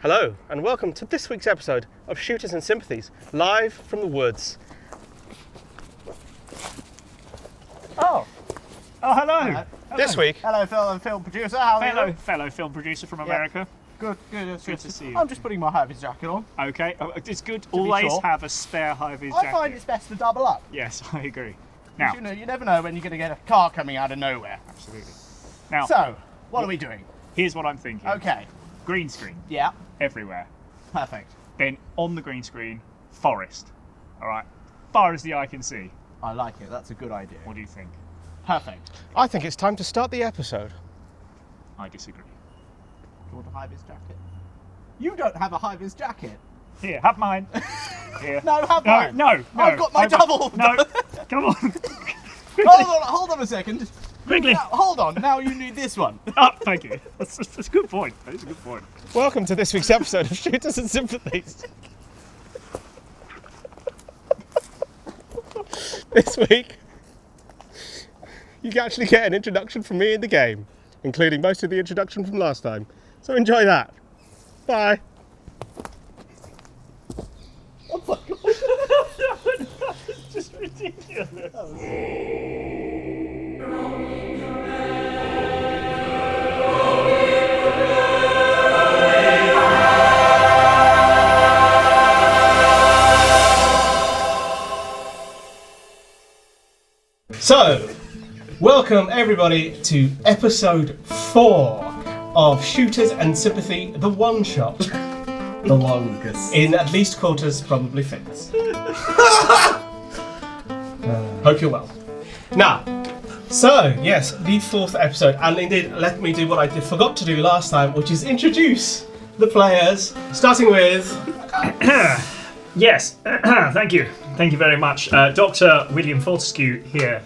Hello, and welcome to this week's episode of Shooters and Sympathies, live from the woods. Oh, hello. Hello. This week... Hello, film producer. How are you? Fellow film producer from America. Good. It's Good to see you. I'm just putting my high-vis jacket on. Okay, it's good. be Always sure. have a spare high-vis I jacket. find it's best to double up. Yes, I agree. 'Cause Now, you never know when you're going to get a car coming out of nowhere. absolutely. Now, So, what are we doing? here's what I'm thinking. Okay. Green screen Yeah. everywhere. Perfect. Then on the green screen, forest. All right, far as the eye can see. I like it. That's a good idea. What do you think? Perfect. I think it's time to start the episode. I disagree. Do you want a high-vis jacket? You don't have a high-vis jacket. Here, have mine. Here. No, have mine. No. I've got my double. No, come on. Hold on a second. Quickly. Now, hold on. Now you need this one. Oh, thank you. That's a good point. That is a good point. Welcome to this week's episode of Shooters and Sympathies. This week, you can actually get an introduction from me in the game, including most of the introduction from last time. So enjoy that. Bye. Oh my God. It's just ridiculous. So, welcome everybody to episode 4 of Shooters and Sympathy, the one shot. The longest. In at least quarters, probably fits. Hope you're well. Now, so yes, the 4th episode, and indeed, let me do what I forgot to do last time, which is introduce the players, starting with... Yes, thank you. Thank you very much. Dr. William Fortescue here.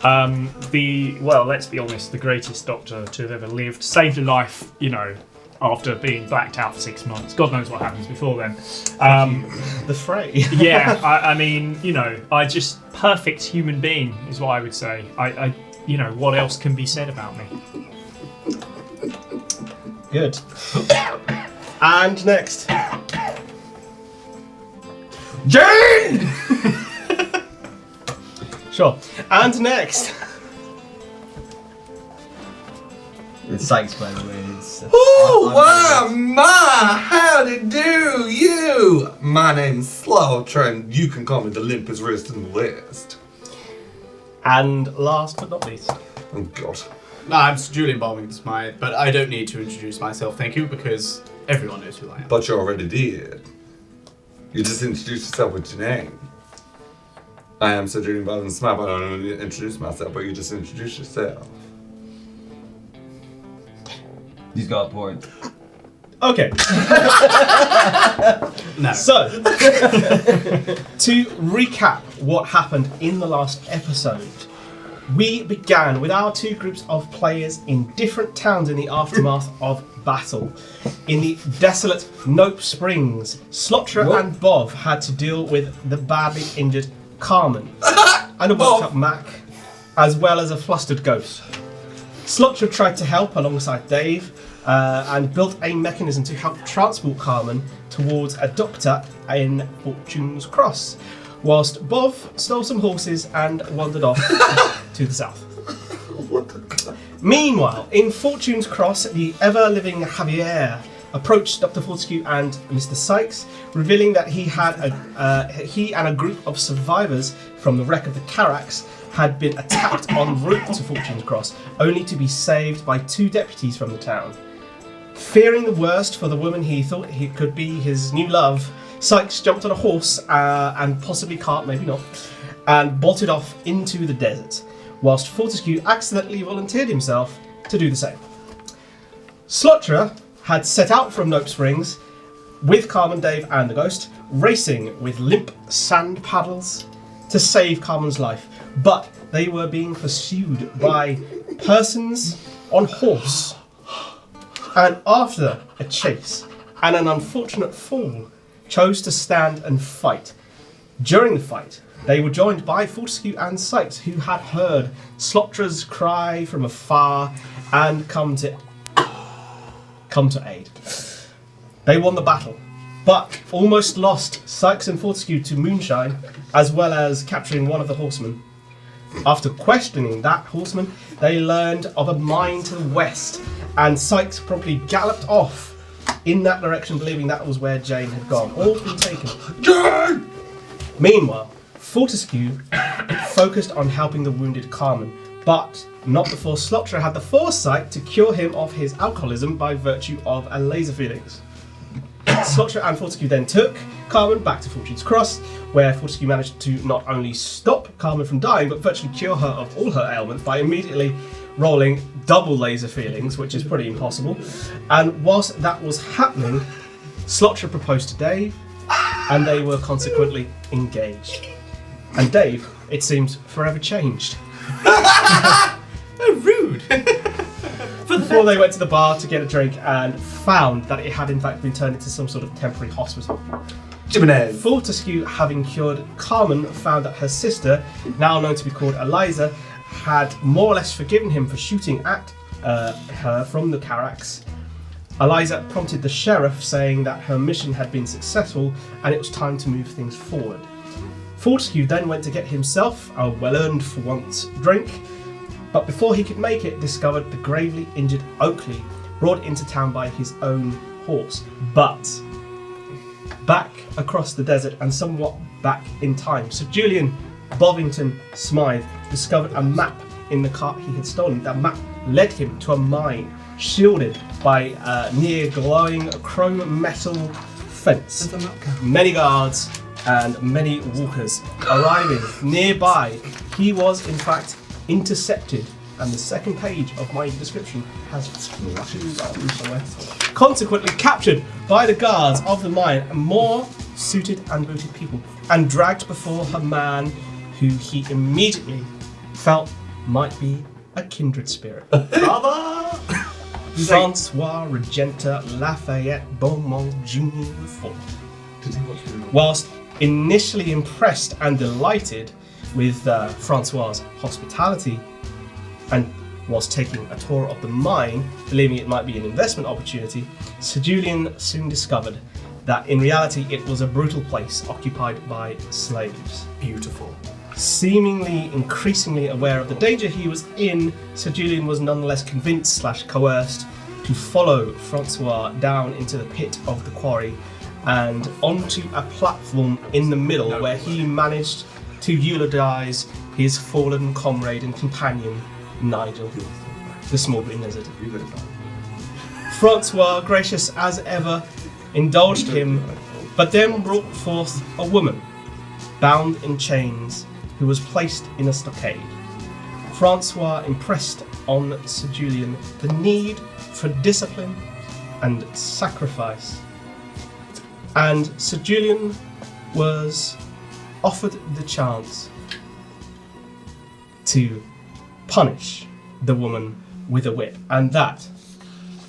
Let's be honest, the greatest doctor to have ever lived. Saved a life, after being blacked out for 6 months. God knows what happens before then. The Fray. Yeah, I just perfect human being is what I would say. What else can be said about me? Good. And next. Jane! Sure. And next. It's Sykes, by the way. Oh, wow, howdy do you? My name's Slotra, and you can call me the limpest wrist in the West. And last but not least. Oh, God. I'm Sir Julian Balming, but I don't need to introduce myself, thank you, because everyone knows who I am. But you already did. You just introduced yourself with your name. I am Sir Julian Balming Smith. I don't need to introduce myself, but you just introduced yourself. He's got a point. Okay. No. So, to recap what happened in the last episode, we began with our 2 groups of players in different towns in the aftermath of battle. In the desolate Nope Springs, Slotra and Bov had to deal with the badly injured Carmen and a worked up Mac, as well as a flustered ghost. Slotra tried to help alongside Dave and built a mechanism to help transport Carmen towards a doctor in Fortune's Cross, whilst Bov stole some horses and wandered off to the south. Meanwhile, in Fortune's Cross, the ever-living Javier approached Dr. Fortescue and Mr. Sykes, revealing that he and a group of survivors from the wreck of the Carax had been attacked en route to Fortune's Cross, only to be saved by 2 deputies from the town. Fearing the worst for the woman he thought he could be his new love, Sykes jumped on a horse and possibly cart, maybe not, and bolted off into the desert, whilst Fortescue accidentally volunteered himself to do the same. Slotra had set out from Nope Springs with Carmen, Dave and the ghost, racing with limp sand paddles to save Carmen's life, but they were being pursued by persons on horse. And after a chase and an unfortunate fall, chose to stand and fight. During the fight, they were joined by Fortescue and Sykes, who had heard Slotra's cry from afar and come to aid. They won the battle, but almost lost Sykes and Fortescue to moonshine, as well as capturing one of the horsemen. After questioning that horseman, they learned of a mine to the west, and Sykes promptly galloped off in that direction, believing that was where Jane had gone. All been taken. Jane! Meanwhile, Fortescue focused on helping the wounded Carmen, but not before Slotra had the foresight to cure him of his alcoholism by virtue of a laser feelings. Slotra and Fortescue then took Carmen back to Fortune's Cross, where Fortescue managed to not only stop Carmen from dying, but virtually cure her of all her ailments by immediately rolling double laser feelings, which is pretty impossible. And whilst that was happening, Slotra proposed to Dave, and they were consequently engaged. And Dave, it seems, forever changed. Oh, rude. Before they went to the bar to get a drink and found that it had in fact been turned into some sort of temporary hospital. Jimenez. Fortescue, having cured Carmen, found that her sister, now known to be called Eliza, had more or less forgiven him for shooting at her from the Carax. Eliza prompted the sheriff, saying that her mission had been successful and it was time to move things forward. Fortescue then went to get himself a well-earned for once drink, but before he could make it, discovered the gravely injured Oakley, brought into town by his own horse. But back across the desert and somewhat back in time, Sir Julian Bovington Smythe discovered a map in the cart he had stolen. That map led him to a mine shielded by a near glowing chrome metal fence. Many guards and many walkers arriving nearby. He was in fact intercepted, and the second page of my description has somewhere. Consequently captured by the guards of the mine, and more suited and booted people, and dragged before a man who he immediately felt might be a kindred spirit. Brother! Francois Regenta Lafayette Beaumont Jr. IV. Did he watch the Whilst initially impressed and delighted with Francois' hospitality, and was taking a tour of the mine, believing it might be an investment opportunity, Sir Julian soon discovered that in reality it was a brutal place occupied by slaves. Beautiful. Seemingly increasingly aware of the danger he was in, Sir Julian was nonetheless convinced / coerced to follow Francois down into the pit of the quarry and onto a platform in the middle where he managed to eulogize his fallen comrade and companion, Nigel, the small green lizard. Francois, gracious as ever, indulged him, but then brought forth a woman, bound in chains, who was placed in a stockade. Francois impressed on Sir Julian the need for discipline and sacrifice, and Sir Julian was offered the chance to punish the woman with a whip. And that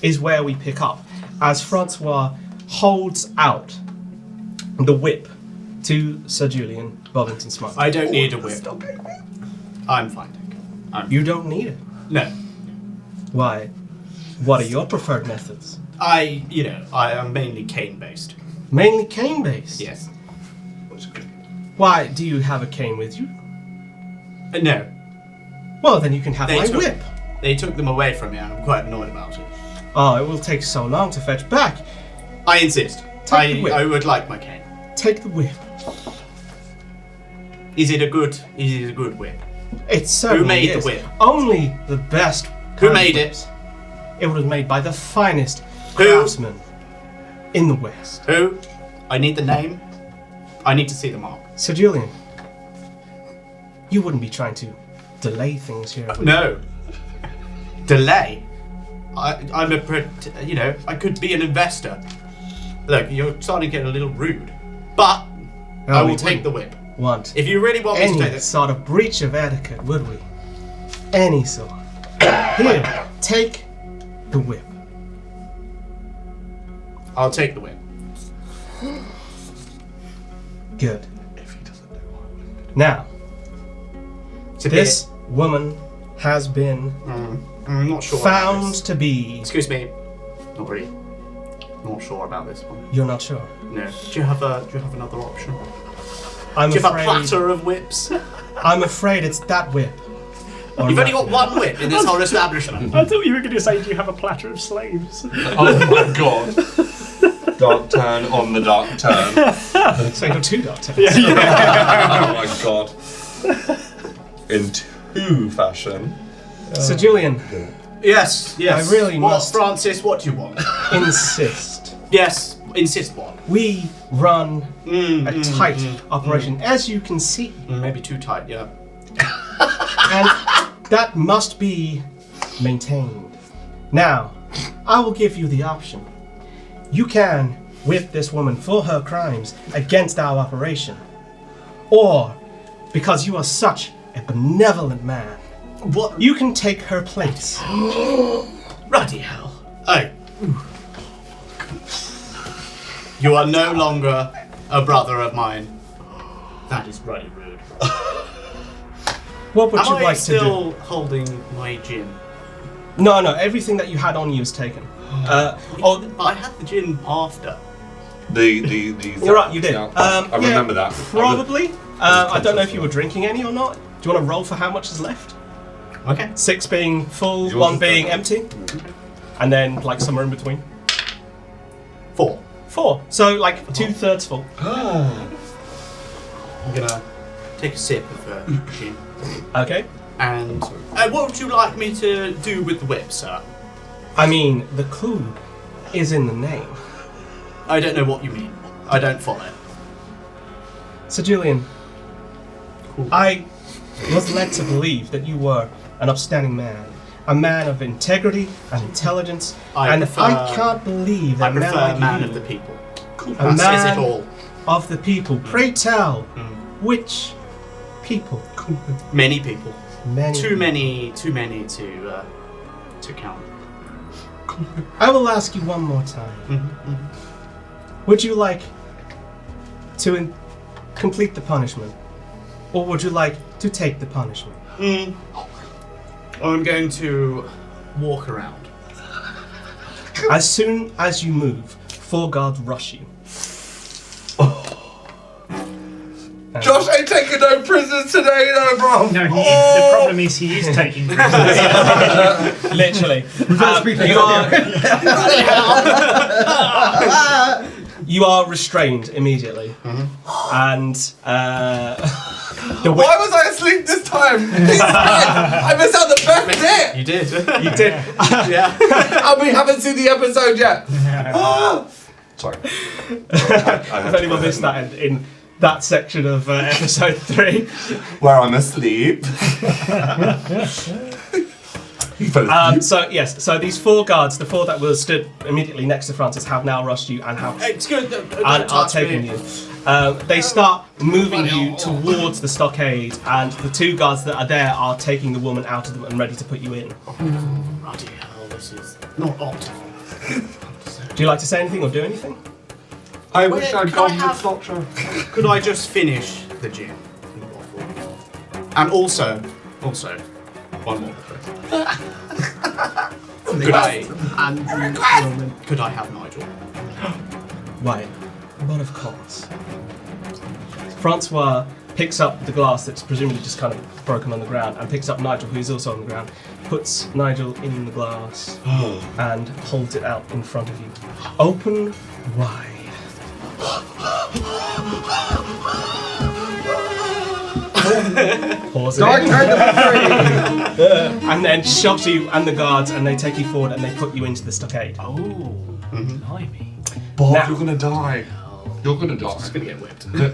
is where we pick up, as Francois holds out the whip to Sir Julian Bovington Smythe. I don't need a whip. I'm fine, Dick. You don't need it. No. Why? What are your preferred methods? I am mainly cane-based. Mainly cane-based? Yes. Why, do you have a cane with you? No. Well, then you can have my whip. They took them away from me and I'm quite annoyed about it. Oh, it will take so long to fetch back. I insist. Take the whip. I would like my cane. Take the whip. Is it a good whip? It certainly Who made is. the whip? Only the best. Who kind of made whips. It was made by the finest Who? craftsmen in the West. Who? I need the name. I need to see the mark. Sir Julian, you wouldn't be trying to delay things here, would you? No. Delay. I'm I could be an investor. Look, you're starting to get a little rude, but I will take the whip. Want If you really want me to take any this, sort of breach of etiquette, would we? Any sort. Here, take the whip. I'll take the whip. Good. If he doesn't know what Now, To this woman has been I'm not sure. about found this. to be Excuse me. Not really. not sure about this one. You're not sure. No. Do you have another option? I'm Do you have a afraid. platter of whips? I'm afraid it's that whip. Or You've only got nothing. one whip in this whole establishment. I thought you were going to say, do you have a platter of slaves? Oh my god. Dark turn on the dark turn. So you have 2 doctors. Oh my god. In 2 fashion. So Julian, Yes. I really what, must- Francis, what do you want? insist. Yes, insist what? We run a tight operation, as you can see, Maybe too tight, yeah. and that must be maintained. Now, I will give you the option. You can whip this woman for her crimes against our operation, or because you are such a benevolent man, What? you can take her place. Bloody hell. Oh. You are no longer a brother of mine. That is bloody rude. What would Am you I like to still holding my gin? do? No, everything that you had on you is taken. I had the gin after. You're right, you did. Yeah, I remember that. Probably. I don't know if you were drinking any or not. Do you want to roll for how much is left? Okay. 6 being full, Yours 1 is being better. empty, and then like somewhere in between. 4. 4. So like 2/3 full. I'm gonna take a sip of gin. Okay. And what would you like me to do with the whip, sir? I mean, the clue is in the name. I don't know what you mean. I don't follow. So Julian, Cool. I was led to believe that you were an upstanding man. A man of integrity and intelligence, I can't believe I that a man prefer like man you, of the people. a That says man it all. of the people. Pray tell, which people? Many people. Many. Too many to count. I will ask you one more time. Would you like to complete the punishment, or would you like to take the punishment? I'm going to walk around. As soon as you move, 4 guards rush you. Josh ain't taking no prisoners today, though, bro. No, the problem is he is taking prisoners. Literally. You are restrained immediately. And the whip. Why was I asleep this time? He's fine. I missed out the best bit. You did. You did. Yeah. And we haven't seen the episode yet. Sorry. If anyone missed that in that section of episode 3. Where I'm asleep. So these 4 guards, the 4 that were stood immediately next to Francis, have now rushed you and have It's good. Don't and are touch taking me. you. They start moving you towards the stockade, and the 2 guards that are there are taking the woman out of them and ready to put you in. Bloody hell, this is not optimal. Do you like to say anything or do anything? I wish I'd could gone I with have- Slotra. Could I just finish the gin in the bottle? And also, one more request. Could I have Nigel? Why? But of course. Francois picks up the glass that's presumably just kind of broken on the ground and picks up Nigel, who's also on the ground, puts Nigel in the glass and holds it out in front of you. Open wide. Pause it in. And then shoves you and the guards, and they take you forward and they put you into the stockade. Oh, blimey. Bob, Now- you're gonna die. You're gonna die. It's gonna get whipped. You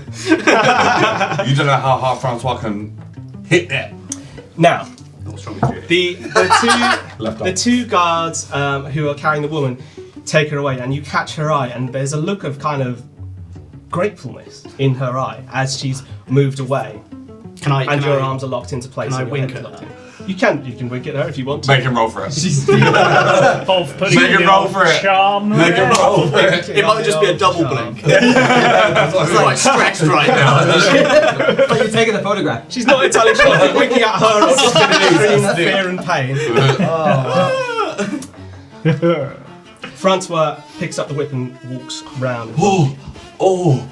don't know how hard Francois can hit it. Now, Not strong as you. the two guards who are carrying the woman take her away, and you catch her eye, and there's a look of kind of gratefulness in her eye as she's moved away, and your arms are locked into place. can I and your wink head's at locked her? in. You can wink at her if you want to. Make him roll for it. Of putting Make him the roll old for it. charm. Make him roll for it. It might just be a double blink. That's what It's like stretched right now. But you're taking a photograph. She's not entirely sure if you're winking at her or just in extreme fear and pain. Francois picks up the whip and walks round. Oh!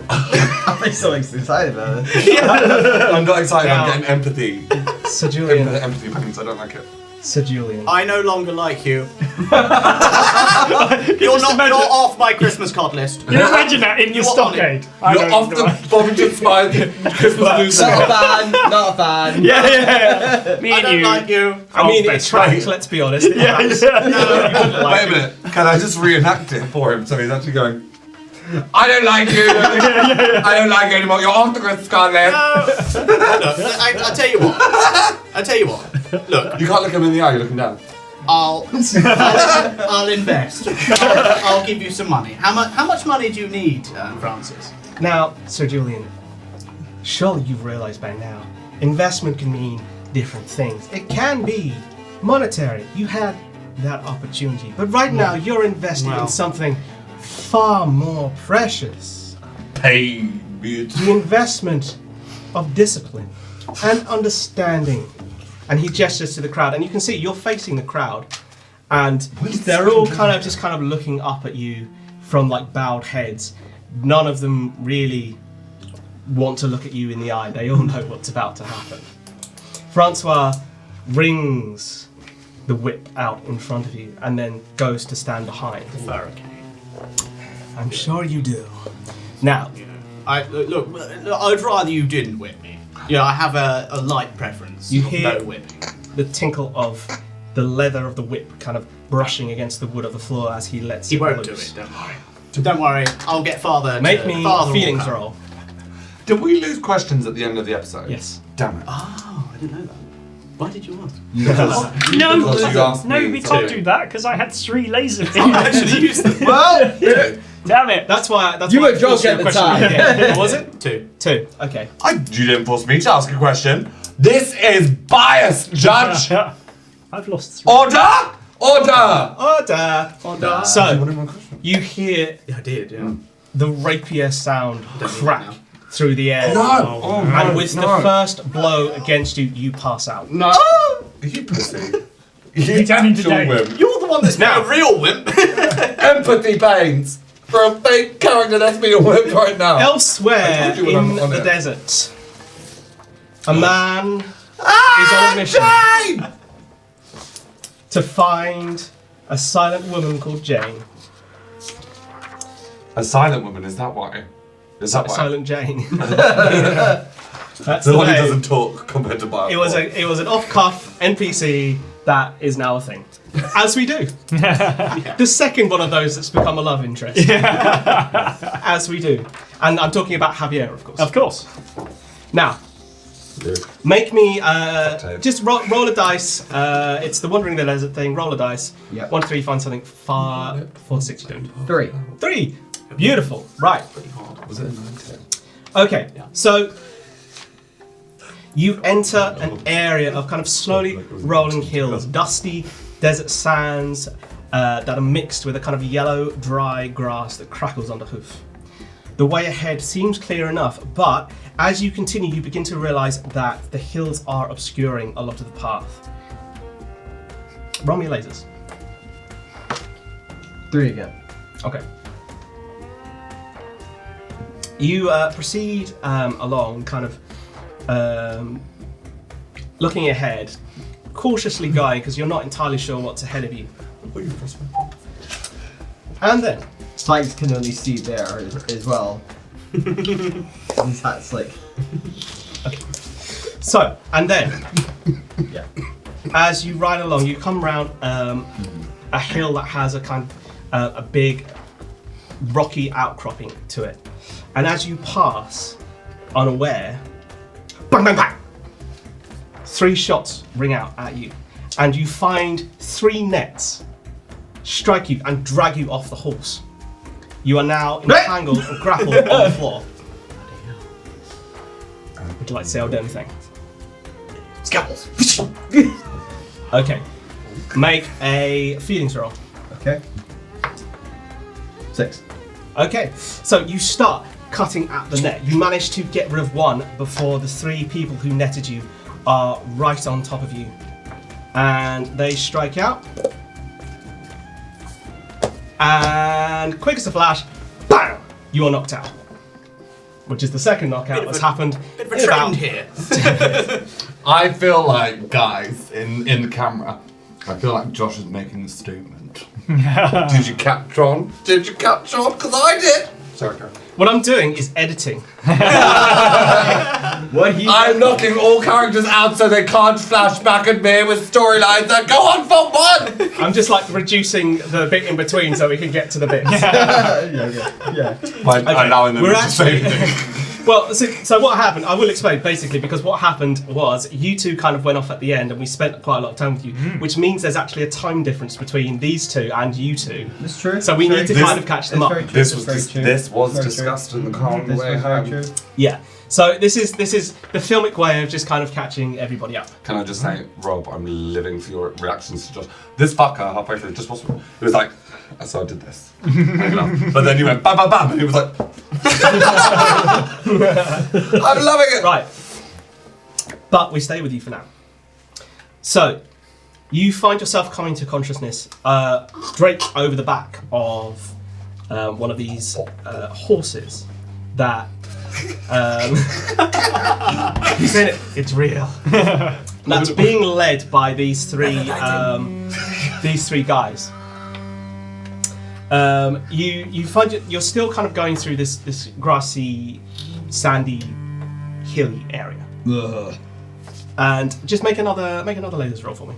I'm so excited about it. I'm not excited, Now- I'm getting empathy. Sir Julian. Empathy points, I don't like it. Sir Julian. I no longer like you. You're just not. imagine- You're off my Christmas card list. Can you imagine that in the You are stockade? I You're don't off know. the Bovington Spire Christmas news. Not a fan. Not a fan. Yeah. Me I and don't you. like you. I mean, Oh, it's best right, mate. let's be honest. It Yeah, has. yeah. Wait a minute, can I just reenact it for him? So he's actually going, I don't like you. I don't like you anymore. You're off the Christmas card list. Look, I tell you what. I tell you what. Look, You can't look him in the eye, you're looking down. I'll invest. I'll give you some money. How much money do you need, Francis? Now, Sir Julian, surely you've realised by now, investment can mean different things. It can be monetary. You had that opportunity. But right now, you're investing in something far more precious. Pay, bitch. The investment of discipline and understanding. And he gestures to the crowd, and you can see you're facing the crowd, and they're all kind of looking up at you from like bowed heads. None of them really want to look at you in the eye. They all know what's about to happen. Francois rings the whip out in front of you, and then goes to stand behind. Hurricane. I'm sure you do. Now, Look, I'd rather you didn't whip me. Yeah, I have a light preference. You of hear- no whipping. the tinkle of the leather of the whip kind of brushing against the wood of the floor as he lets He it won't do loose. it. Don't worry. Don't worry. I'll get father. Make to, me father a will feelings come. roll. Did we lose questions at the end of the episode? Yes. Damn it. Oh, I didn't know that. Why did you ask? Because No, you asked no, me we can't to. do that because I had 3 laser I beams. actually used them. Well, Damn it. That's why. That's You why were I forced drunk you at a the question. time. Yeah. What was it? 2. 2. Okay. You didn't force me to ask a question. This is bias, Judge. I've lost 3. Order! Order! Order. Order. So What am I question? you hear Yeah, I did. Yeah. the rapier sound crack now. through the air. No! Oh, And no, with no. the first blow against you, you pass out. No! You pussy. You tell me today. Wimp. You're the one that's Now- being a real wimp. Empathy pains for a fake character that's being a wimp right now. Elsewhere I told you when in I'm on the it. desert, a man is on a mission Jane! to find a silent woman called Jane. A silent woman, is that why? Is that why? Silent Jane. That's The one who name. doesn't talk compared to Bias. It was an off-cuff NPC that is now a thing, as we do. The second one of those that's become a love interest, as we do. And I'm talking about Javier, of course. Of course. Now, make me just roll a dice. It's the Wandering the Desert thing. Roll a dice. Yep. 1 to 3, find something. 4 to 6, you don't. 3. 3. Beautiful. Right. Was it a 19? Okay, so you enter an area of kind of slowly rolling hills, dusty desert sands that are mixed with a kind of yellow, dry grass that crackles under hoof. The way ahead seems clear enough, but as you continue, you begin to realize that the hills are obscuring a lot of the path. Roll me lasers. 3 again. Okay. You proceed along, kind of looking ahead, cautiously going because you're not entirely sure what's ahead of you. And then, Sykes can only see there as well. His hat's slick. so, and then, yeah, as you ride along, you come round a hill that has a kind of a big rocky outcropping to it. And as you pass, unaware, bang, bang, bang, 3 shots ring out at you, and you find 3 nets strike you and drag you off the horse. You are now entangled and grappled on the floor. Would you like to say I would do anything? Scalpels. Okay. Make a feelings roll. Okay. 6. Okay, so you start cutting at the net. You manage to get rid of 1 before the 3 people who netted you are right on top of you. And they strike out. And quick as a flash, bang! You are knocked out. Which is the second knockout that's happened. Bit of a in about- trend here. I feel like, guys, in the camera, I feel like Josh is making a statement. Did you catch on? Did you catch on? Because I did. Sorry, Karen. What I'm doing is editing. I'm knocking all characters out so they can't flash back at me with storylines that go on for one. I'm just like reducing the bit in between so we can get to the bits. Yeah. By allowing them We're to say actually- things. Well, so what happened, I will explain basically, because what happened was you two kind of went off at the end and we spent quite a lot of time with you, which means there's actually a time difference between these two and you two. That's true. So we need to kind of catch them up. This was discussed in the car on the way home. Yeah. So this is the filmic way of just kind of catching everybody up. Can I just say, Rob, I'm living for your reactions to Josh. This fucker, halfway through, just wasn't. It was like, so I did this. But then you went bam, bam, bam, and he was like, I'm loving it. Right. But we stay with you for now. So you find yourself coming to consciousness draped over the back of one of these horses that. You said it. It's real. That's being led by these three guys. You find you're still kind of going through this grassy, sandy, hilly area. And just make another latest roll for me.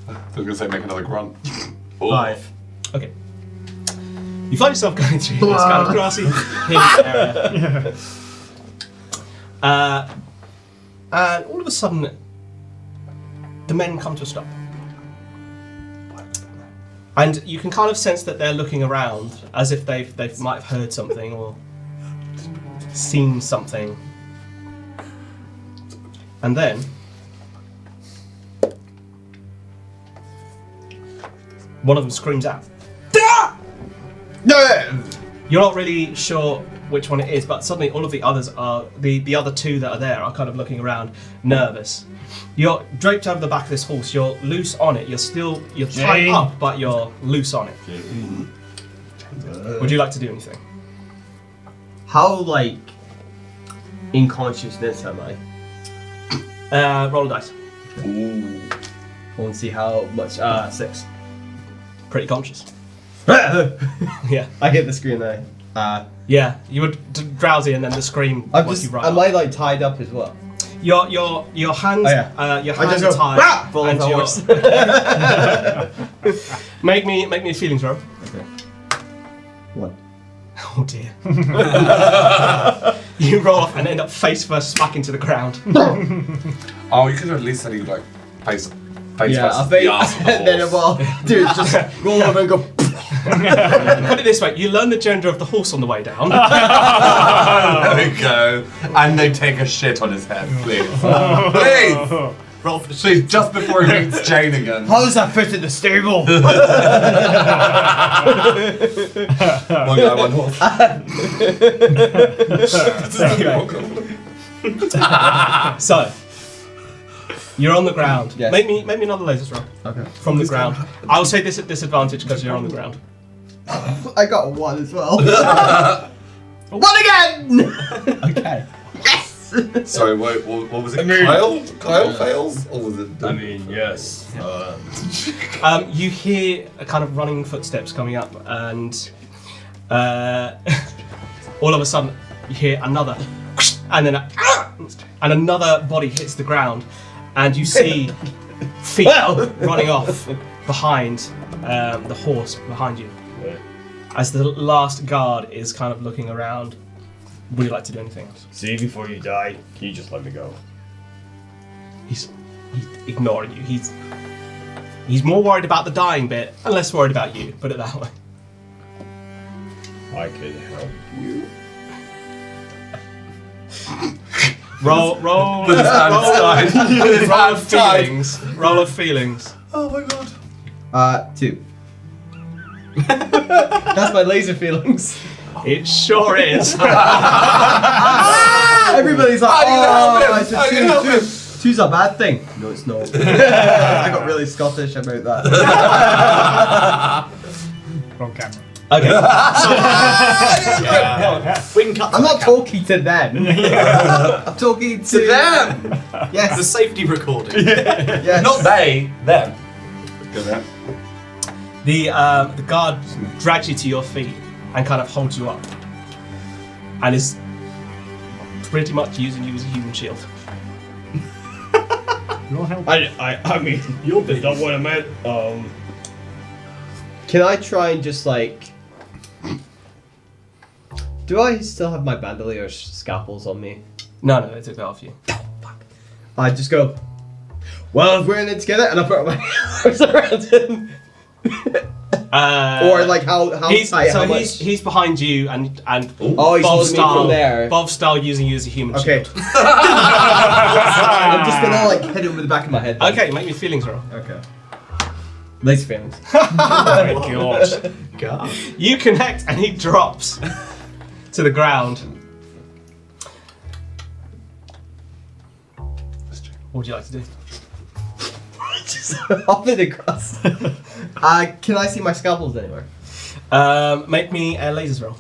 I was gonna say make another grunt. 5. Okay. You find yourself going through this kind of grassy, hilly area. And all of a sudden, the men come to a stop. And you can kind of sense that they're looking around as if they might have heard something or seen something. And then one of them screams out. You're not really sure which one it is, but suddenly all of the others are the other two that are there are kind of looking around, nervous. You're draped over the back of this horse. You're loose on it. You're tied up, but you're loose on it. Would you like to do anything? How, like, in consciousness am I? Roll a dice. I want to see how much. 6. Pretty conscious. I Yeah. hit the screen there. Yeah. You were drowsy, and then the scream. I'm was just. you right Am up. I like tied up as well? Your hands. Oh, yeah. Your I hands just are go tied. fall off and the you're- horse. make me a feelings roll. Okay. 1. Oh dear. You roll off and end up face first smack into the ground. Oh, you could have at least said he like face Yeah, I first think the arse of the then horse. well, dude, just roll over and go. Put it this way, you learn the gender of the horse on the way down. There we go. And they take a shit on his head, please. Please! Roll for the Please, just before he meets Jane again. How does that fit in the stable? One guy, one horse. So, you're on the ground. Yes. Make me another lasers roll. Okay. From the ground. I'll say this at disadvantage because you're on the ground. I got a 1 as well. 1 again! Okay. Yes! Sorry, what was it? Kyle fails? Or was it? yes. You hear a kind of running footsteps coming up, and all of a sudden you hear another, and then and another body hits the ground, and you see feet running off behind the horse behind you. As the last guard is kind of looking around, would you like to do anything else? See, before you die, can you just let me go? He's ignoring you. He's more worried about the dying bit and less worried about you. Put it that way. I could help you. Roll With his hands tied. With his roll of hands tied. feelings. Roll of feelings. Oh my god. 2. That's my laser feelings. It sure is. Everybody's like, How do you help him? it's a How do you help 2. him? 2's a bad thing. No, it's not. I got really Scottish about that. Wrong camera. Okay. We can cut. I'm not talking to them. I'm talking to them! The Yes. safety recording. Yes. Not they, them. Go there. The guard drags you to your feet and kind of holds you up, and is pretty much using you as a human shield. Your help. I mean, you'll be not what I meant. Can I try and just like? Do I still have my bandolier scalpels on me? No, they took that off you. I just go. Well, if we're in it together, and I put my arms around him. Or like how he's, tight? so how he's much? he's behind you and Oh, he's holding me from there. Bob style using you as a human Okay. shield. I'm just gonna like hit him with the back of my head. then. Okay, make me feelings roll. Okay. Laser feelings. Oh my gosh. God. You connect and he drops to the ground. What would you like to do? Just hop it across. Can I see my scalpels anywhere? Make me a lasers roll.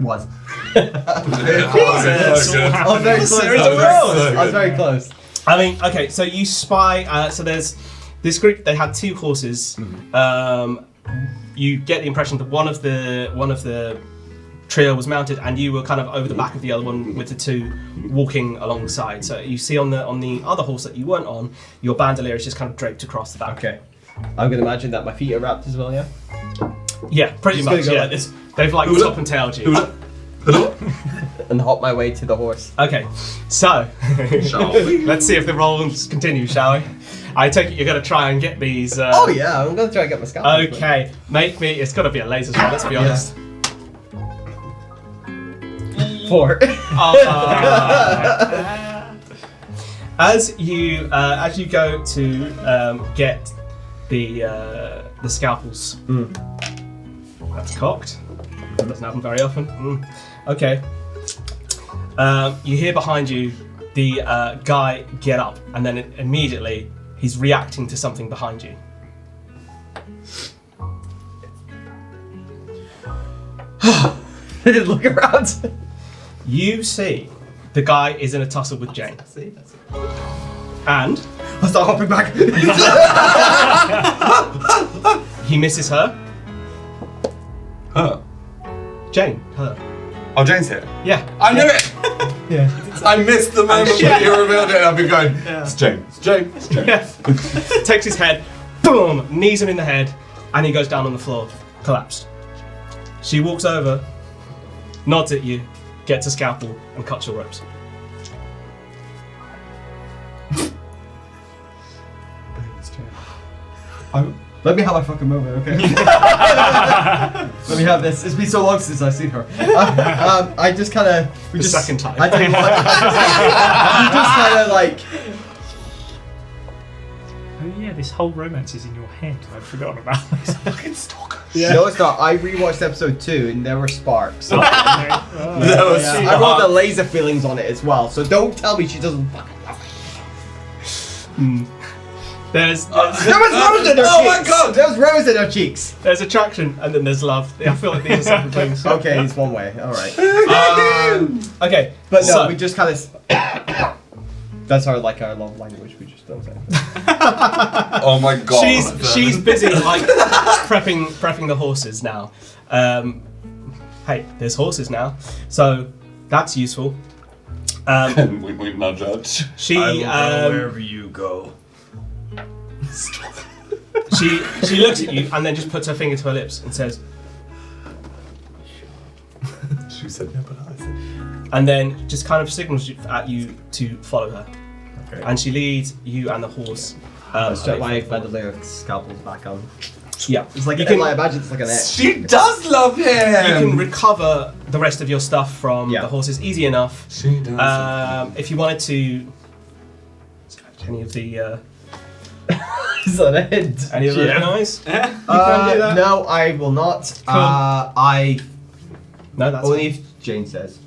What? It's all I was very close. Series of rolls. I was very close. I mean, okay, so you spy. So there's this group. They had two horses. You get the impression that one of the trio was mounted, and you were kind of over the back of the other one with the two walking alongside. So you see on the other horse that you weren't on, your bandolier is just kind of draped across the back. Okay. I'm gonna imagine that my feet are wrapped as well, yeah? Yeah, pretty Just gonna much. go Yeah, like this. they've like top and tailed you. And hop my way to the horse. Okay, so let's see if the rolls continue, shall we? I take it you're going to try and get these. Oh yeah, I'm gonna try and get my scalpels. Okay, make me. It's got to be a laser roll. Let's be honest. 4. As you go to get the scalpels, that's cocked. That doesn't happen very often. Okay. You hear behind you the guy get up, and then immediately he's reacting to something behind you. Look around. You see the guy is in a tussle with Jane. And I start hopping back. he misses her. Huh. Jane, her. Oh, Jane's here. Yeah. I knew it! Yeah. I missed the moment shit. when you revealed it, and I've been going, it's Jane, it's Jane, it's Jane. Yeah. Takes his head, boom, knees him in the head, and he goes down on the floor, collapsed. She walks over, nods at you, gets a scalpel, and cuts your ropes. Let me have my fucking moment, okay? Let me have this. It's been so long since I've seen her. I just kind of. The second time. I tell you what. You just kind of like. Oh yeah, this whole romance is in your head. I'd forgotten about this. Fucking stalker. No, it's not. I rewatched episode 2 and there were sparks. That was I wrote the laser feelings on it as well, so don't tell me she doesn't fucking love me. There's There was rose in her Oh cheeks! my God! There was rose in her cheeks! there's attraction, and then there's love. I feel like these are separate things. Okay, it's one way, alright. Okay, But no, so, we just kind of. That's our love language, we just don't say. Oh my god. she's busy like prepping the horses now. Hey, there's horses now, so that's useful. We not judge. She I will go wherever you go. she looks at you and then just puts her finger to her lips and says, She said no, but I said. and then just kind of signals at you to follow her. Okay. And she leads you and the horse. I strap my bandolier scalpels back on. Yeah, It's like you I can imagine it's like an X. She does love him! you can recover the rest of your stuff from Yeah. the horses easy enough. She does. If you wanted to, any of the Is that a hint? any of the Yeah. guys, you can do that. No, I will not. Cool. I No, that's only if Jane says.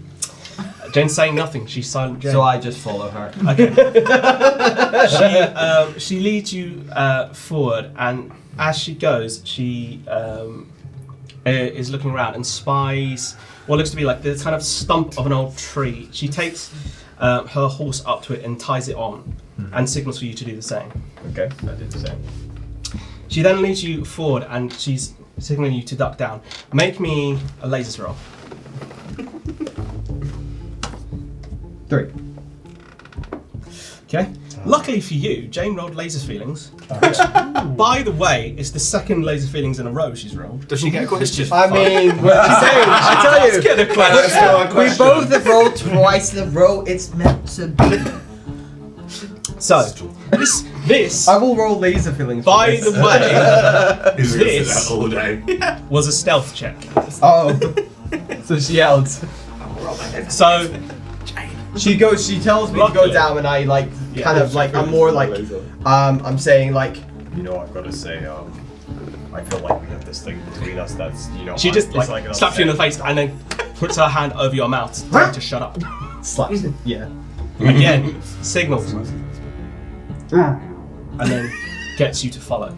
Jane's saying nothing. She's silent. Jane. So I just follow her. Okay. She leads you forward, and as she goes, she is looking around and spies what looks to be like the kind of stump of an old tree. She takes her horse up to it and ties it on, and signals for you to do the same. Okay, I did the same. She then leads you forward, and she's signaling you to duck down. Make me a lasers roll. 3. Okay. Luckily for you, Jane rolled lasers feelings. Which, by the way, is the second laser feelings in a row she's rolled. Does she get a question? I mean, I tell you, Get a question. we both have rolled twice in a row. It's meant to be. So, this I will roll laser feelings. for by this. the way, He's gonna sit This- there all day. was a stealth check. Oh, so she yelled. So, She tells me to go Luckily. down, and I like Yeah. kind of like I'm more like I'm saying like You know, I've got to say, I feel like we have this thing between us that's, you know, she just it's like like an slaps you in the upset. face and then puts her hand over your mouth, telling you to shut up. slaps it. Yeah. Again, signals. And then gets you to follow.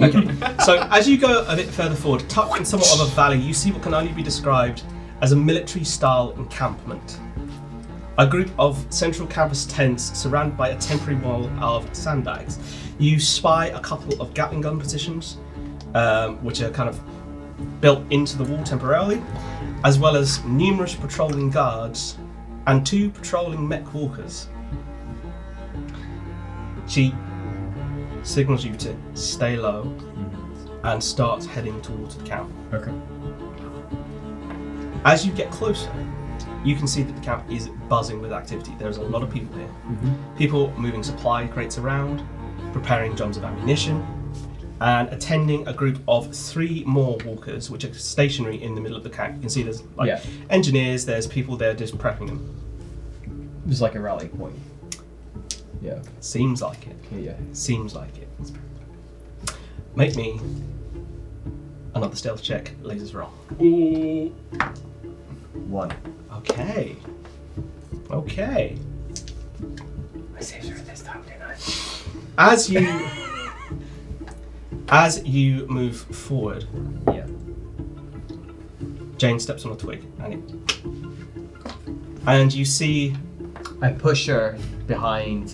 Okay, so as you go a bit further forward, tucked in somewhat of a valley, you see what can only be described as a military-style encampment. A group of central campus tents surrounded by a temporary wall of sandbags. You spy a couple of Gatling gun positions, which are kind of built into the wall temporarily, as well as numerous patrolling guards and 2 patrolling mech walkers. She signals you to stay low and starts heading towards the camp. Okay. As you get closer, you can see that the camp is buzzing with activity. There's a lot of people here. People moving supply crates around, preparing drums of ammunition, and attending a group of 3 more walkers, which are stationary in the middle of the camp. You can see there's like engineers, there's people there just prepping them. Just like a rally point. Yeah. Seems like it. Yeah. Seems like it. Make me another stealth check, lasers roll. 1. Okay. Okay. I saved her this time, didn't I? As you move forward, Yeah. Jane steps on a twig and you see I push her behind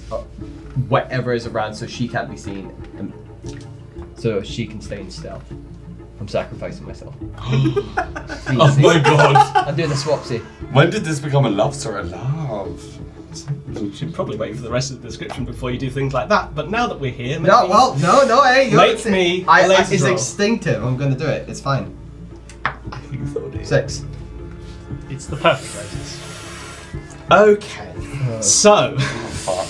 whatever is around so she can't be seen, and so she can stay in stealth. I'm sacrificing myself. Oh my god. I'm doing a swapsy. When did this become a love story? Love. you should probably wait for the rest of the description before you do things like that. But now that we're here, No, hey, Make me a laser it's roll. instinctive. I'm gonna do it. It's fine. 6. It's the perfect lasers. Okay. So Fuck.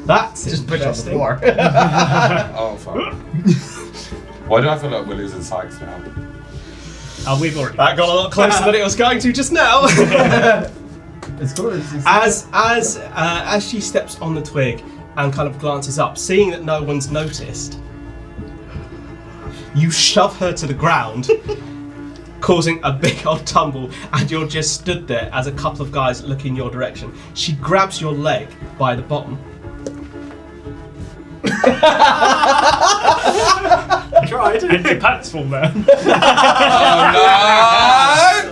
that's Just push on the interesting. floor. Oh fuck. Why do I feel like we're losing Sykes now? We've already. That got a lot closer than it was going to just now. It's good. As she steps on the twig and kind of glances up, seeing that no one's noticed, you shove her to the ground, causing a big old tumble, and you're just stood there as a couple of guys look in your direction. She grabs your leg by the bottom. Tried. And your pants fall down.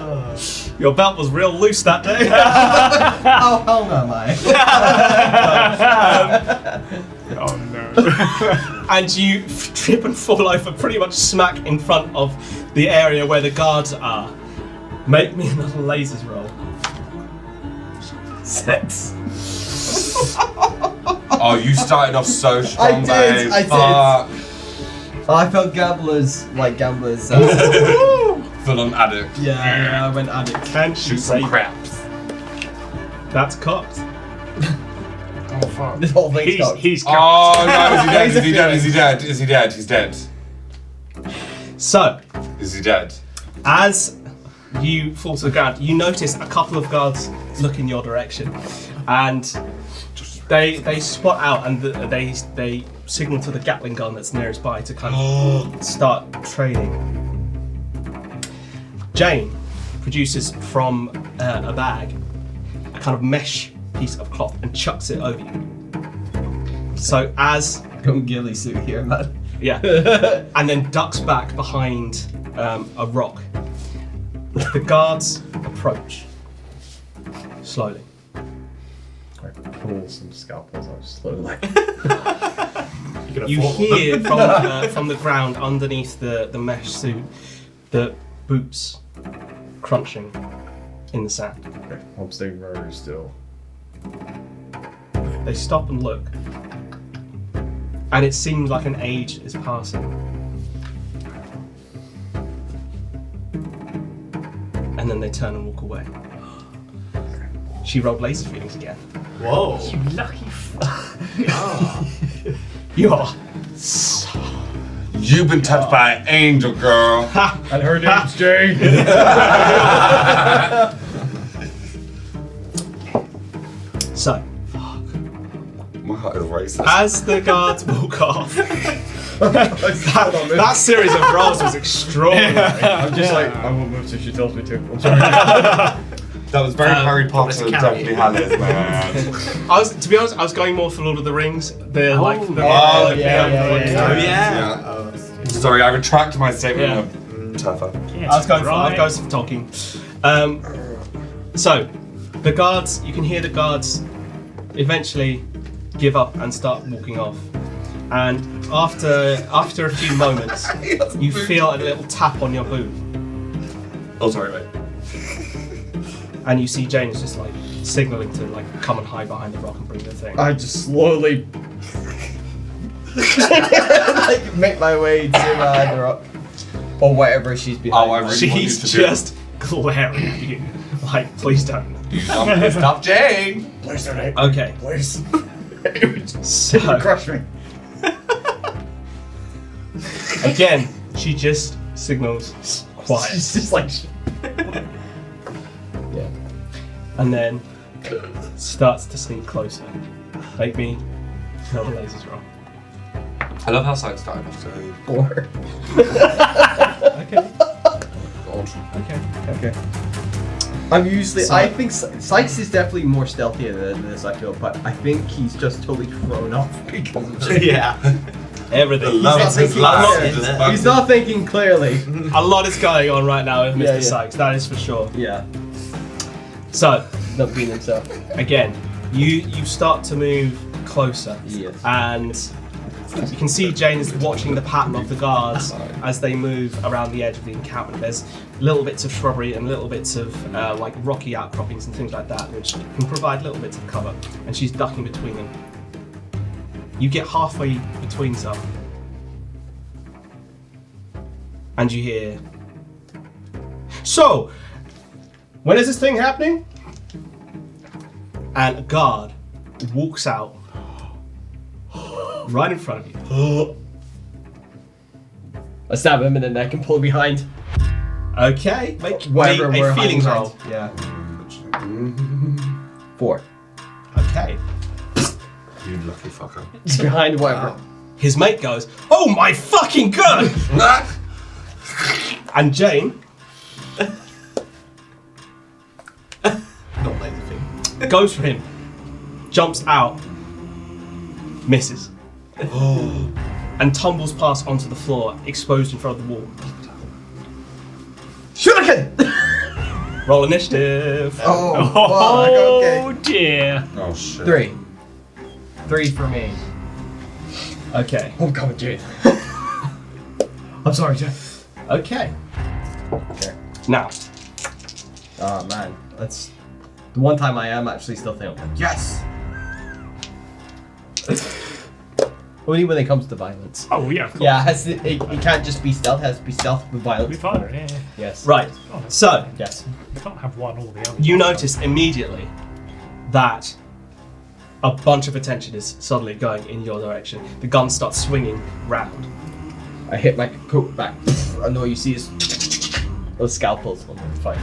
Oh Your belt was real loose that day. Oh hell no, am I? Oh no. And you trip and fall over pretty much smack in front of the area where the guards are. Make me another lasers roll. 6. Oh, you started off so strong, did, babe. I did. Fuck. I felt gamblers. Full on addict. Yeah, I went addict. Can she Shoot some say craps. that's cocked? Oh fuck. This whole thing's got. He's Oh no, is he dead? Is he dead? Is he dead? Is he dead? He's dead. So, Is he dead? as you fall to the ground, you notice a couple of guards look in your direction, and they spot out and they signal to the Gatling gun that's nearest by to kind of start trading. Jane produces from a bag a kind of mesh piece of cloth and chucks it over you. So as Come ghillie suit here, man. yeah, and then ducks back behind a rock. The guards approach slowly. I pull some scalpels out slowly. You hear from the ground underneath the mesh suit the boots crunching in the sand. Okay, I'm staying very still. They stop and look, and it seems like an age is passing. And then they turn and walk away. She rolled laser feelings again. Whoa. You lucky fuck. You are. You've been touched by an angel, girl. And her name's Jane. So, My heart is racing. as the guards walk off, that series of rolls was extraordinary. I'm just like, I won't move till she tells me to. I'm sorry. That was very Harry Potter let's and carry Deathly it. Hallows, man. To be honest, I was going more for Lord of the Rings. The like the Oh, Yeah. Sorry, I retract my statement Yeah. of tougher. I was going for talking. So, the guards. You can hear the guards eventually give up and start walking off. And after a few moments, you feel a little tap on your boot, Oh, sorry, mate. and you see James just like signaling to like come and hide behind the rock and bring the thing. I just slowly. Like make my way to the rock. Or whatever she's behind. Oh, I really want you She's to do it. just glaring at you, like please don't. Stop, Jane. Please don't hate me. Okay, Please. so Crush me. again, she just signals quiet. She's just like. Yeah. And then starts to sneak closer. Make me another lasers roll. I love how Sykes started off so. 4. Okay. Okay. I'm usually. So- I think Sykes is definitely more stealthy than this. I feel, but I think he's just totally thrown off because of this. Yeah. Everything. not It's his thinking last. clearly. It's just He's fucking- He's not thinking clearly. A lot is going on right now with Mr. Yeah, yeah. Sykes, that is for sure. Yeah, So, not being himself. again, you start to move closer. Yes. And you can see Jane is watching the pattern of the guards as they move around the edge of the encampment. There's little bits of shrubbery and little bits of like rocky outcroppings and things like that, which can provide little bits of cover. And she's ducking between them. You get halfway between some, and you hear, "So, when is this thing happening?" And a guard walks out right in front of you. I stab him in the neck and pull him behind. Okay, make Whatever a we're feelings hiding roll. behind. Yeah. 4. Okay. You lucky fucker. He's behind whatever. His mate goes, "Oh my fucking god!" And Jane Not laser thing. goes for him, jumps out, misses, and tumbles past onto the floor, exposed in front of the wall. Shuriken! Roll initiative. Oh, Oh fuck, dear. Oh shit. 3. 3 for me. Okay. I'm coming, Jade. I'm sorry, Jade. Okay. Okay. Now, Oh man, that's the one time I am actually still thinking, like, yes! Only when it comes to violence. Oh yeah, of course. Yeah, it can't just be stealth, it has to be stealth with violence. We've had it, yeah. Yes. right. So, Yes. We can't have one or the other. you notice immediately that a bunch of attention is suddenly going in your direction. The gun starts swinging round. I hit my coat back, and all you see is those scalpels on the fight.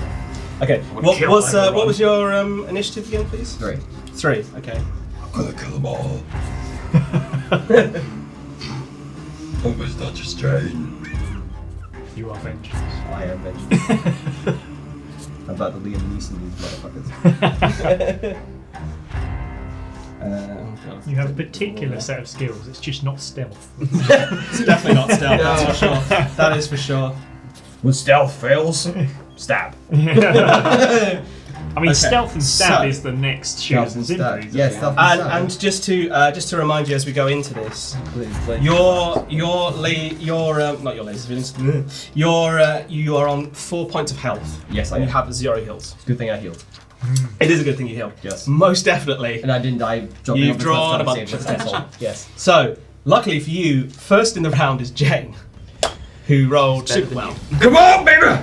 Okay. What was your initiative again, please? 3. 3. Okay. I'm gonna kill them all. Oh, it's not just Jane. You are vengeance. I am vengeance. About the Liam Neeson, these motherfuckers. You have a particular set of skills. It's just not stealth. It's definitely not stealth, that's for sure. That is for sure. When stealth fails, stab. I mean, stealth and stab so- is the next shooters and Stealth and sympathies. stab. Yeah, isn't it? stealth and stab. And just to remind you as we go into this, Please. you are on 4 points of health. Yes, I and am. you have 0 heals. Good thing I healed. It is a good thing you healed. Yes. Most definitely. And I didn't die jumping You've over drawn the a first bunch time of I saved this attention. Yes. So, luckily for you, first in the round is Jane, who rolled Better super than well. Come on, baby!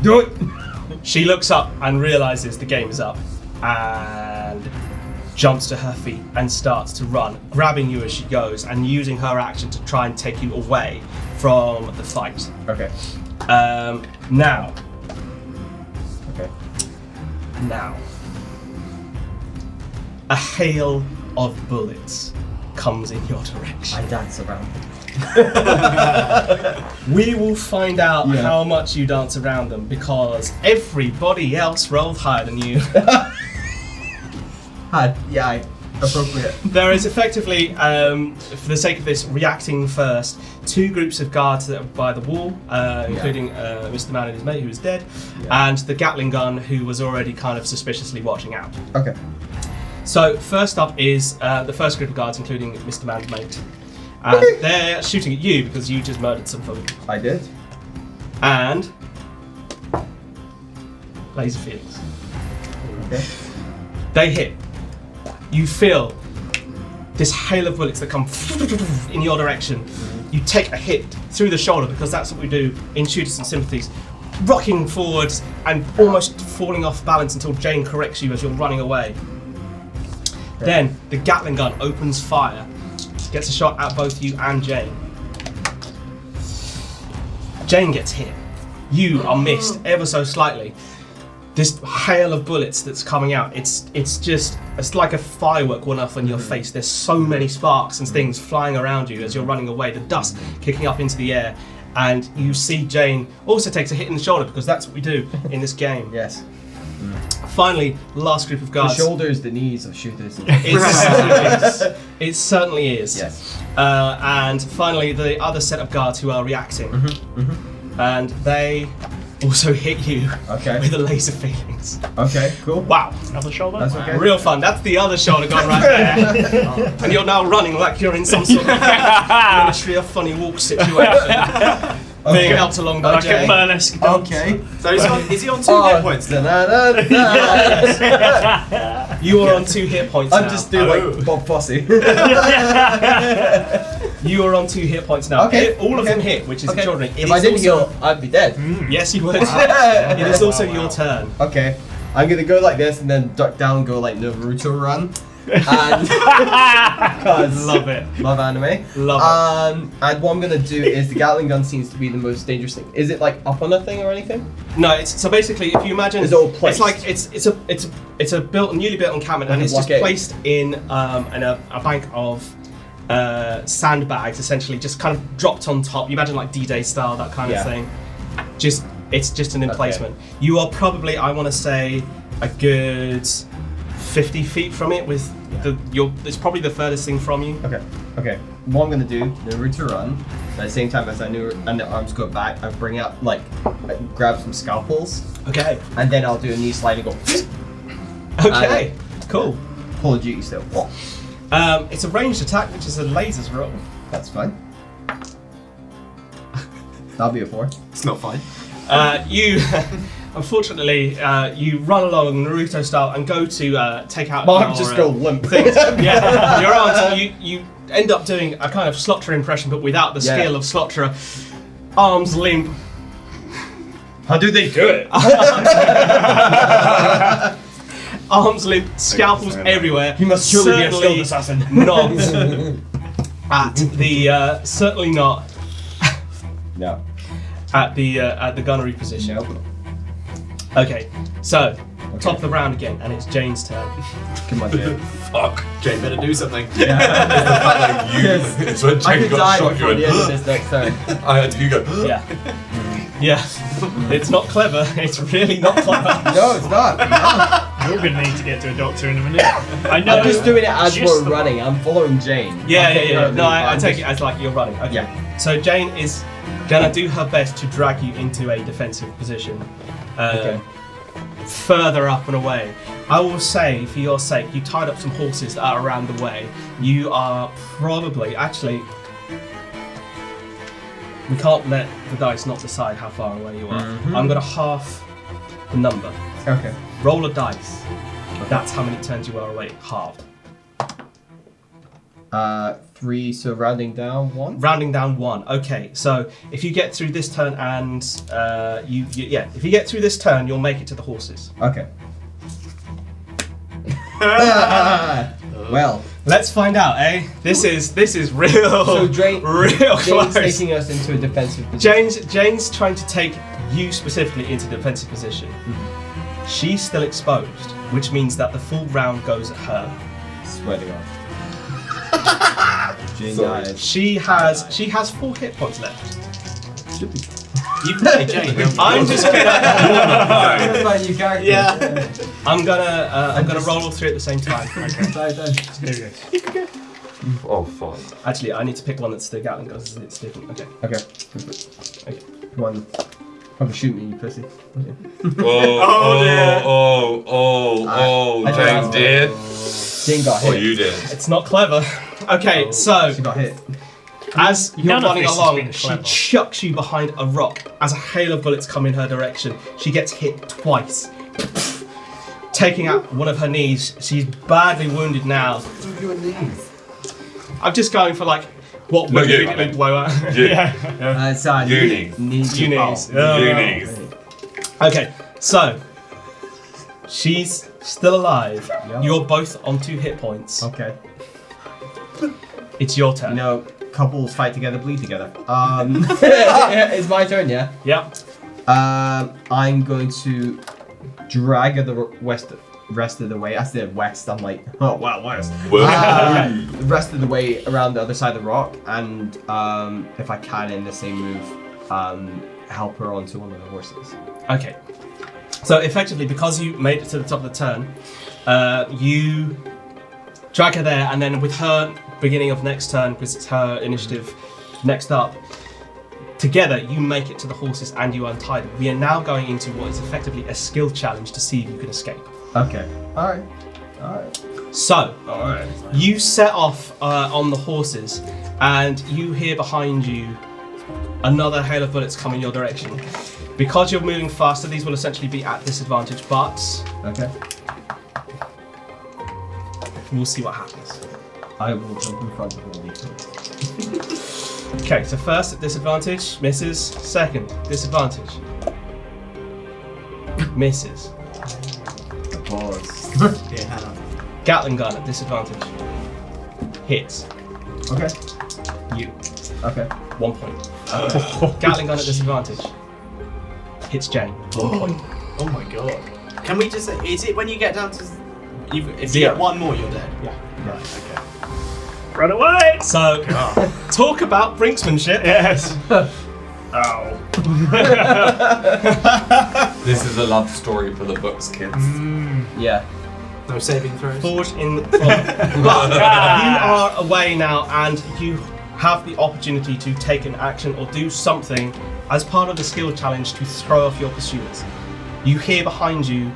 Do it! She looks up and realizes the game is up and jumps to her feet and starts to run, grabbing you as she goes and using her action to try and take you away from the fight. Okay. Now, Okay. a hail of bullets comes in your direction. I dance around. We will find out Yeah. how much you dance around them because everybody else rolled higher than you. Appropriate. There is effectively, for the sake of this, reacting first, 2 groups of guards that are by the wall, including Mr. Man and his mate who is dead, and the Gatling gun who was already kind of suspiciously watching out. Okay. So first up is the first group of guards, including Mr. Man's mate. And they're shooting at you because you just murdered somebody. I did. And laser fields. Okay. They hit. You feel this hail of bullets that come in your direction. You take a hit through the shoulder because that's what we do in Shooters and Sympathies. Rocking forwards and almost falling off balance until Jane corrects you as you're running away. Then the Gatling gun opens fire, gets a shot at both you and Jane. Jane gets hit. You are missed ever so slightly. This hail of bullets that's coming out, it's like a firework going off in your face. There's so many sparks and things flying around you as you're running away, the dust kicking up into the air, and you see Jane also takes a hit in the shoulder because that's what we do in this game. Yes. Finally, the last group of The guards. shoulders, the knees of shooters. It certainly is. Yes. And finally, the other set of guards who are reacting. And they also hit you Okay. with a laser feelings. Okay, cool. Wow. Another shoulder? That's okay. Real fun. That's the other shoulder gone right there. And you're now running like you're in some sort of Ministry of Funny Walk situation. Being helped along by Like a Jay. burlesque dance. Okay. So is he on 2 hit points then? You are on 2 hit points I'm now. just doing like Bob Fosse. You are on 2 hit points now. Okay, All of okay. them hit, which is Okay. extraordinary. It If I is didn't also- heal, I'd be dead. Yes, you would. It is also your turn. Okay. I'm gonna go like this and then duck down and go like Naruto run. And because Love it. love anime. Love And what I'm gonna do is the Gatling gun seems to be the most dangerous thing. Is it like up on a thing or anything? No, it's so basically if you imagine It's all it's placed. like it's a newly built encampment and Like a it's just blockade. placed in a bank of sandbags, essentially just kind of dropped on top. You imagine like D-Day style, that kind Yeah. of thing. It's just an emplacement. You are probably, I want to say, a good 50 feet from it. With it's probably the furthest thing from you. Okay. What I'm gonna do, Naruto run. At the same time as and the arms go back, I bring out I grab some scalpels, Okay. and then I'll do a knee slide and go Okay. Cool. Call of Duty still. It's a ranged attack, which is a lasers roll. That's fine. That'll be a 4. It's not fine. You, unfortunately, you run along Naruto style and go to take out. My your, arms just go limp. things. Yeah, your arms. You end up doing a kind of Slotra impression, but without the Yeah. skill of Slotra. Arms limp. How do they do it? Arms limp. Scalpels everywhere. He must surely be a skilled Certainly assassin. Not at the. Certainly not No. at the gunnery position. Okay, so top of the round again, and it's Jane's turn. Come on, dude. Fuck. Jane better do something. It's when I Jane could got die shot. before the end of this next turn. I had to go. Yeah. Yeah, it's not clever. It's really not clever. No, it's not. No. You're gonna need to get to a doctor in a minute. I know. I'm just doing it as just we're the- running. I'm following Jane. Yeah, Okay, yeah, yeah. No, I I'm take just- it as like you're running. Okay. Yeah. So Jane is gonna do her best to drag you into a defensive position, Okay. further up and away. I will say, for your sake, you tied up some horses that are around the way. You are probably actually. We can't let the dice not decide how far away you are. I'm gonna half the number. Okay. Roll a dice. That's how many turns you are away. Halved. 3. So rounding down 1. Rounding down 1. Okay, so if you get through this turn and if you get through this turn, you'll make it to the horses. Okay. Well, Let's find out, eh? This is real. so real Jane's close. taking us into a defensive position. Jane's trying to take you specifically into defensive position. She's still exposed, which means that the full round goes at her. Swear to God. Jane Sorry. died. She has 4 hit points left. You play Jane. I'm just gonna That's my new character. Yeah. I'm gonna roll all 3 at the same time. Sorry. Here we go. Oh, fuck. Actually, I need to pick one that's the Gatling gun. It's different. Okay. Okay. Okay. Come on. Come shoot me, you pussy. Oh, Jane's dead. Jane got Oh, hit. you did. It's not clever. Okay, so She got hit. as you're None of running this has along, been she clever. chucks you behind a rock. As a hail of bullets come in her direction, she gets hit twice, taking out one of her knees. She's badly wounded now. Your knees. I'm just going for like what No, would you, you I think mean. blow out? Yeah. It's Unis. Unis. Oh, unis. Okay, so she's still alive. Yep. You're both on 2 hit points. Okay. It's your turn. You know, couples fight together, bleed together. It's my turn, yeah? Yep. I'm going to drag her the rest of the way. I said west, I'm like, oh wow, west. The rest of the way around the other side of the rock, and if I can in the same move, help her onto one of the horses. Okay. So effectively, because you made it to the top of the turn, you drag her there, and then with her beginning of next turn, because it's her initiative next up, together you make it to the horses and you untie them. We are now going into what is effectively a skill challenge to see if you can escape. Okay. Alright. So, you set off on the horses, and you hear behind you another hail of bullets coming your direction. Because you're moving faster, these will essentially be at disadvantage, but Okay. we'll see what happens. I will jump in front of all these. Okay, so first at disadvantage, misses. Second, disadvantage. Misses. Pause. Yeah. Gatling gun at disadvantage. Hits. Okay. You. Okay. 1 point. Gatling gun at disadvantage. Hits Jane. 1 point. Oh my god. Can we just say, is it when you get down to... if you Zero. get 1 more, you're dead? Yeah. Right, okay. Run away! So, talk about brinksmanship. Yes. Ow. This is a love story for the books, kids. Yeah. No saving throws? Forge in front. But you are away now, and you have the opportunity to take an action or do something as part of the skill challenge to throw off your pursuers. You hear behind you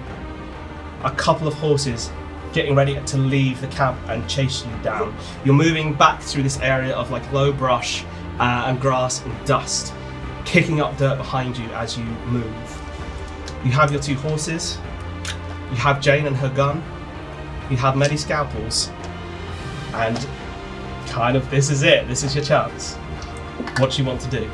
a couple of horses getting ready to leave the camp and chase you down. You're moving back through this area of like low brush and grass and dust, kicking up dirt behind you as you move. You have your 2 horses. You have Jane and her gun. You have many scalpels. And kind of this is it. This is your chance. What do you want to do?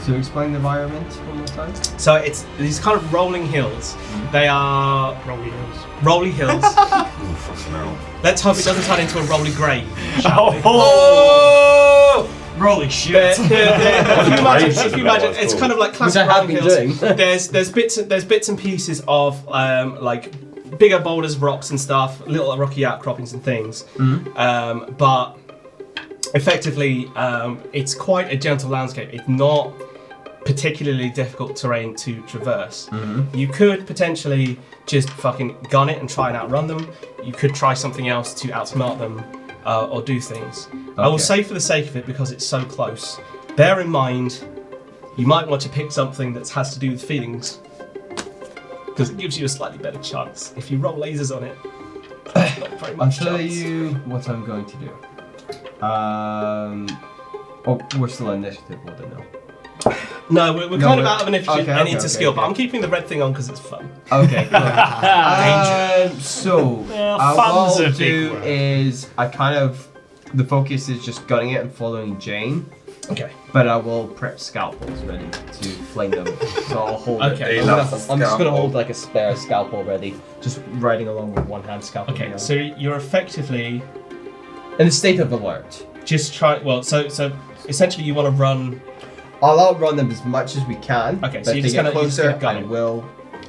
So explain the environment one more time. So it's these kind of rolling hills. They are Rolly hills. rolly hills. Oh, fucking hell. Let's hope it doesn't turn into a rolly grave. Oh! Rolly shit. If you imagine, it's kind of like Which classic I have rolling been hills. doing. There's bits and pieces of like bigger boulders, rocks and stuff, little rocky outcroppings and things. But effectively, it's quite a gentle landscape. It's not particularly difficult terrain to traverse. You could potentially just fucking gun it and try and outrun them. You could try something else to outsmart them or do things. I will say for the sake of it, because it's so close, bear in mind you might want to pick something that has to do with feelings, because it gives you a slightly better chance. If you roll lasers on it, not very I'll much tell chance. you what I'm going to do. Oh, we're still in initiative, or no? No, we're No, kind of we're- out of initiative okay, and okay, into okay, skill, but okay. I'm keeping the red thing on because it's fun. Okay. So Yeah, what fun's a I'll big do word. is the focus is just gunning it and following Jane, Okay. but I will prep scalpels ready to flame them. So I'll hold Okay. it. Enough I'm just gonna hold scalpel. like a spare scalpel ready, just riding along with one hand scalpel. Okay, the other. so you're effectively in a state of alert. just trying. Well, so essentially you want to run. I'll outrun them as much as we can. Okay, but so if you're they just get gonna- you're just closer, gonna gun I it. will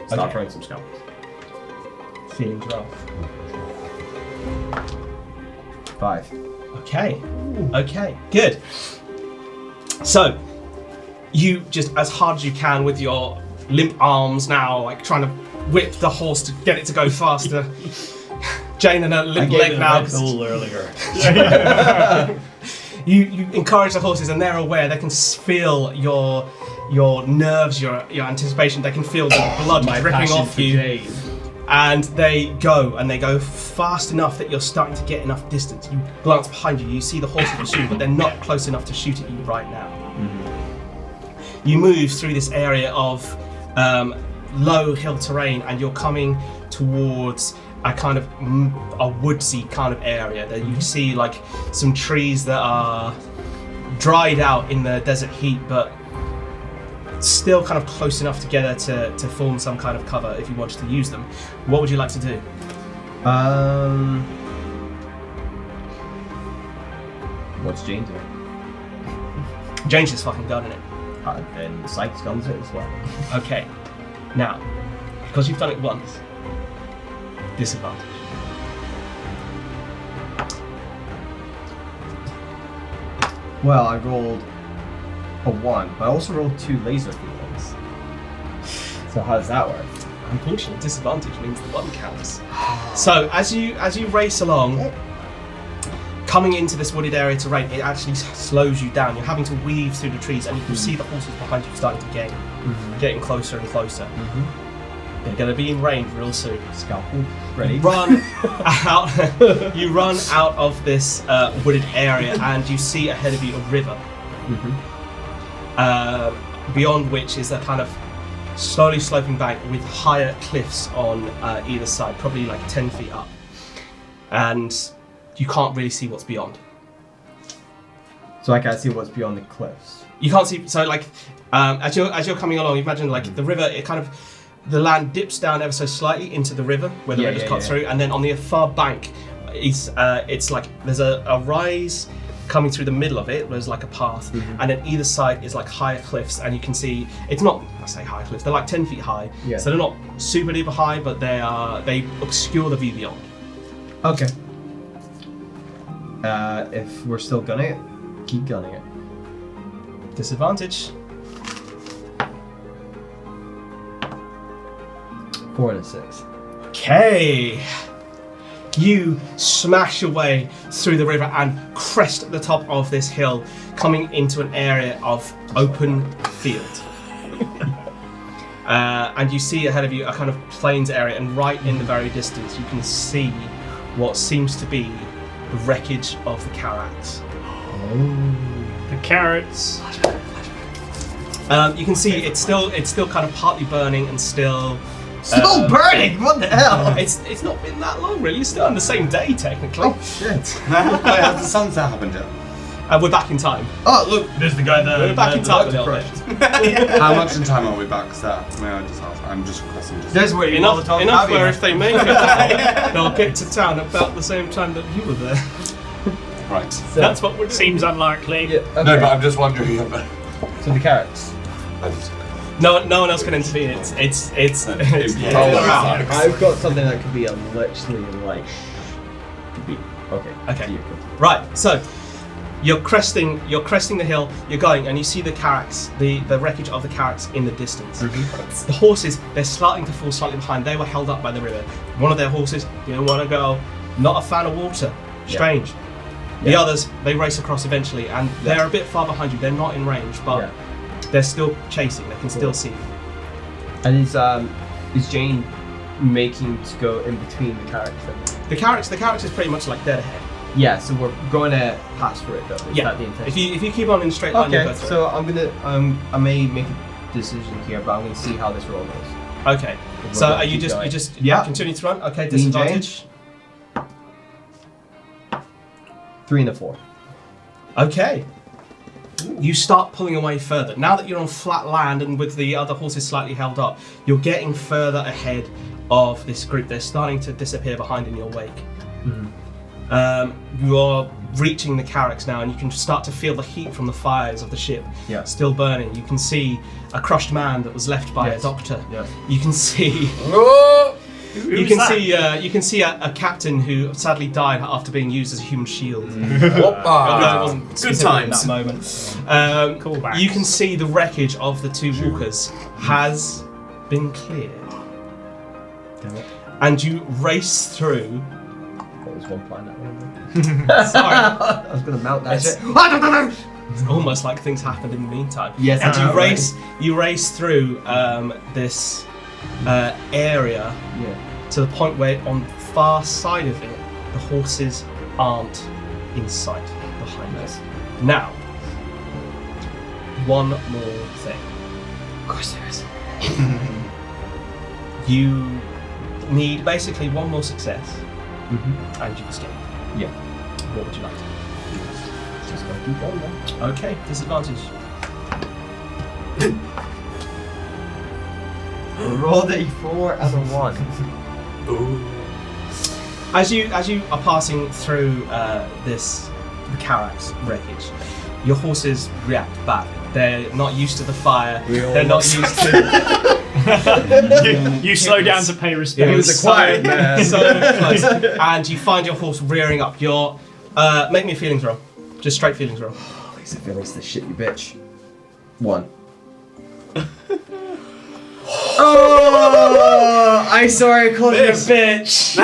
start Okay. throwing some scalpels. Feelings rough. 5. Okay. Okay. Good. So you just as hard as you can with your limp arms now, like trying to whip the horse to get it to go faster. Jane and her limp leg now. earlier. You encourage the horses, and they're aware. They can feel your nerves, your anticipation. They can feel the blood dripping off you, and they go fast enough that you're starting to get enough distance. You glance behind you. You see the horses pursuing, but they're not close enough to shoot at you right now. You move through this area of low hill terrain, and you're coming towards a kind of a woodsy kind of area. That you see like some trees that are dried out in the desert heat, but still kind of close enough together to form some kind of cover if you wanted to use them. What would you like to do? What's Jane doing? Jane's just fucking gunning it. Then Sykes guns it as well. Okay. Now, because you've done it once, disadvantage. Well, I rolled a 1, but I also rolled 2 laser feelings. So how does that work? Unfortunately, disadvantage means the one counts. So as you race along, coming into this wooded area terrain, it actually slows you down. You're having to weave through the trees, and you can see the horses behind you starting to gain, getting closer and closer. They're going to be in range real soon. Scalpel ready. Run out. You run out of this wooded area, and you see ahead of you a river. Beyond which is a kind of slowly sloping bank with higher cliffs on either side, probably like 10 feet up, and you can't really see what's beyond. So I can't see what's beyond the cliffs. You can't see. So like as you're coming along, you imagine like the river. It kind of the land dips down ever so slightly into the river where the river's cut through, and then on the far bank, it's like there's a rise coming through the middle of it. There's like a path, and then either side is like higher cliffs, and you can see it's not. I say higher cliffs. They're like 10 feet high, so they're not super duper high, but they obscure the view beyond. Okay. If we're still gunning it, keep gunning it. Disadvantage. 4 and a 6. Okay. You smash your way through the river and crest the top of this hill, coming into an area of open field. And you see ahead of you a kind of plains area, and right in the very distance you can see what seems to be the wreckage of the Carracks. The carrots. You can see it's still kind of partly burning and still burning! What the hell? It's not been that long really. It's still on the same day technically. Oh shit! Has the sunset happened yet? We're back in time. Oh look! There's the guy We're back in time a little bit. How much in time are we back, sir? May I just ask? I'm just requesting just... There's where you Enough where if they make it, they'll get to town about the same time that you were there. Right. That's what we're doing. Seems unlikely. Yeah, okay. No, but I'm just wondering... So the carrots. No one else can intervene. It's Yeah. I've got something that could be literally like. Okay. Okay. So you're good. Right. So You're cresting the hill. You're going, and you see the carracks, the wreckage of the carracks in the distance. The horses, they're starting to fall slightly behind. They were held up by the river. One of their horses didn't want to go. Not a fan of water. Strange. The others, they race across eventually, and they're a bit far behind you. They're not in range, but they're still chasing. They can still see you. And is Jane making to go in between the carracks? The carracks is pretty much like dead ahead. Yeah, so we're going to pass through it though. Is that the intention? If you keep on in a straight line, you'll go Okay, through. so I'm gonna I may make a decision here, but I'm gonna see how this roll goes. Okay. So are you just continue to run? Okay, Me and disadvantage. 3 and a 4. Okay. You start pulling away further. Now that you're on flat land and with the other horses slightly held up, you're getting further ahead of this group. They're starting to disappear behind in your wake. You are reaching the carracks now, and you can start to feel the heat from the fires of the ship still burning. You can see a crushed man that was left by a doctor. You can see you can see a captain who sadly died after being used as a human shield. Although it wasn't specific in that moment. Callback. You can see the wreckage of the two walkers has been cleared. Damn it. And you race through. What was one plan that way? Sorry. I was gonna mount that shit. It's almost like things happened in the meantime. Yes, and right. you race through this area to the point where on the far side of it, the horses aren't in sight behind us. Now, one more thing. Of course there is. You need basically one more success, and you escape. Yeah. What would you like to do? Just gonna keep going then. Okay, disadvantage. Rolled a 4 and a 1. As you are passing through the Carrack's wreckage, your horses react back. They're not used to the fire. They're not used to. You slow down to pay respect. He was a quiet man. So close, and you find your horse rearing up. Your make me a feelings roll, just straight feelings roll. Makes it feel like this shit, you bitch. 1. Oh, I sorry, I called you a bitch.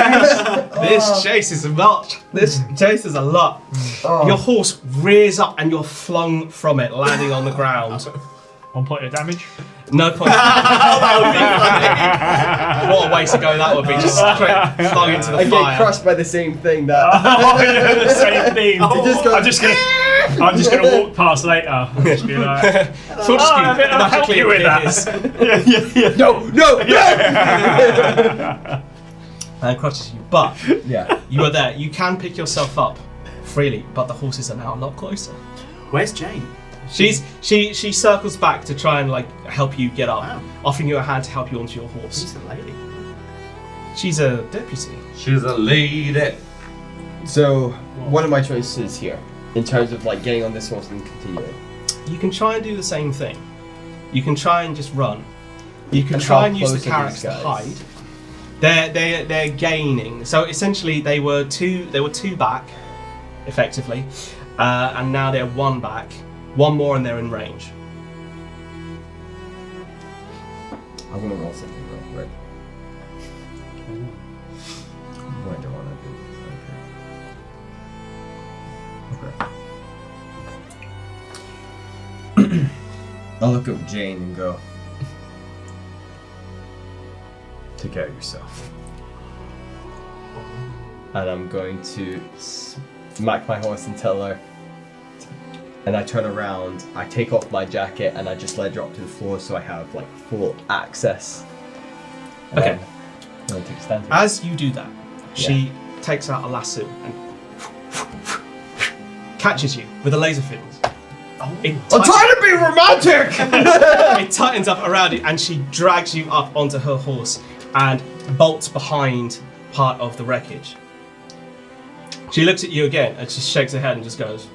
This chase is a lot. This chase is a lot. Oh. Your horse rears up and you're flung from it, landing on the ground. 1 point of damage. No point. That would be funny. What a way to go that would be. Just straight flung into the I fire. get crushed by the same thing that. Oh, yeah, the same thing. just goes- I'm just gonna walk past later. And just be like, Fortescue I'll help magically you with appears that. No! and crushes you. But Yeah. you are there. You can pick yourself up freely, but the horses are now a lot closer. Where's Jane? She circles back to try and like help you get up, Wow. offering you a hand to help you onto your horse. She's a lady. She's a deputy. She's a lady. So, what are my choices here? In terms of like getting on this horse and continuing? You can try and do the same thing. You can try and just run. You can And try how and use the close are carrots these to guys? hide. They're gaining. So essentially, they were two back, effectively, and now they're 1 back. 1 more and they're in range. I'm gonna roll something real quick. Where do I want to do? Okay. I'll look at Jane and go. Take care of yourself. And I'm going to smack my horse and tell her. And I turn around, I take off my jacket, and I just let her drop to the floor so I have like full access. And Okay. then I'll take a stand here. As you do that, she takes out a lasso and catches you with a laser fins. I'm trying to be romantic! It tightens up around you and she drags you up onto her horse and bolts behind part of the wreckage. She looks at you again and she shakes her head and just goes,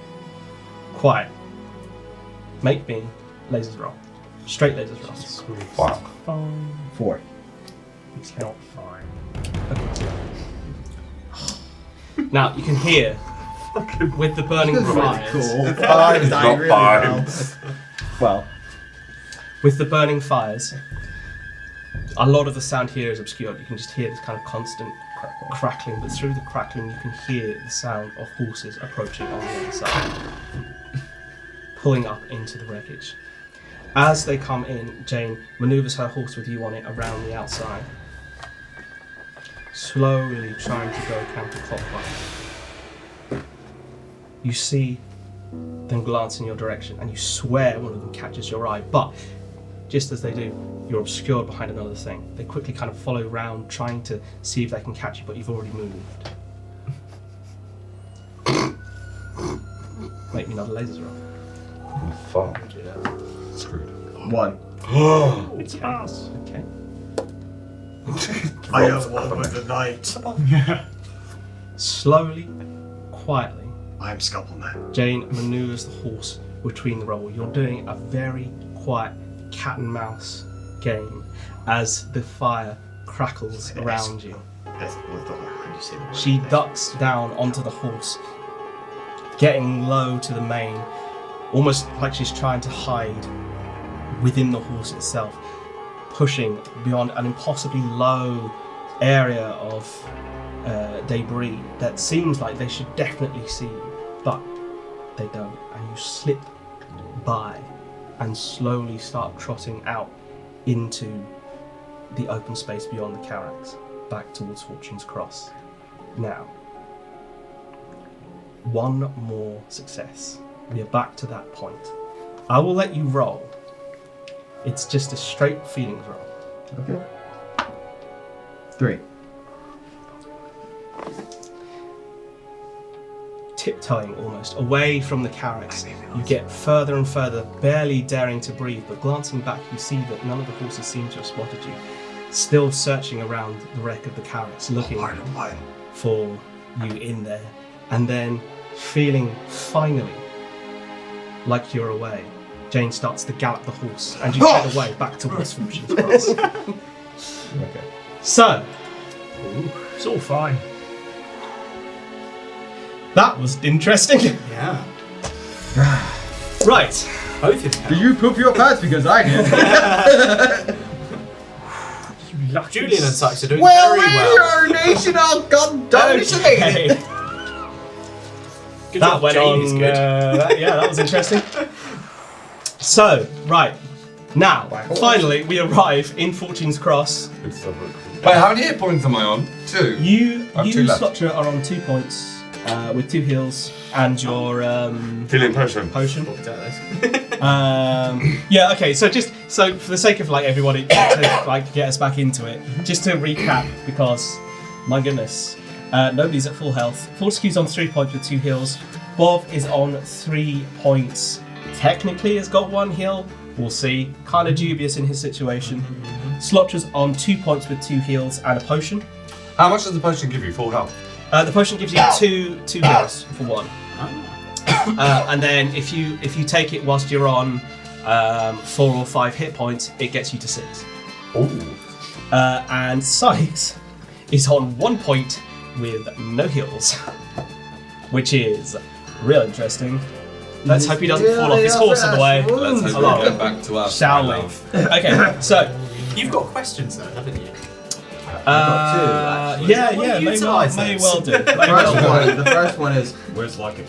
quiet. Make me lasers roll. Straight lasers roll. Wow. Fine. 4. It's not fine. Now you can hear with the burning fires. Cool. It's fine. It's not fine. Well, With the burning fires, a lot of the sound here is obscured. You can just hear this kind of constant crackling, but through the crackling you can hear the sound of horses approaching on the other side, pulling up into the wreckage. As they come in, Jane manoeuvres her horse with you on it around the outside, slowly trying to go counterclockwise. You see them glance in your direction, and you swear one of them catches your eye, but just as they do, you're obscured behind another thing. They quickly kind of follow round, trying to see if they can catch you, but you've already moved. Make me another laser roll. Oh, fuck. Screwed. 1. It's us. Okay. I have one with the night. Slowly, quietly, I am Scalpel Man. Jane manoeuvres the horse between the roll. You're doing a very quiet cat and mouse game as the fire crackles around you. She ducks down onto the horse, getting low to the mane, almost like she's trying to hide within the horse itself, pushing beyond an impossibly low area of debris that seems like they should definitely see you, but they don't, and you slip by and slowly start trotting out into the open space beyond the Carax, back towards Fortune's Cross. Now, one more success. We are back to that point. I will let you roll. It's just a straight feelings roll. Okay. 3. Tiptoeing almost away from the Carax, you get further and further, barely daring to breathe, but glancing back you see that none of the horses seem to have spotted you, still searching around the wreck of the Carax, looking for you in there, and then feeling finally like you're away. Jane starts to gallop the horse, and you head away back towards Fortune's Cross. Okay. So, It's all fine. that was interesting. Yeah. Right. Both of Did you. you poop your pants? Because I did. Julian and Sykes are doing Well, very well. our nation, oh god, Okay. Good That job, went Jane on. is good. That was interesting. So, right. Now, finally, we arrive in Fortune's Cross. Wait, how many hit points am I on? 2. You, I have 2 left. Slotra, are on 2 points with 2 heals and your Healing potion. potion. Yeah. Okay. So for the sake of like everybody to like get us back into it, just to recap, because my goodness, nobody's at full health. Fortescue's on 3 points with 2 heals. Bob is on 3 points. Technically has got 1 heal. We'll see. Kind of dubious in his situation. Slotra's on 2 points with 2 heals and a potion. How much does the potion give you? Full health. The potion gives you two heals for 1. And then if you take it whilst you're on 4 or 5 hit points, it gets you to 6. Ooh. And Sykes is on 1 point with no heals, which is real interesting. Let's hope he doesn't fall off his horse on the way. Let's hope Hello. we get back to us. Shall we? Okay, so You've got questions though, haven't you? yeah, Well, may utilise well those. do. May well do. The first one is Where's Lucky?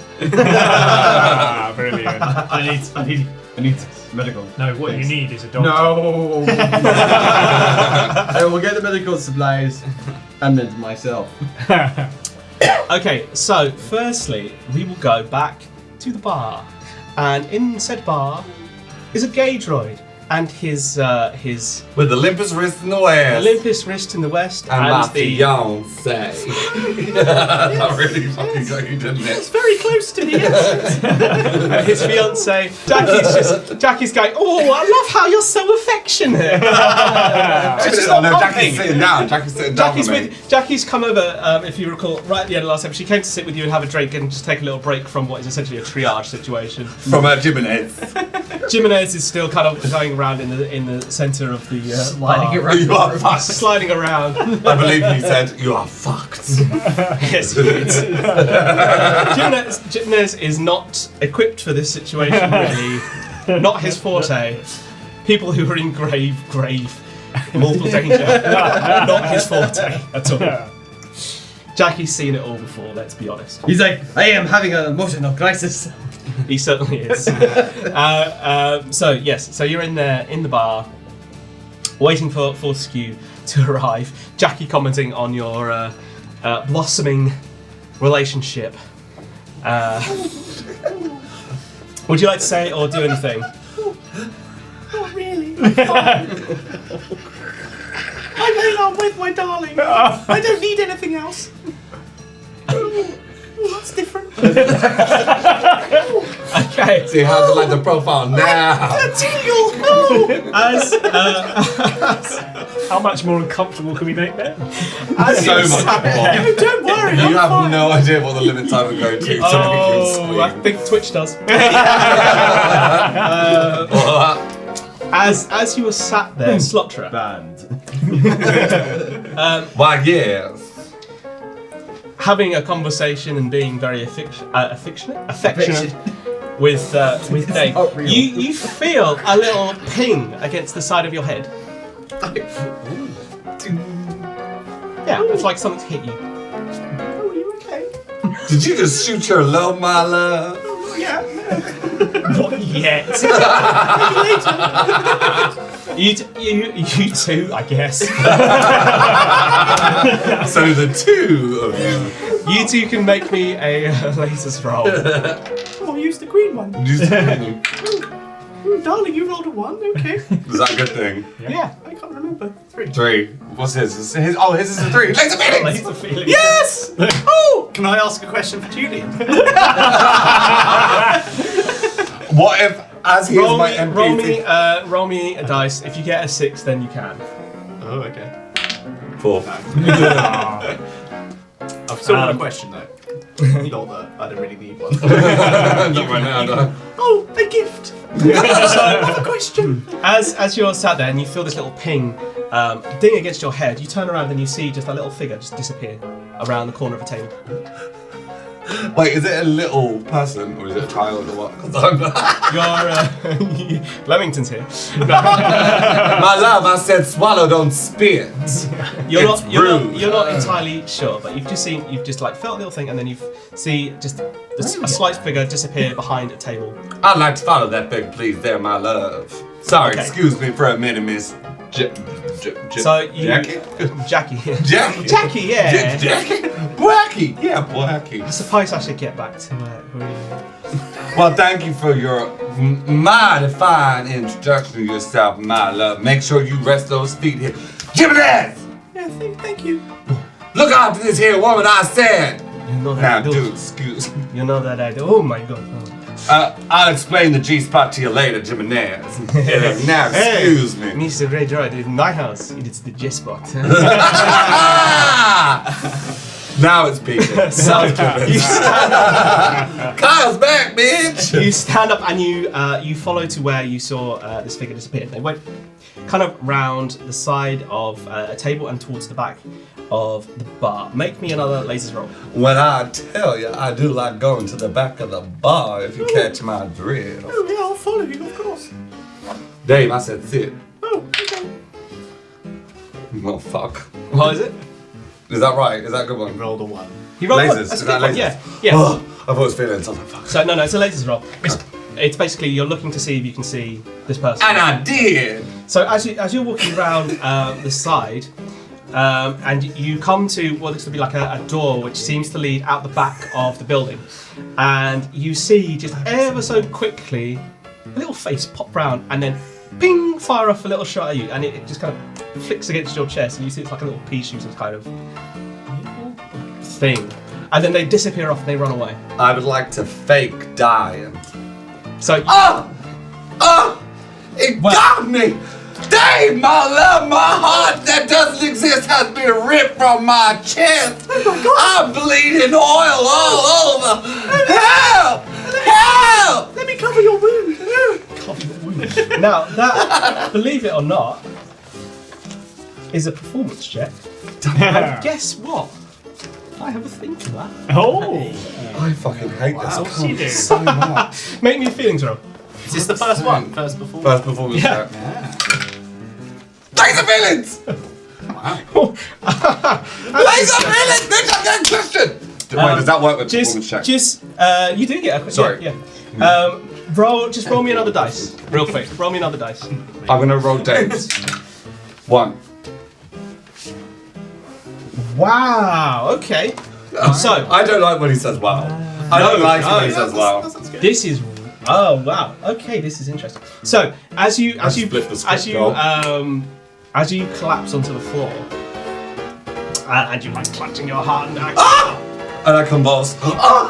Brilliant. I need medical. No, what you need is a doctor. no. I will get the medical supplies and then myself. Okay, so firstly, we will go back to the bar, and in said bar is a gay droid and his With the limpest wrist in the west. Olympus wrist in the west And my the fiance. That really fucking got you, didn't it? Very close to the end. his fiance. Jackie's going, oh, I love how you're so affectionate. She's not pumping. Jackie's sitting down. Jackie's sitting down for me. Jackie's come over, if you recall, right at the end of last episode. She came to sit with you and have a drink and just take a little break from what is essentially a triage situation. From Jimenez. Jimenez is still kind of going, running around in the centre of the Sliding bar. around. You are fucked. Sliding around. I believe he said, you are fucked. Yes, he is. Jimenez is not equipped for this situation, really. Not his forte. People who are in grave mortal danger. Not his forte at all. Jackie's seen it all before, let's be honest. He's like, I am having an emotional crisis. He certainly is. So you're in there, in the bar, waiting for Fortescue to arrive. Jackie commenting on your blossoming relationship. Would you like to say or do anything? Not really. I lay on with my darling. I don't need anything else. Oh, that's different. Okay. See how to like the profile now. Tingle. Oh. How much more uncomfortable can we make that? So much more. No, don't worry. You have no idea what the limit time will go to. So Oh, I think Twitch does. As you were sat there, Slotra, Band. Why, yes. having a conversation and being very affectionate with Dave, not real. you feel a little ping against the side of your head. Yeah, it's like something's hit you. Oh, are you okay? Did you just shoot your low, my love? Oh, yeah. Not yet. You two, I guess. So the two of you. You two can make me a lasers roll. Oh, use the green one. Is Darling, you rolled a 1. Okay. that a good thing? Yeah. I can't remember. 3. 3. What's his? His is a 3. Laser feelings! Laser feeling. Yes! Oh! Can I ask a question for Julian? What if, as he is my NPC? Roll me a dice. If you get a 6, then you can. Oh, okay. 4. I've still got a question though. Not that I don't really need one. Not right now, no. Oh, a gift! Another question! As you're sat there and you feel this little ping ding against your head, you turn around and you see just a little figure just disappear around the corner of a table. Wait, is it a little person or is it a child or what? 'Cause I'm You're Leamington's here. my love, I said swallow, don't spit. You're It's not rude. you're not entirely sure, but you've just like felt a little thing, and then you see just a slight figure disappear behind a table. I'd like to follow that big, please, there, my love. Sorry, Okay. excuse me for a minute, Miss So you, Jackie? Jackie, Jackie? Jackie, yeah. Jackie? Blackie? Yeah, Blackie. I suppose I should get back to where you. Well, thank you for your mighty fine introduction to yourself, my love. Make sure you rest those feet here. Jimenez! Yeah, thank you. Look after this here woman, I said! You know that Now, I do. dude, excuse me. You know that I do. Oh my god. Oh. I'll explain the G-spot to you later, Jimenez. Now, excuse me. Mr. Ray Gerard, in my house, it's the G-spot. Now it's peaking. So you stand up. Kyle's back, bitch! You stand up and you follow to where you saw this figure disappear. They went kind of round the side of a table and towards the back of the bar. Make me another lasers roll. When I tell you, I do like going to the back of the bar if you catch my drift. Oh, yeah, I'll follow you, of course. Dave, I said sit. Oh, okay. Well, fuck. What is it? Is that right? Is that a good one? Rolled a 1. You rolled Lasers. one. That's a Is good that one. lasers? Yeah. Yeah. Oh, I thought it was feelings. I was like, fuck. So no, it's a lasers roll. It's basically you're looking to see if you can see this person. And I did! So as you're walking around the side, and you come to what looks to be like a door which seems to lead out the back of the building, and you see just ever so quickly a little face pop round and then ping, fire off a little shot at you, and it just kind of flicks against your chest, and you see it's like a little pea shooter kind of thing, and then they disappear off and they run away. I would like to fake dying. So It got me! Dave, my love, my heart that doesn't exist has been ripped from my chest. I'm bleeding oil all over. Help! Help! Let me cover your wound. cover your wound. Now, that, believe it or not, is a performance check. And guess what? I have a thing for that. Oh! I fucking hate this Of course you do. so much. Make me a feelings roll. Is this the first one? First performance? First performance check. Yeah. Laser villains! Laser villains! Bitch, I'm getting questioned! Wait, does that work with performance check? You do get a quick. Sorry. Yeah. Roll me another dice, real quick. Roll me another dice. I'm gonna roll dates. 1. Wow. Okay. So I don't like when he says wow. I don't like when he says wow. this is. Oh wow. Okay, this is interesting. So as you split the script, as you collapse onto the floor, and you like clutching your heart and And I convulse.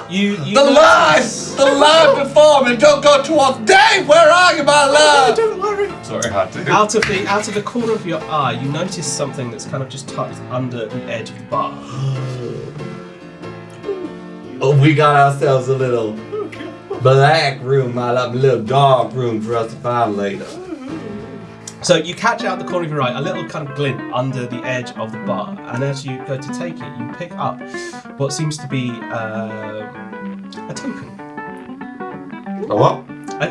you The line before me, don't go towards Dave. Where are you, my love? Don't worry. Sorry, I had to. Out of the corner of your eye, you notice something that's kind of just tucked under the edge of the bar. Oh, we got ourselves a little black room, my love, a little dark room for us to find later. So you catch out the corner of your eye a little kind of glint under the edge of the bar, and as you go to take it, you pick up what seems to be a token. A what?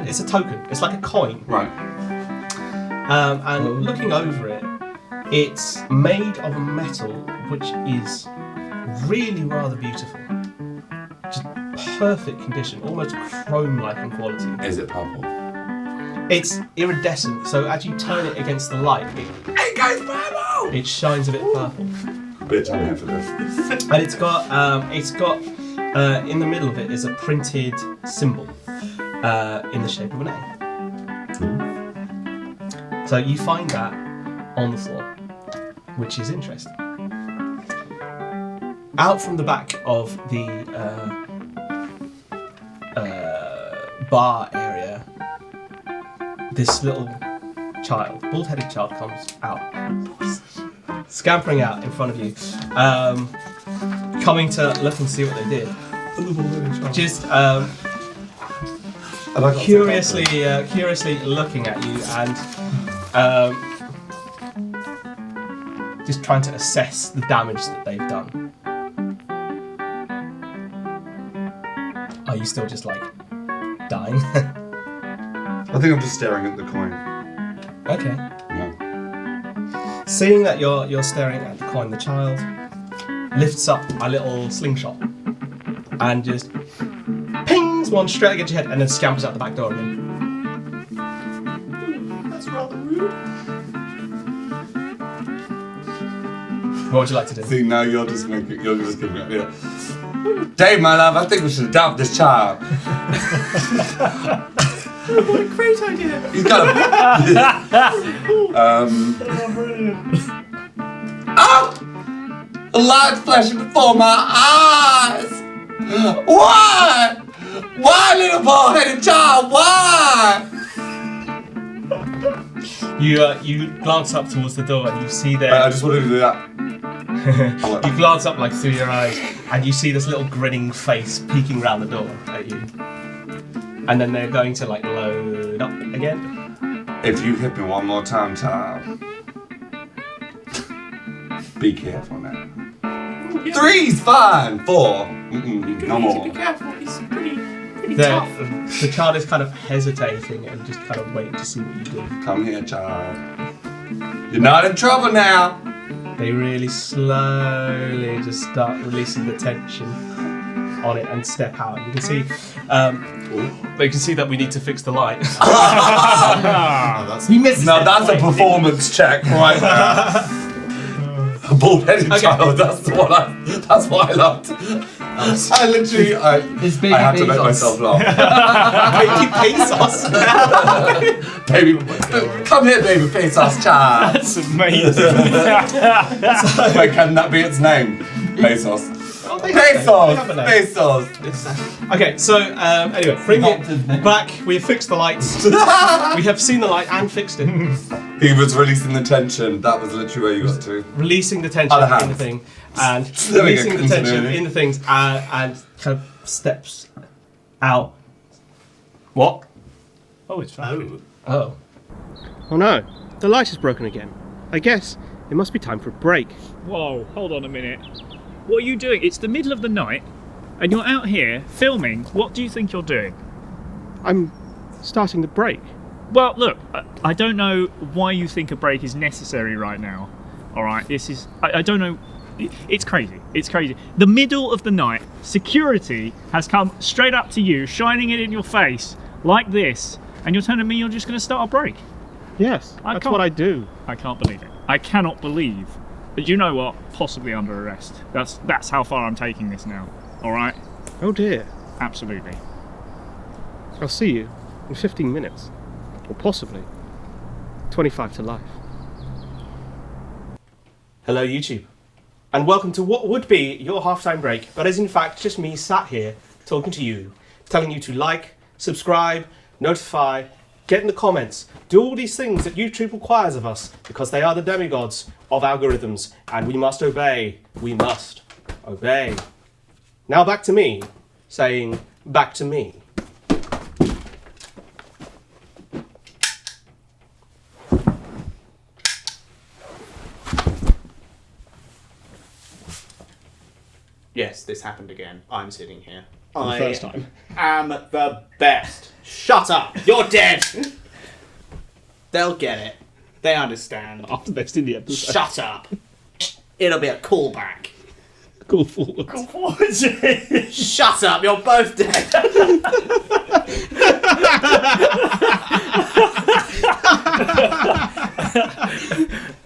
It's a token. It's like a coin. Right. And looking over it, it's made of a metal which is really rather beautiful. Just perfect condition, almost chrome-like in quality. Is it purple? It's iridescent, so as you turn it against the light, It goes purple! it shines a bit purple. Bitch, I'm here for this. And it's got in the middle of it is a printed symbol in the shape of an A. So you find that on the floor, which is interesting. Out from the back of the bar area, this little child, bald-headed child, comes out, scampering out in front of you, coming to look and see what they did. Just curiously looking at you and just trying to assess the damage that they've done. Are you still just like dying? I think I'm just staring at the coin. Okay. No. Seeing that you're staring at the coin, the child lifts up a little slingshot and just pings one straight against your head and then scampers out the back door again. That's rather rude. What would you like to do? See, now you're just giving me a yeah. Dave, my love, I think we should adopt this child. What a great idea. He's got a... Oh! The light's flashing before my eyes! Why? Why, little bald-headed child? Why? You glance up towards the door and you see there. I just wanted to do that. You glance up like through your eyes and you see this little grinning face peeking around the door at you. And then they're going to like load up again. If you hit me one more time, child. Be careful now. 3's fine. 4. No more. Be careful. He's pretty tough. The child is kind of hesitating and just kind of waiting to see what you do. Come here, child. You're not in trouble now. They really slowly just start releasing the tension on it and step out. And you can see, they can see that we need to fix the light. He misses. Now that's a performance check right there. A bald-headed child. That's what I loved. I literally, I had to make myself laugh. Baby Pesos. Baby, come here, baby Pesos child. That's amazing. Wait, can that be its name? Pesos. They have a name. Pesos. Okay, so anyway, bring it back. We have fixed the lights. We have seen the light and fixed it. He was releasing the tension. That was literally where you got to. Releasing the tension in the thing, and releasing the tension in the things, and kind of steps out. What? Oh, it's fine. Oh. Oh no, the light is broken again. I guess it must be time for a break. Whoa, hold on a minute. What are you doing? It's the middle of the night, and you're out here filming. What do you think you're doing? I'm starting the break. Well, look, I don't know why you think a break is necessary right now. All right, this is, I don't know. It's crazy. It's crazy. The middle of the night, security has come straight up to you, shining it in your face like this, and you're telling me you're just going to start a break. Yes, that's what I do. I can't believe it. I cannot believe. But you know what? Possibly under arrest. That's how far I'm taking this now. All right? Oh dear. Absolutely. I'll see you in 15 minutes. Or possibly 25 to life. Hello YouTube. And welcome to what would be your halftime break, but is in fact just me sat here talking to you, telling you to like, subscribe, notify, get in the comments, do all these things that YouTube requires of us, because they are the demigods of algorithms, and we must obey. We must obey. Now back to me, saying back to me. Yes, this happened again. I'm sitting here. For the first time. Am the best. Shut up. You're dead. They'll get it. They understand. After best in the episode. Shut up. It'll be a callback. Call forward. Go forward. Shut up. You're both dead.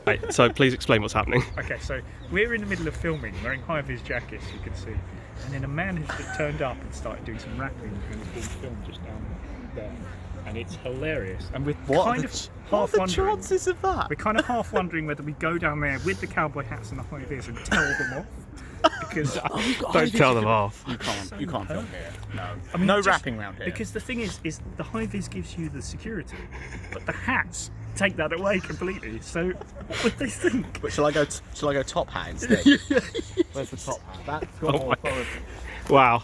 Right, so please explain what's happening. Okay, so we're in the middle of filming, wearing high-vis jackets, you can see, and then a man has just turned up and started doing some rapping and it's being filmed just down there, and it's hilarious. And we're kind of half wondering. chances of that? We're kind of half wondering whether we go down there with the cowboy hats and the high-vis and tell them off. Because Don't tell them off. You can't film here. No. I mean, No just- rapping around here. Because the thing is the high-vis gives you the security, but the hats take that away completely. So what would they think? But shall I go top hat instead? Where's the top hat? That's got more authority. Wow.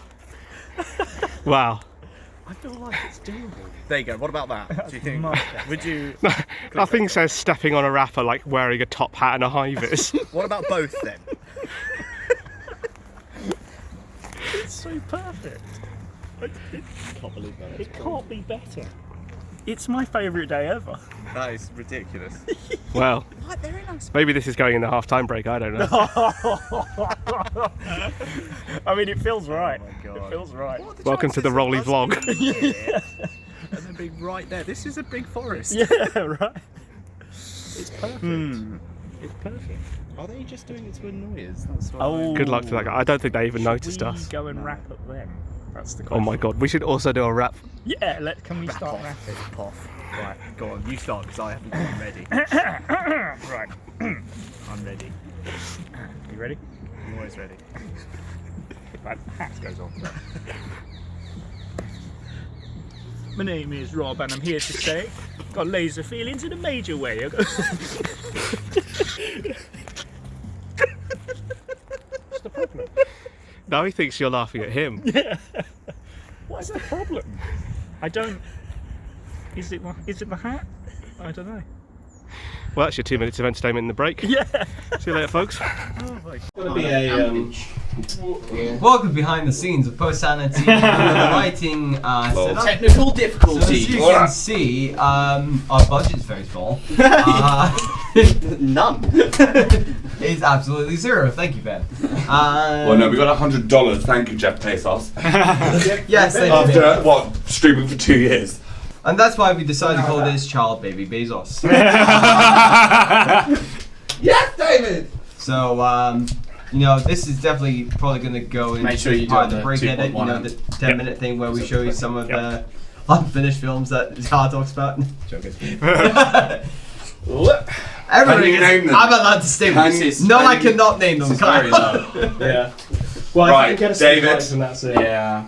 Wow. I feel like it's doable. There you go. What about that? Do you think? Would you? Nothing says stepping on a rapper like wearing a top hat and a high vis. What about both then? It's so perfect. I can't believe that. It can't be better. It's my favourite day ever. That is ridiculous. Well, maybe this is going in the half-time break, I don't know. I mean, it feels right. Oh my God. It feels right. Welcome to the Rolly vlog. And then being right there. This is a big forest. Yeah, right. It's perfect. It's perfect. Are they just doing it to annoy us? That's what Oh. Good luck to that guy. I don't think they even noticed we us. go and rap at them? That's the Oh question. my god, we should also do a rap. Yeah, can we start rapping? Off. Right, go on. You start because I haven't been ready. Right. I'm ready. You ready? I'm always ready. Right, the hat goes on. My name is Rob and I'm here to say, got laser feelings in a major way. What's the problem? Now he thinks you're laughing at him. What's the problem? I don't... Is it the hat? I don't know. Well, that's your 2 minutes of entertainment in the break. Yeah. See you later, folks. Oh my It's going to be a... Welcome behind the scenes of post-sanity lighting setup. Technical So as difficulty. you can see, our budget's very small. None. It's absolutely zero. Thank you, Ben. Well, no, we got $100. Thank you, Jeff Bezos. Yes, thank you. After what, streaming for 2 years. And that's why we decided to call this Child Baby Bezos. Yes, David. So, you know, this is definitely probably going to go into Make sure you part do of the the break edit. You 2.1 know, the 10-minute thing where we show you some of the unfinished films that Jar talks about. Joking. Everybody, Can you name them? I'm allowed to stay with this. No, I cannot name them. Very low. Yeah. Well, Right, I think get a David. surprise and that's it. Yeah.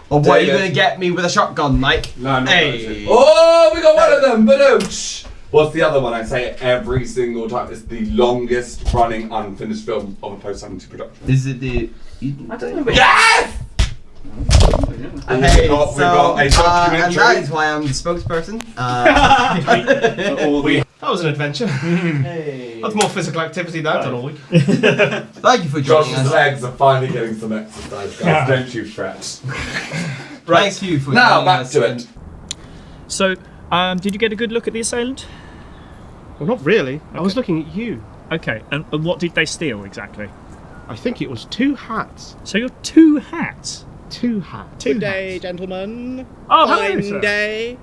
Or what are you David. going to get me with a shotgun, Mike? No, I'm not Hey. going to. Oh, we got one of them. Ba-dooch. What's the other one? I say it every single time. It's the longest running unfinished film of a post-70 production. Is it the... I don't know. Yes! And we've got a and documentary. that is why I'm the spokesperson. That was an adventure. Hey. That's more physical activity than I've done all week. Thank you for joining Josh's us. legs are finally getting some exercise, guys. Don't you fret. Thank you for Now joining back us. to it. So, did you get a good look at the assailant? Well, not really. I was looking at you. Okay, and what did they steal exactly? I think it was 2 hats. So you're 2 hats. 2 hats. Good day, gentlemen. Oh, hello, Fine sir. day.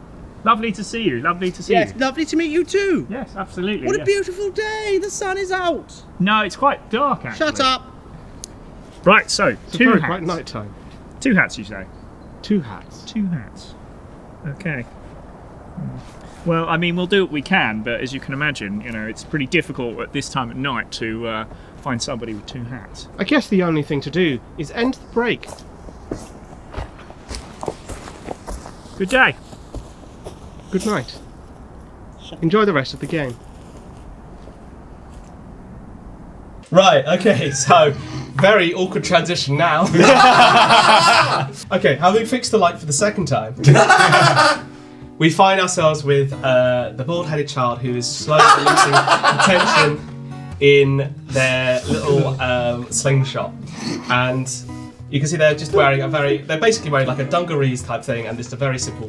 Lovely to see you. Lovely to see Yes, you. lovely to meet you too. Yes, absolutely. What a yes. beautiful day. The sun is out. No, it's quite dark actually. Shut up. Right, so It's 2 very hats. bright night time. 2 hats, you say? 2 hats. 2 hats. Okay. Well, I mean, we'll do what we can, but as you can imagine, you know, it's pretty difficult at this time at night to find somebody with 2 hats. I guess the only thing to do is end the break. Good day. Good night. Enjoy the rest of the game. Right, okay, so very awkward transition now. Okay, having fixed the light for the second time, we find ourselves with the bald-headed child who is slowly losing attention in their little slingshot. And you can see they're just wearing they're basically wearing like a dungarees type thing and just a very simple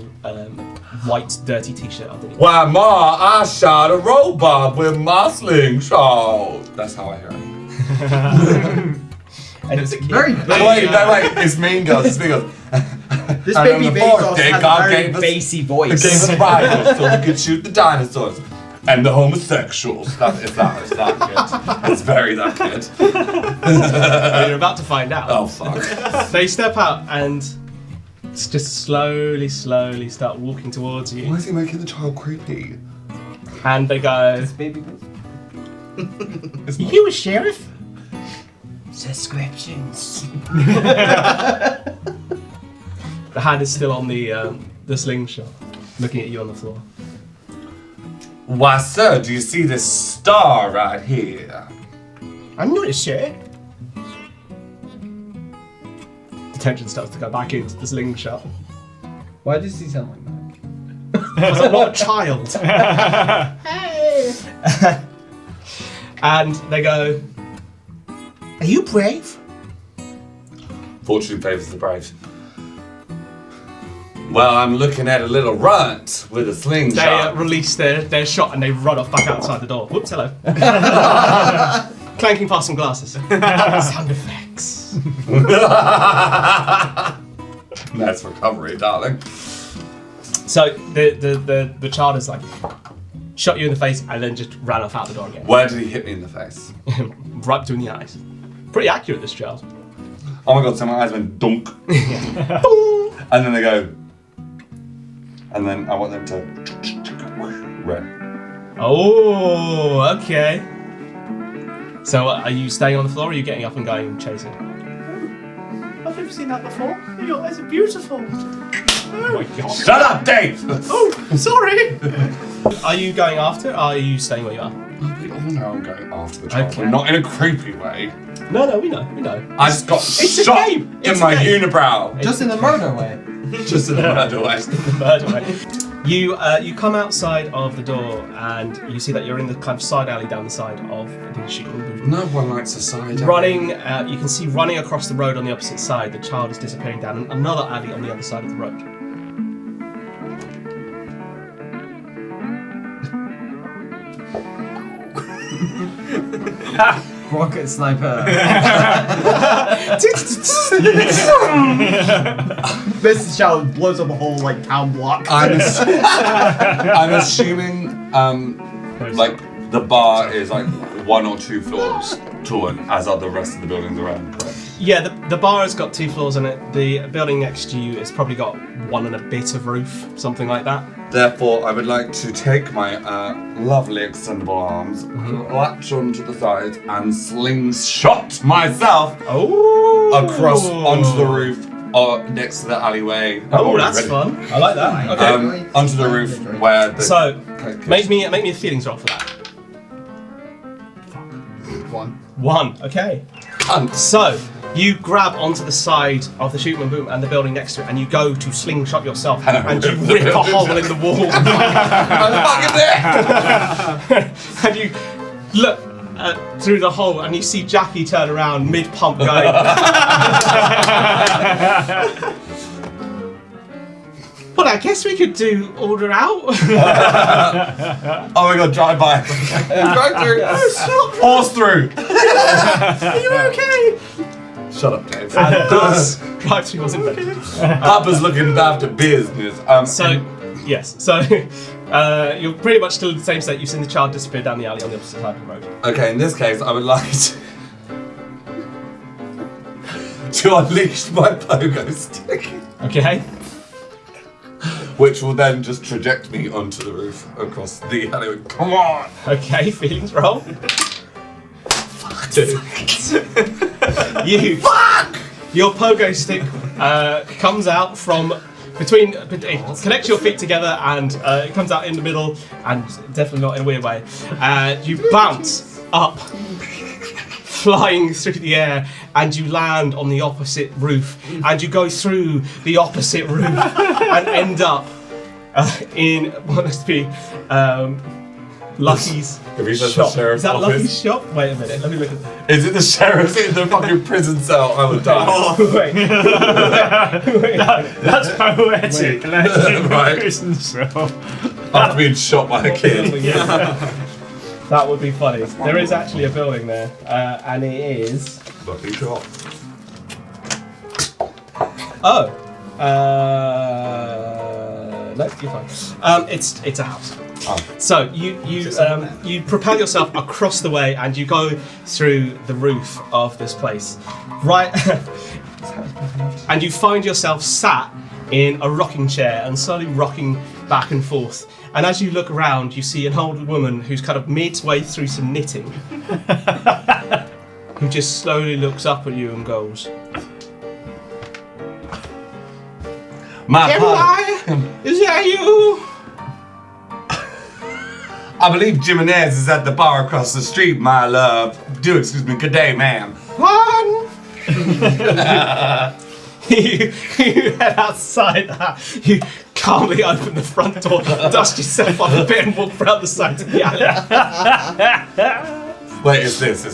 white dirty t-shirt underneath. Why, Ma, I shot a robot with my slingshot. That's how I hear it. And it's Very Wait, it's Mean Girls. It's Mean Girls. This And baby on the Bezos fourth day, has God a very gave us- bassy It voice. gave us rifles so we could shoot the dinosaurs. And the homosexuals. It's that good. It's very that good. you're about to find out. Oh, fuck. They step out and just slowly start walking towards Why you. is he making the child creepy? And they go, This baby Bezos. "You a sheriff?" Subscriptions. The hand is still on the slingshot, looking at you on the floor. Why, sir, do you see this star right here? I'm not a sheriff. The tension starts to go back into the slingshot. Why does he sound like that? Because I'm not a child. And they go, "Are you brave?" Fortune favours the brave. Well, I'm looking at a little runt with a They slingshot. release their shot and they run off back outside the door. Whoops, hello. Clanking past some glasses. Sound effects. Nice recovery, darling. So the child is like, shot you in the face and then just ran off out the door again. Where did he hit me in the face? Right between the eyes. Pretty accurate, this child. Oh my god, so my eyes went dunk. And then they go. And then I want them to. Red. Oh, okay. So are you staying on the floor or are you getting up and going and chasing? I've never seen that before. Your eyes are beautiful. Oh my gosh. Shut up, Dave! Oh, sorry. Are you going after or are you staying where you are? We all know I'm going after the child, Okay. but not in a creepy way. No, we know. I just got It's a shot game. in It's a my game. unibrow. Just in a murder way. Just in the murder way. The murder way. You come outside of the door and you see that you're in the kind of side alley down the side of the shooting booth. No one likes a side. Running, you can see running across the road on the opposite side, the child is disappearing down another alley on the other side of the road. Rocket sniper. This child blows up a whole like town block. I'm assuming like the bar is like 1 or 2 floors tall, as are the rest of the buildings around. Correct? Yeah, the bar has got 2 floors in it. The building next to you has probably got 1 and a bit of roof, something like that. Therefore, I would like to take my lovely extendable arms, latch onto the sides, and slingshot myself across onto the roof next to the alleyway. Oh, that's fun. I like that. Okay. Onto the roof where the... So, make me a feelings roll for that. 1. 1. Okay. Cunt. So, You grab onto the side of the Shoot 'em and Boom and the building next to it, and you go to slingshot yourself, and you rip a hole in the wall. I'm fucking there! And you look through the hole, and you see Jackie turn around mid-pump going. Well, I guess we could do order out. Oh my god, drive by. Drive through. Horse through. Are you okay? Shut up, Dave. And thus, drive-through wasn't better. Papa's looking after business. Yes. So you're pretty much still in the same state. You've seen the child disappear down the alley on the opposite side of the road. Okay, in this case, I would like to unleash my pogo stick, Okay. which will then just traject me onto the roof across the alleyway. Come on! Okay. Feelings roll. Two. You. Fuck! Your pogo stick comes out from between. It connects your feet together, and it comes out in the middle, and definitely not in a weird way. You bounce up, flying through the air, and you land on the opposite roof, and you go through the opposite roof, and end up in what must be Lucky's Have you said the shop. sheriff's Is that office? Lucky's shop? Wait a minute, let me look at that. Is it the sheriff's in the fucking prison cell? I would die. Wait. That's poetic. Right. Prison cell. After being shot by a kid. That would be funny. There is actually a building there, and it is. Lucky shot. Oh. No, you're fine. It's a house. Oh. So you propel yourself across the way, and you go through the roof of this place, right? And you find yourself sat in a rocking chair and slowly rocking back and forth. And as you look around, you see an old woman who's kind of midway through some knitting, who just slowly looks up at you and goes, My pardon. Is that you? I believe Jimenez is at the bar across the street, my love. Do excuse me. Good day, ma'am. Pardon? you head outside that. You calmly open the front door, dust yourself off a bit, and walk around the side of the alley. Wait, it's this.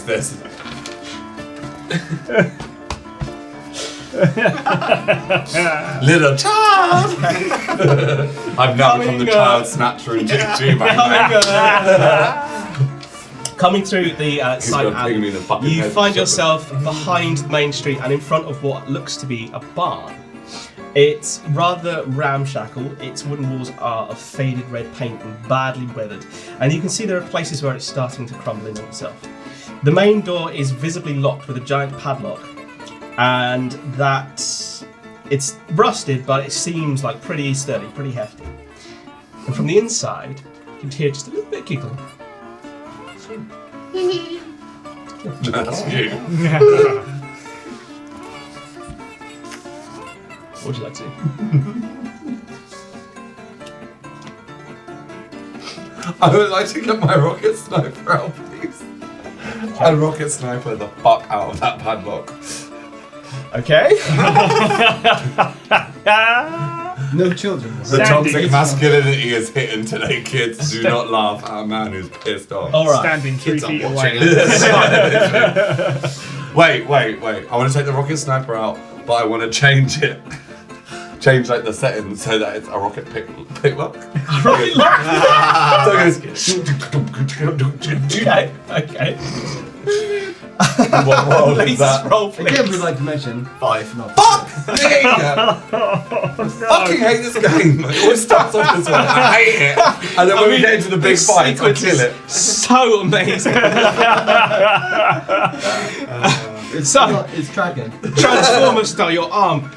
Little child! I've now become the child snatcher in JG, Coming through the side gonna ping me in the alley, fucking you head find and shove yourself behind the main street and in front of what looks to be a barn. It's rather ramshackle. Its wooden walls are of faded red paint and badly weathered, and you can see there are places where it's starting to crumble in on itself. The main door is visibly locked with a giant padlock, and that it's rusted, but it seems like pretty sturdy, pretty hefty. And from the inside, you can hear just a little bit of giggling. That's you. What would you like to do? I would like to get my rocket sniper out, please. And rocket sniper the fuck out of that padlock. Okay. No children. The toxic masculinity is hitting today, kids. Do not laugh at a man who's pissed off. All right. Standing 3 feet away. Wait. I want to take the rocket sniper out, but I want to change it. Change like the settings so that it's a rocket picklock. Rocket lock. So it Okay. What role is Please that? roll, Again, please. we'd like to mention 5, not Fuck me! Fucking hate this game. It always starts off this way. I hate it. And then when we get into the big fight, I kill it. So amazing. It's tracking. Transformer style, your arm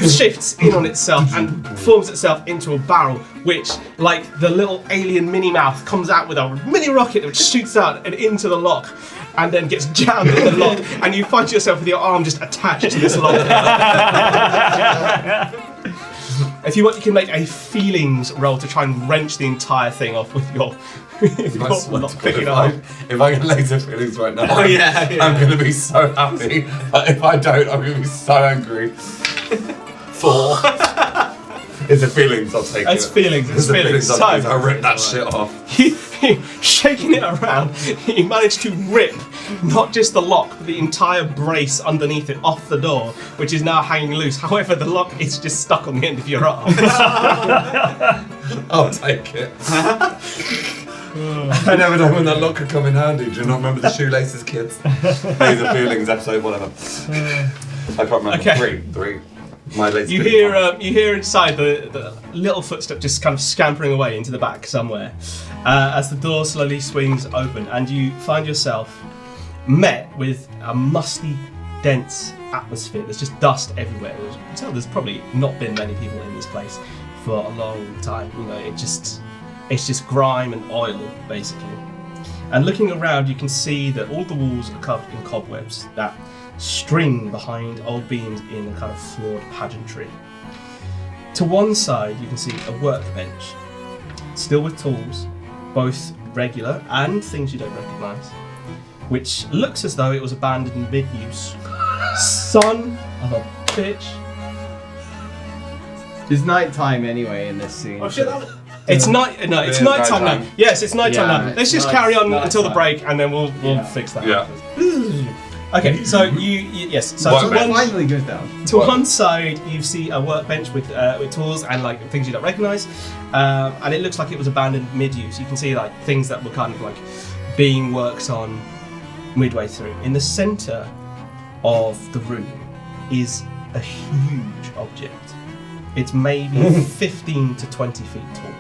shifts in on itself and forms itself into a barrel, which, like the little alien mini mouth, comes out with a mini rocket which shoots out and into the lock, and then gets jammed in the lock, and you find yourself with your arm just attached to this lock. If you want, you can make a feelings roll to try and wrench the entire thing off with your. We're not picking it up. If I get laser feelings right now, Oh, yeah. I'm going to be so happy. But if I don't, I'm going to be so angry. 4. It's the feelings I'll take. It's feelings. It's feelings. So I'll rip that shit off. shaking it around, you manage to rip not just the lock, but the entire brace underneath it off the door, which is now hanging loose. However, the lock is just stuck on the end of your arm. I'll take it. I never know when that lock could come in handy. Do you not remember the shoelaces, kids? Laser feelings episode, whatever. I can't remember. Okay. 3. My laser You hear inside the little footstep just kind of scampering away into the back somewhere as the door slowly swings open, and you find yourself met with a musty, dense atmosphere. There's just dust everywhere. You can tell there's probably not been many people in this place for a long time. You know, it's just grime and oil, basically. And looking around, you can see that all the walls are covered in cobwebs that string behind old beams in a kind of flawed pageantry. To one side, you can see a workbench, still with tools, both regular and things you don't recognise, which looks as though it was abandoned mid-use. Son of a bitch. It's night time anyway in this scene. Oh shit, It's night. No, it's It is nighttime now. nighttime. Yes, it's nighttime Yeah, now. Let's just night- carry on nighttime. until the break, and then we'll fix that. Yeah. Okay, so yes. So What to bench? one, Finally goes down. to one side, you see a workbench with tools and like things you don't recognise, and it looks like it was abandoned mid-use. You can see like things that were kind of like being worked on midway through. In the centre of the room is a huge object. It's maybe 15 to 20 feet tall.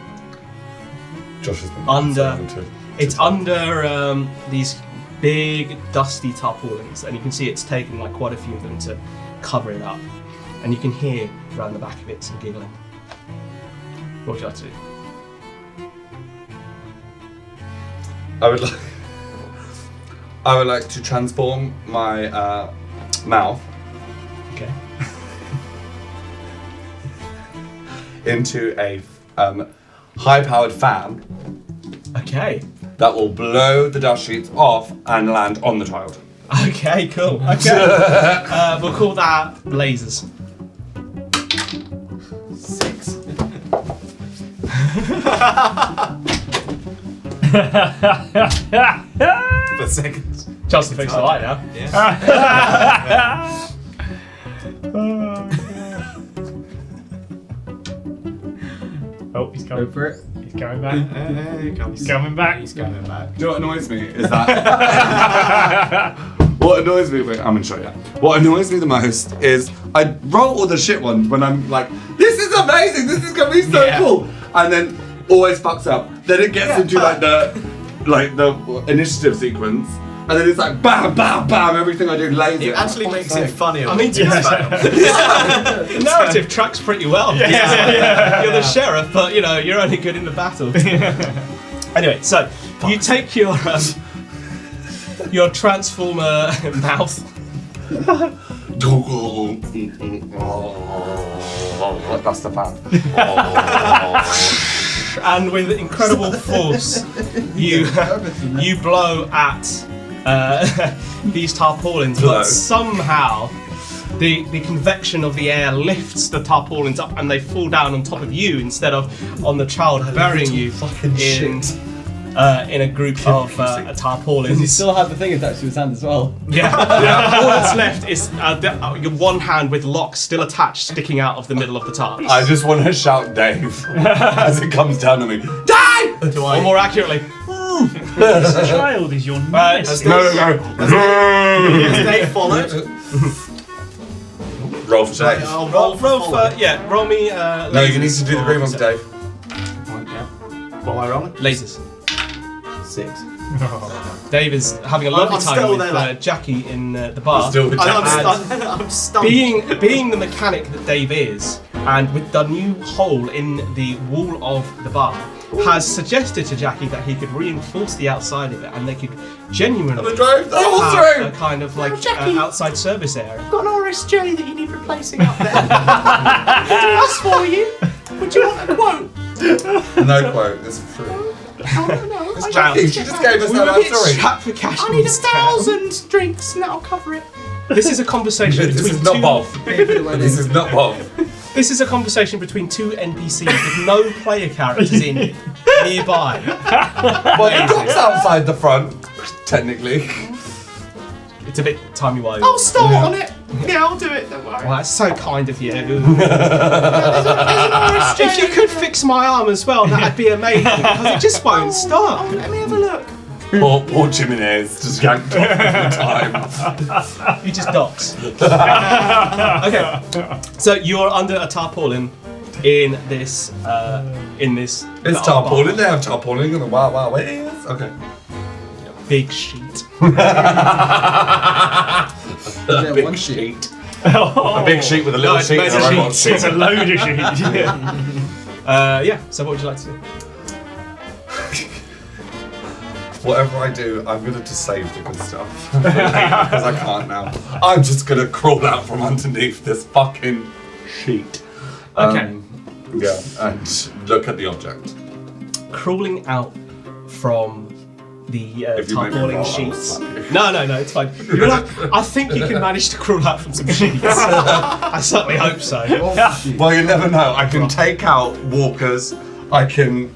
Josh has been Under- saying to- It's under these big dusty tarpaulins, and you can see it's taken like quite a few of them to cover it up, and you can hear around the back of it some giggling. What would you like to do? I would like to transform my mouth Okay. into a high-powered fan Okay. that will blow the dust sheets off and land on the child. Okay, cool. Okay. We'll call that lasers. 6. For seconds. Chance to fix the light now. Yeah. Oh, he's Go coming. for it. He's coming back. He's Coming back. He's coming back. Do you know what annoys me is that what annoys me, wait, I'm gonna show you. What annoys me the most is I roll all the shit ones when I'm like, this is amazing, this is gonna be so Yeah. cool, and then always fucks up. Then it gets into like the initiative sequence, and then it's like bam, bam, bam, everything I do laser. It actually makes it funnier. I mean, when you fail. the narrative tracks pretty well. Yeah. You're the sheriff, but you know you're only good in the battle. Anyway, so you take your transformer mouth. That's the plan. And with incredible force, you blow at these tarpaulins, Blow. but somehow the convection of the air lifts the tarpaulins up, and they fall down on top of you instead of on the child, burying you in a group of Does he tarpaulins. still have the thing attached to his hand as well? Yeah. All that's left is your one hand with lock still attached, sticking out of the middle of the tarp. I just want to shout Dave as it comes down to me. Dave! Or more accurately, This child is your nemesis. No. Is Dave followed? Roll for Dave. I'll roll follow. for roll me. No, you need to do the green one for Dave. What am I rolling? Lasers. 6. Dave is having a lovely I'm time still with there, like- Jackie in the bar. Still with I'm Jack. stunned. Being the mechanic that Dave is, and with the new hole in the wall of the bar, has suggested to Jackie that he could reinforce the outside of it, and they could genuinely Drove the whole have through. a kind of like Jackie. outside service area. Got an RSJ that you need replacing up there. Can I do this for you? Would you want a quote? No quote. It's free. No. It's Jackie. She just gave us We were a that bit story. strapped for cash. I need this 1,000 drinks and that'll cover it. This is a conversation This between is not two. Bob. This is not Bob. This is a conversation between two NPCs with no player characters in nearby. Well, the cook's outside the front, technically. It's a bit timey-wimey. I'll start on it. Yeah, I'll do it. Don't worry. Well, that's so kind of you. If you could fix my arm as well, that'd be amazing. Because it just won't start. Let me have a look. Poor Jimenez just yanked off all the time. You just docks. Okay, so you're under a tarpaulin in this. It's tarpaulin. They have tarpaulin in the Wild Wild West. Okay. Big sheet. A big sheet. A big sheet with a little sheet and a robot sheet. It's a load of shit. Yeah. So what would you like to do? Whatever I do, I'm gonna just save the good stuff because I can't now. I'm just gonna crawl out from underneath this fucking sheet. Okay. Yeah, and look at the object. Crawling out from the If you make me roll, tarpaulin I'll sheets. slap you. No, it's fine. You're like, I think you can manage to crawl out from some sheets. I certainly hope so. Well, you never know. I can take out walkers. I can.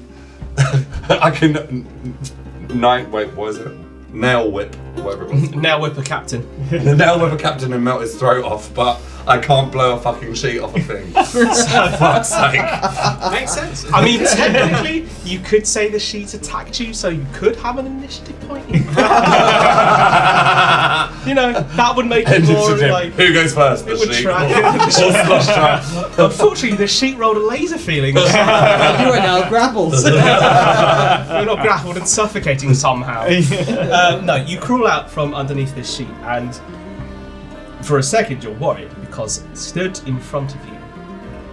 Wait, what is it? Nail whip, whatever it was. Now whipper captain. The nail whip a captain and melt his throat off, but I can't blow a fucking sheet off a thing. For fuck's sake. Makes sense. I mean, technically, you could say the sheets attacked you, so you could have an initiative point. You know, that would make it more like. Who goes first? The It would sheet. track. Unfortunately, the sheet rolled a laser feeling. You are now grappled. You're not grappled and suffocating somehow. No, you crawl out from underneath this sheet, and for a second you're worried because stood in front of you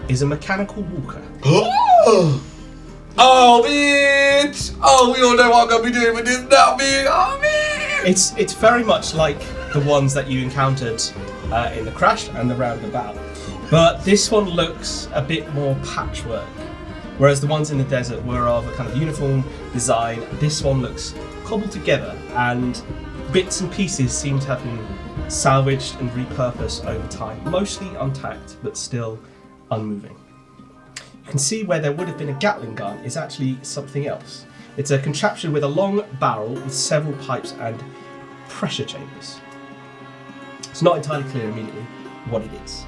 is a mechanical walker. Oh, bitch! Oh, we all know what I'm gonna be doing with this now, bitch! Oh, bitch! It's very much like the ones that you encountered in the crash and the roundabout, but this one looks a bit more patchwork. Whereas the ones in the desert were of a kind of uniform design, this one looks cobbled together, and bits and pieces seem to have been salvaged and repurposed over time, mostly untacked but still unmoving. You can see where there would have been a Gatling gun is actually something else. It's a contraption with a long barrel with several pipes and pressure chambers. It's not entirely clear immediately what it is.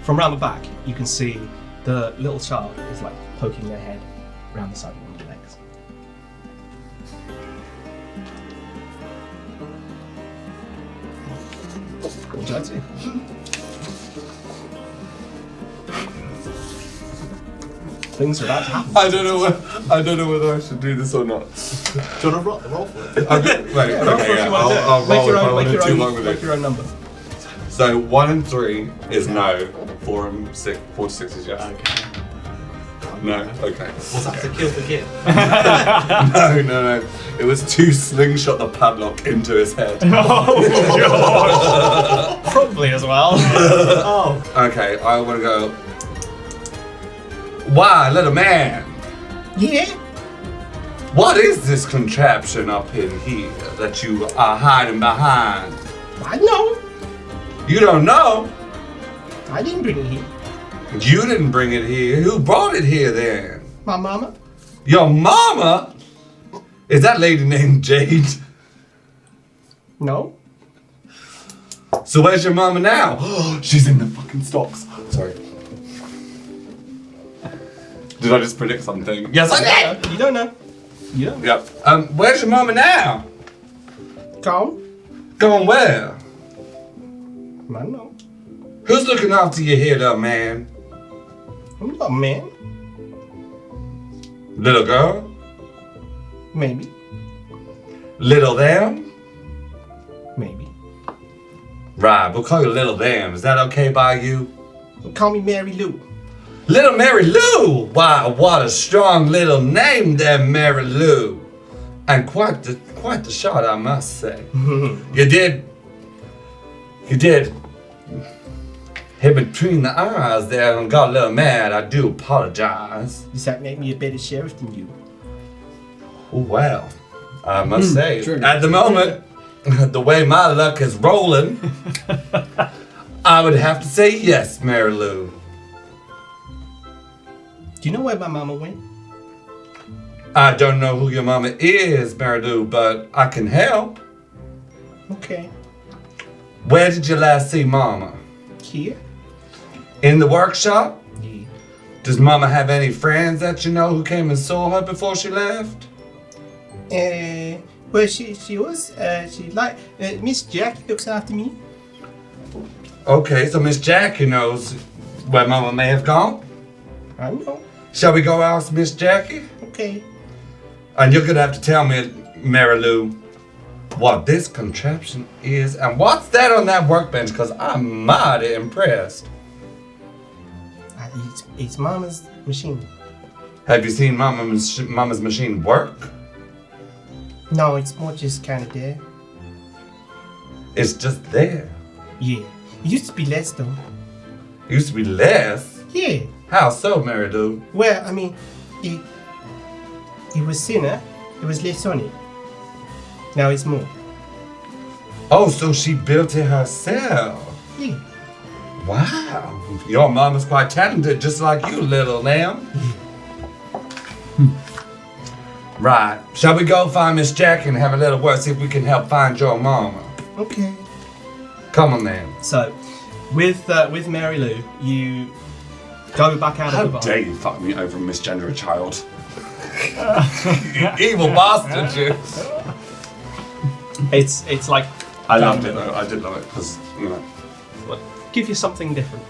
From around the back, you can see the little child is like poking their head around the side of one of the legs. What would you like to do? Things are about to happen. I don't know whether I should do this or not. Do you want to roll for it? Roll for it if you want to do it. I'll roll if I want to do too long with make it. your own number. So 1 and 3 is no. 4 and 6, 4 to 6 is yes. Okay. No. Okay. Was that to kill the kid? No. It was to slingshot the padlock into his head. Probably as well. Oh. Okay, I want to go. Why, little man? Yeah? What is this contraption up in here that you are hiding behind? I know. You don't know? I didn't bring it here. You didn't bring it here. Who brought it here then? My mama. Your mama? Is that lady named Jade? No. So where's your mama now? She's in the fucking stocks. Sorry. Did I just predict something? Yes, I did! You don't know. You don't. Yep. Where's your mama now? Gone. Going where? I don't know. Who's looking after you here, little man? I'm not a man. Little girl? Maybe. Little them? Maybe. Right, we'll call you Little them. Is that okay by you? Call me Mary Lou. Little Mary Lou! Why, what a strong little name there, Mary Lou. And quite the shot, I must say. You did hit between the eyes there and got a little mad. I do apologize. Does that make me a better sheriff than you? Oh, well, I must say, true. at the moment, the way my luck is rolling, I would have to say yes, Mary Lou. Do you know where my mama went? I don't know who your mama is, Mary Lou, but I can help. Okay. Where did you last see Mama? Here? In the workshop? Yeah. Does Mama have any friends that you know who came and saw her before she left? Well, she Miss Jackie looks after me. Okay, so Miss Jackie knows where Mama may have gone. I know. Shall we go ask Miss Jackie? Okay. And you're gonna have to tell me, Mary Lou, what this contraption is and what's that on that workbench, because I'm mighty impressed. It's Mama's machine. Have you seen Mama's machine work? No, it's more just kind of there. It's just there. Yeah. It used to be less though. It used to be less. Yeah. How so, Mary Lou? Well, I mean, it was thinner. It was less on it. Now it's more. Oh, so she built it herself. Yeah. Wow. Your mama's quite talented, just like you, little lamb. Right. Shall we go find Miss Jackie and have a little word, see if we can help find your mama? Okay. Come on, then. So, with Mary Lou, you go back out How of the bar. dare you fuck me over and misgender a child? You evil bastard, you. It's like I loved it, though. I did love it, because, you know. give you something different.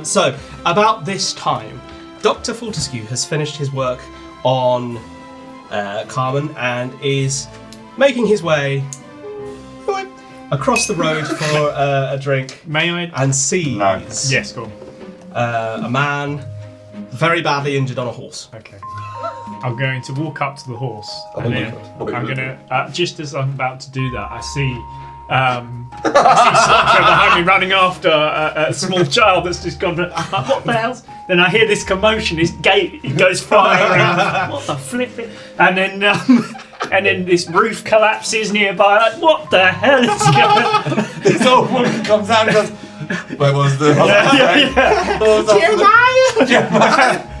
So, about this time, Dr. Fortescue has finished his work on Carmen and is making his way across the road for a drink May I? and sees Yes, go on. a man very badly injured on a horse. Okay. I'm going to walk up to the horse, Oh and my then God. I'm gonna. Just as I'm about to do that, I see Slotra behind me running after a small child that's just gone. What the hell? Then I hear this commotion. This gate goes flying around. What the flip? And then this roof collapses nearby. Like, what the hell is going on? This old woman comes out and goes, where was the...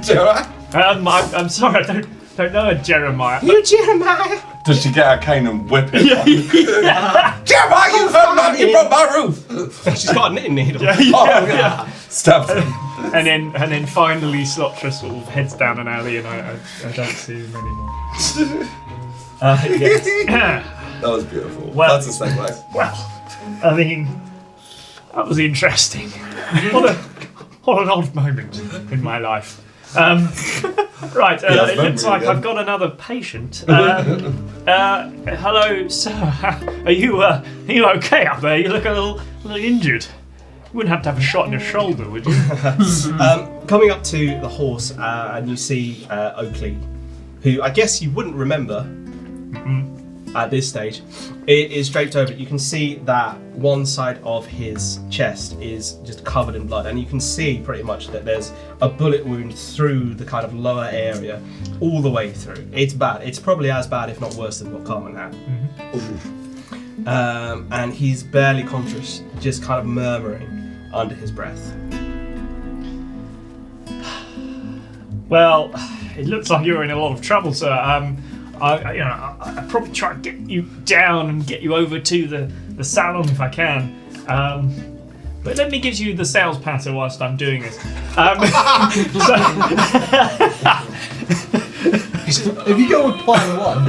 Jeremiah? I'm sorry, I don't know a Jeremiah. You Jeremiah! Does she get a cane and whip it? Jeremiah, you hurt me! You broke my roof! She's got a knitting needle. Yeah. Stabs him. And then finally Slotra sort of heads down an alley, and I don't see him anymore. Yes. That was beautiful. Well- That's a segue. Well, I mean, that was interesting. What an odd moment in my life. Right, it looks like I've got another patient. Hello, sir. Are you okay up there? You look a little injured. You wouldn't have to have a shot in your shoulder, would you? Coming up to the horse, and you see Oakley, who I guess you wouldn't remember at this stage. It is draped over. You can see that one side of his chest is just covered in blood, and you can see pretty much that there's a bullet wound through the kind of lower area, all the way through. It's bad. It's probably as bad, if not worse, than what Carmen had. And he's barely conscious, just kind of murmuring under his breath. Well, it looks like you're in a lot of trouble, sir. I'd probably try to get you down and get you over to the salon if I can. But let me give you the sales patter whilst I'm doing this. If you go with plan one.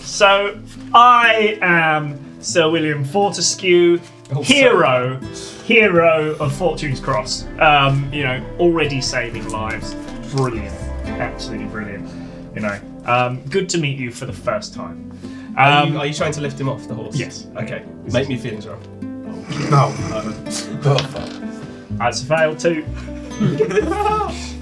So I am Sir William Fortescue, hero of Fortune's Cross. Already saving lives. Brilliant, absolutely brilliant. Good to meet you for the first time. Are you trying to lift him off the horse? Yes. Okay. Make me feelings wrong. No. That's a fail too.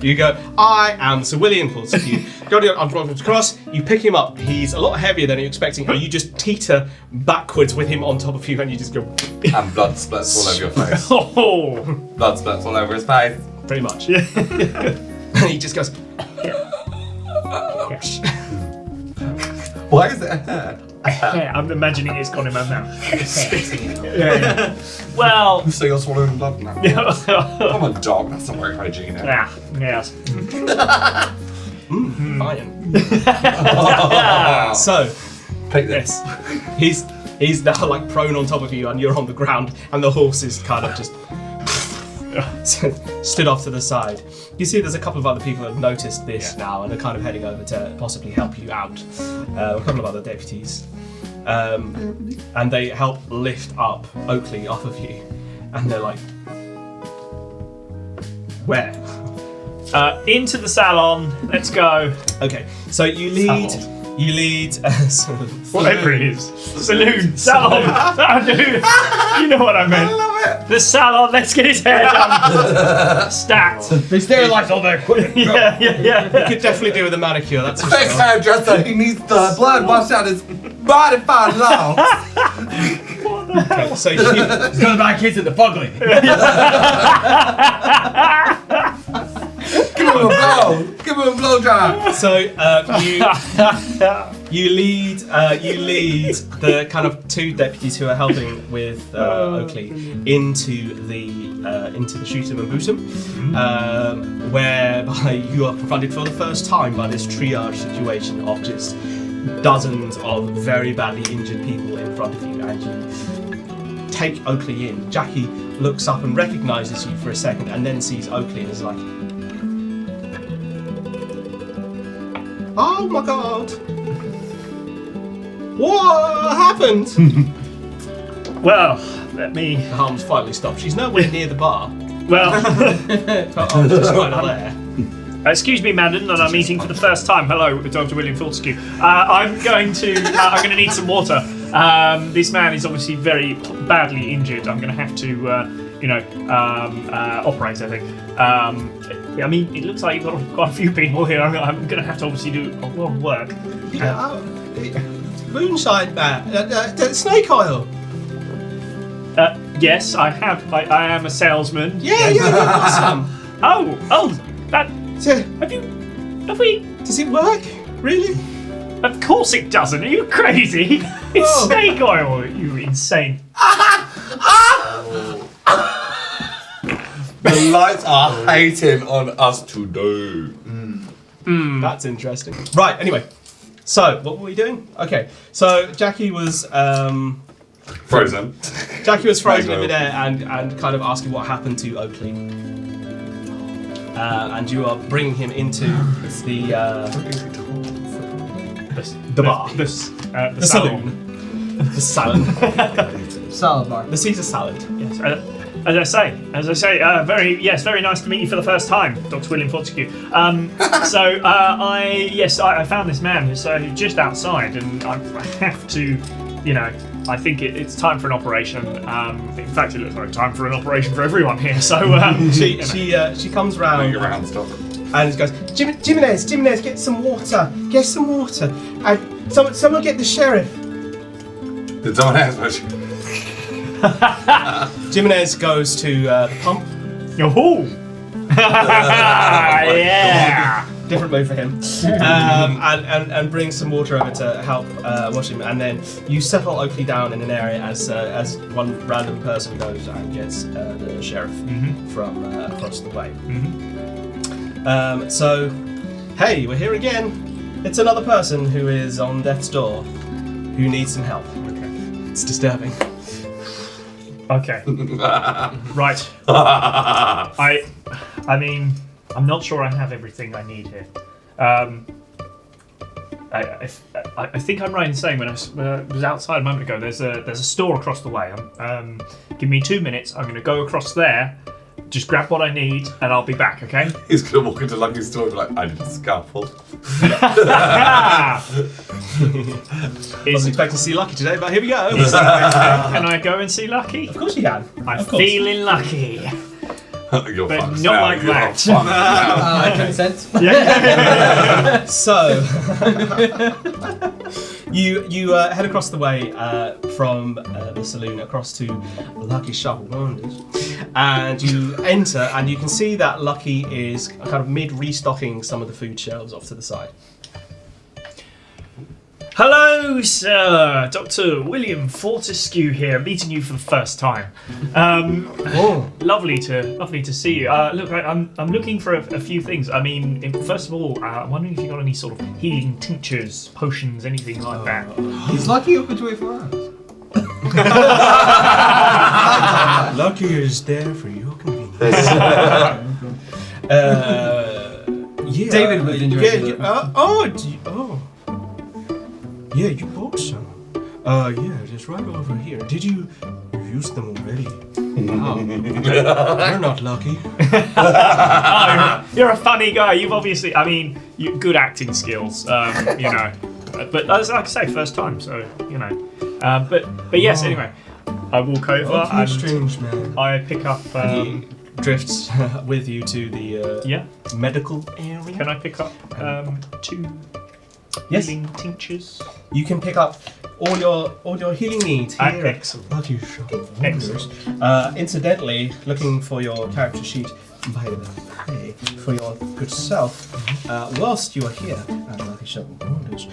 You go, I am Sir William Fortescue. Go across, you pick him up. He's a lot heavier than you're expecting, and you just teeter backwards with him on top of you, and you just go. And blood splats all over your face. Oh, Blood splats all over his face. Pretty much. Yeah. And he just goes. Why is it a hair? yeah, I'm imagining it's gone in my mouth. yeah. Well. So you're swallowing blood now? I'm a dog, that's not very hygienic. Yes. Fine. So, Take this. he's now like prone on top of you, and you're on the ground, and the horse is kind of just stood off to the side. You see, there's a couple of other people who have noticed this now, and are kind of heading over to possibly help you out. A couple of other deputies, and they help lift up Oakley off of you, and they're like, "Where?" Into the salon. Let's go. Okay, so you lead. You lead. Whatever it is. Saloon. Salon. Dude, you know what I meant. I love it. The salon. Let's get his hair done. Stat. They sterilise all their equipment. Yeah. You could definitely do with a manicure. That's for Fake sure. hairdresser, he needs the blood washed out his body fine long. Okay, so you, He's gonna buy kids at the fugly. Give him a blow. Give him a blow job. so you lead the kind of two deputies who are helping with Oakley into the shoot 'em and boot 'em, whereby you are confronted for the first time by this triage situation of just dozens of very badly injured people in front of you, and you take Oakley in. Jackie looks up and recognises you for a second, and then sees Oakley and is like, "Oh my god! What happened?" Well, let me. The harm's finally stopped. She's nowhere near the bar. Well, Oh, she's kind of there. excuse me, madam, that I'm meeting for the first time. Hello, Dr. William Fortescue. I'm going to need some water. This man is obviously very badly injured. I'm going to have to, operate, I think. I mean, it looks like you've got quite a few people here. I'm going to have to obviously do a lot of work. Moonshine bat. Snake oil. Yes, I have. I am a salesman. Yeah, you've got some. Oh, that. So, Have we? does it work? Really? Of course it doesn't. Are you crazy? It's Oh. snake oil. You insane. The lights are hating on us today. That's interesting. Right, anyway. So, what were we doing? Okay, so Jackie was Frozen. frozen in midair and kind of asking what happened to Oakley. And you are bringing him into the bar. The saloon. The salon. Salad bar. The Caesar salad. Yes. As I say, very nice to meet you for the first time, Dr. William Fortescue. I found this man who's just outside, and I have to, I think it's time for an operation. In fact, it looks like time for an operation for everyone here. So She comes round Your round stop. and goes, Jimenez, get some water, and someone get the sheriff. Did someone ask what you... Jimenez goes to the pump. Oh, yeah. Different move for him. And brings some water over to help wash him, and then you settle Oakley down in an area as one random person goes and gets the sheriff from across the way. So, hey, we're here again. It's another person who is on death's door, who needs some help. Okay. It's disturbing. Okay. Right. I mean, I'm not sure I have everything I need here. I think I'm right in saying when I was outside a moment ago, there's a store across the way. Give me 2 minutes. I'm going to go across there, just grab what I need, and I'll be back. Okay? He's going to walk into Lucky's store and be like, I need a scalpel. Wasn't expecting to see Lucky today, but here we go. Can I go and see Lucky? Of course you can. I'm Of course. feeling lucky. You're But fucked not now, like you're that. fucked now. I consent. So you head across the way from the saloon across to Lucky's Shop of Wonders, and you enter, and you can see that Lucky is kind of mid-restocking some of the food shelves off to the side. Hello, sir. Dr. William Fortescue here, meeting you for the first time. Lovely to see you. Look, I'm looking for a few things. I mean, first of all, I'm wondering if you got any sort of healing tinctures, potions, anything like that. He's lucky open 24 hours. Lucky is there for your convenience. Yeah, David would enjoy it. Yeah, you bought some. Yeah, just right over here. Did you use them already? Oh, you're not lucky. Oh, you're a funny guy. You've obviously, I mean, good acting skills, you know. But as like I say, first time, so you know. But yes, anyway, I walk over and strange man. I pick up. He drifts with you to the medical area. Can I pick up 2 Yes. healing tinctures? You can pick up all your healing needs here. Excellent. Lucky Shop of Wonders. Incidentally, looking for your character sheet, by the way, for your good self, whilst you are here at Lucky Shop of Wonders,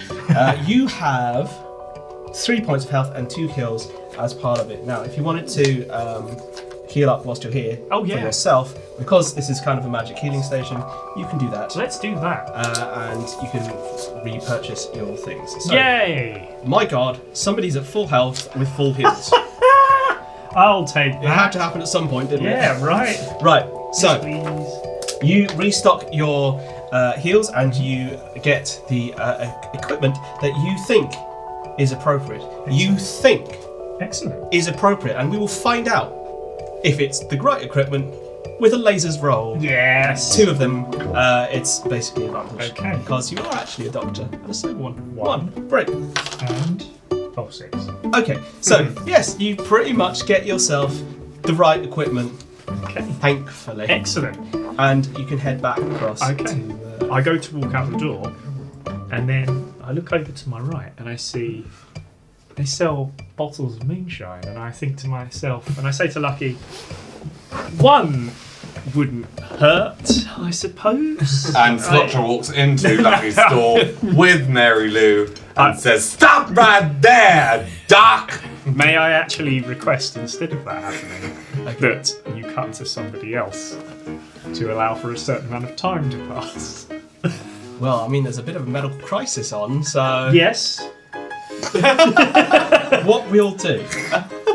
you have 3 points of health and 2 kills as part of it. Now, if you wanted to heal up whilst you're here for yourself, because this is kind of a magic healing station, you can do that. Let's do that. And you can repurchase your things. So, Yay! my god, somebody's at full health with full heals. I'll take that. It had to happen at some point, didn't it? Yeah, right. Right, so Please. you restock your heals and you get the equipment that you think is appropriate. You think Excellent. is appropriate, and we will find out if it's the right equipment with a lasers roll. Yes. 2 of them, it's basically advantage. Okay. Because you are actually a doctor. And a slow one. One. Great. And 6. Okay, so yes, you pretty much get yourself the right equipment, Okay. thankfully. Excellent. And you can head back across Okay. to... I go to walk out the door, and then I look over to my right, and I see they sell bottles of moonshine, and I think to myself, and I say to Lucky, one wouldn't hurt, I suppose. And Slotra walks into Lucky's store with Mary Lou and says, "Stop right there, Doc!" May I actually request, instead of that happening, that you cut to somebody else to allow for a certain amount of time to pass? Well, I mean, there's a bit of a medical crisis on, so... Yes. What we'll do,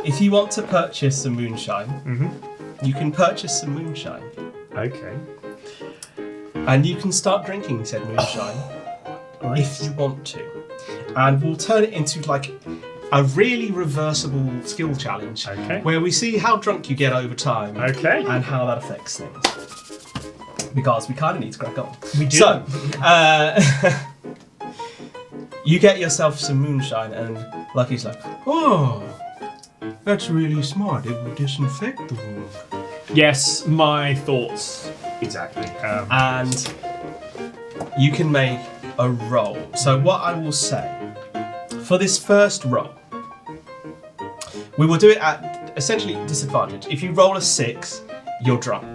if you want to purchase some moonshine, you can purchase some moonshine. Okay. And you can start drinking said moonshine if you want to. And we'll turn it into like a really reversible skill challenge. Okay. Where we see how drunk you get over time. Okay. And how that affects things. Because we kind of need to crack on. We do. So, you get yourself some moonshine, and Lucky's like, "Oh, that's really smart. It will disinfect the room." Yes, my thoughts. Exactly. And you can make a roll. So what I will say, for this first roll, we will do it at essentially disadvantage. If you roll a 6, you're drunk.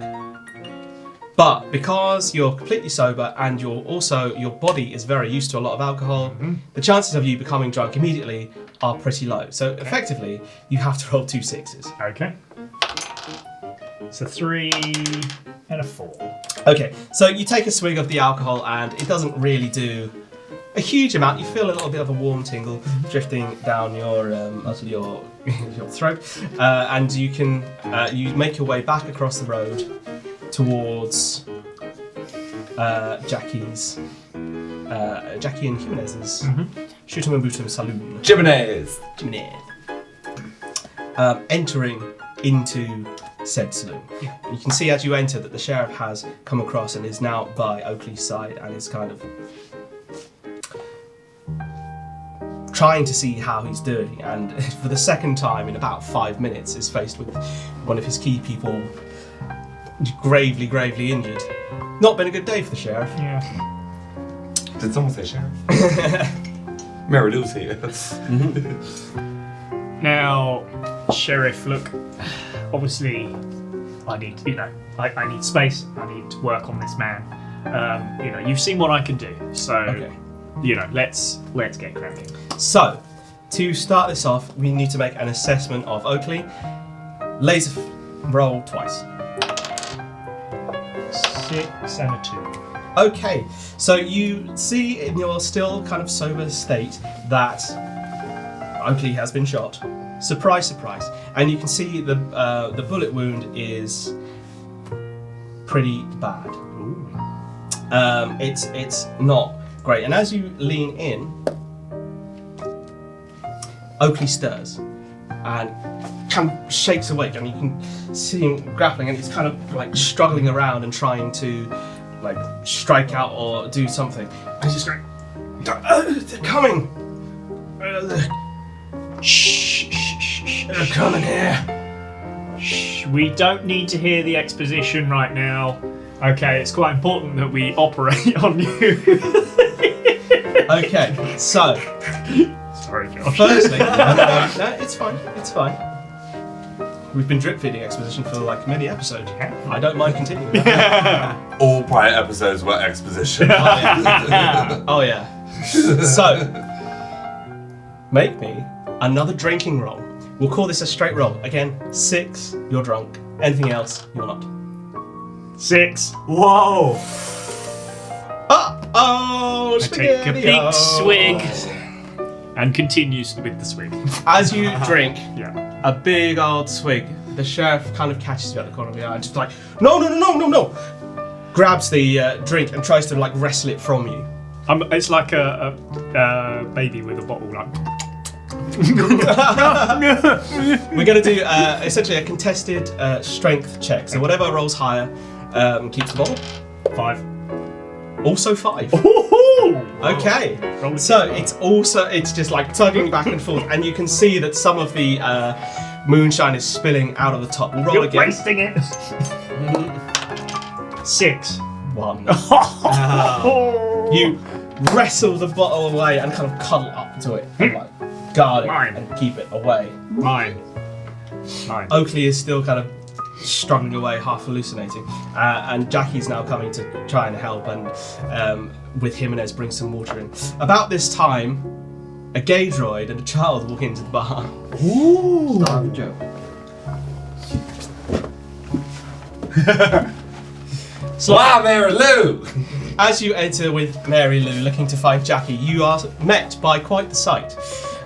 But because you're completely sober and your body is very used to a lot of alcohol, the chances of you becoming drunk immediately are pretty low. So effectively, you have to roll 2 6s. Okay. So 3 and a 4. Okay, so you take a swig of the alcohol and it doesn't really do a huge amount. You feel a little bit of a warm tingle drifting down your your throat, and you can you make your way back across the road towards Jackie and Jimenez's Shoot 'em and Boot 'em Saloon. Jimenez. Entering into said saloon. You can see as you enter that the sheriff has come across and is now by Oakley's side and is kind of trying to see how he's doing, and for the second time in about 5 minutes is faced with one of his key people gravely, gravely injured. Not been a good day for the sheriff. Yeah. Did someone say sheriff? Mary Lou's here. Now, Sheriff, look, obviously, I need, I need space. I need to work on this man. You've seen what I can do, so Okay. let's get cracking. So, to start this off, we need to make an assessment of Oakley. Laser roll twice. 6 and a 2. Okay, so you see in your still kind of sober state that Oakley has been shot. Surprise, surprise. And you can see the bullet wound is pretty bad. It's not great. And as you lean in, Oakley stirs and kind of shakes awake, and you can see him grappling, and he's kind of like struggling around and trying to like strike out or do something. And he's just going, they're coming! Shh, shh, shh, shh, They're coming here! shh. We don't need to hear the exposition right now. Okay, it's quite important that we operate on you. Okay, so, Sorry, Josh. firstly, no, it's fine, it's fine. We've been drip feeding exposition for like many episodes. I don't mind continuing. All prior episodes were exposition. Oh yeah. So, make me another drinking roll. We'll call this a straight roll. Again, 6, you're drunk. Anything else, you're not. 6. Whoa! Oh, I take a big swig and continues with the swig. As you drink Yeah. a big old swig, the sheriff kind of catches you at the corner of the eye and just like, no. Grabs the drink and tries to like wrestle it from you. It's like a baby with a bottle, like. We're going to do essentially a contested strength check. So whatever rolls higher keeps the bottle. 5. Also 5. Woohoo! Okay. Roll the So it's just like tugging back and forth, and you can see that some of the moonshine is spilling out of the top. We'll roll You're again. wasting it. 6. 1. You wrestle the bottle away and kind of cuddle up to it and like guard it Mine. and keep it away. Mine. Oakley is still kind of struggling away, half hallucinating, and Jackie's now coming to try and help, and with Jimenez bring some water in. About this time, a gay droid and a child walk into the bar. Ooh. Start joke. Wow, Mary Lou! As you enter with Mary Lou looking to find Jackie, you are met by quite the sight.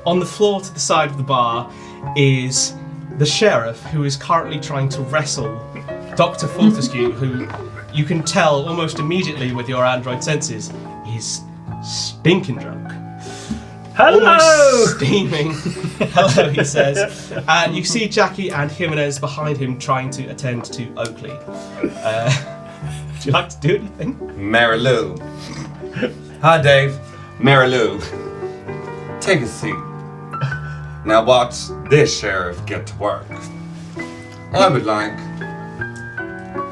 On the floor to the side of the bar is the sheriff, who is currently trying to wrestle Dr. Fortescue, who you can tell almost immediately with your android senses is stinking drunk. Hello! Almost steaming. Hello, he says. And you see Jackie and Jimenez behind him trying to attend to Oakley. Would you like to do anything? Mary Lou. Hi, Dave. Mary Lou. Take a seat. Now watch this sheriff get to work. I would like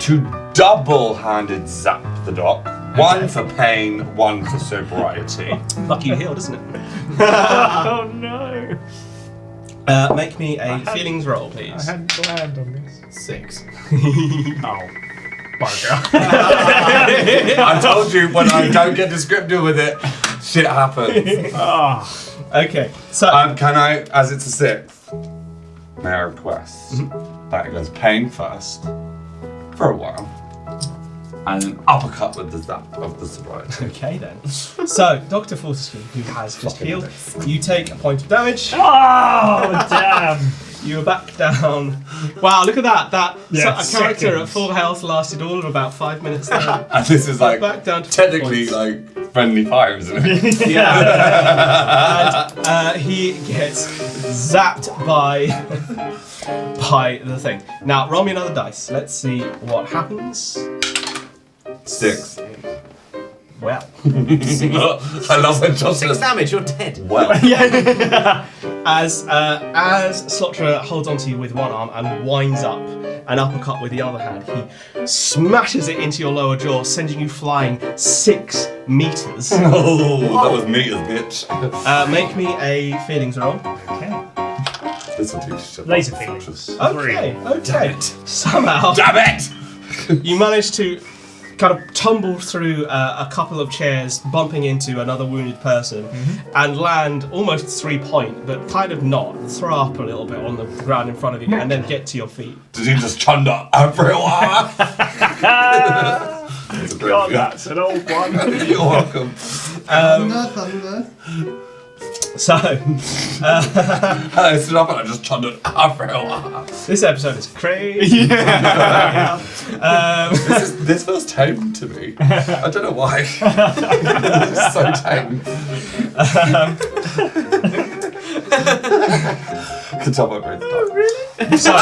to double-handed zap the doc. One for pain, one for sobriety. Lucky you healed, isn't it? Oh no! Make me a feelings roll, please. I hadn't planned on this. 6. Oh. Bugger. I told you when I don't get descriptive with it, shit happens. Okay, so Can I, as it's a 6, may I request that it goes pain first for a while, and an uppercut with the zap of the sobriety. okay then. So Dr. Fortescue, who has just healed, you take a point of damage. Oh damn! You are back down. Wow, look at that! Yeah, A character seconds. at full health lasted all of about 5 minutes. There. And this is like Back down to technically points. like friendly fire, isn't it? Yeah. And he gets zapped by the thing. Now roll me another dice. Let's see what happens. 6. Well. I love when Josh 6 says, damage, you're dead. well. As Slotra holds onto you with one arm and winds up an uppercut with the other hand. He smashes it into your lower jaw, sending you flying 6 meters. Oh, that was meters, bitch. Make me a feelings roll. Okay. This will teach you. Laser feelings. Okay, okay. Somehow, Damn it! you manage to kind of tumble through a couple of chairs, bumping into another wounded person, and land almost 3-point, but kind of not. Throw up a little bit on the ground in front of you, and then get to your feet. Did you just chunder everyone? God, that's an old one. You're welcome. So, I stood up and I just chundered everyone. this episode is crazy. This feels tame to me. I don't know why. It's so tame. Can tell my brain's done. So,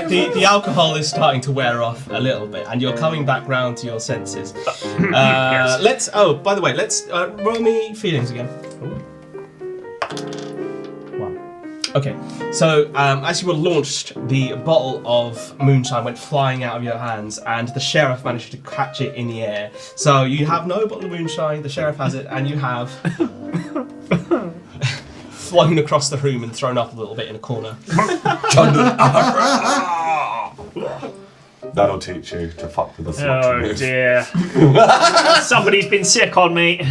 the alcohol is starting to wear off a little bit, and you're coming back round to your senses. Let's. Oh, by the way, let's roll me feelings again. Okay, so as you were launched, the bottle of moonshine went flying out of your hands, and the sheriff managed to catch it in the air. So you have no bottle of moonshine, the sheriff has it, and you have flown across the room and thrown up a little bit in a corner. That'll teach you to fuck with the slot. Oh dear. Somebody's been sick on me.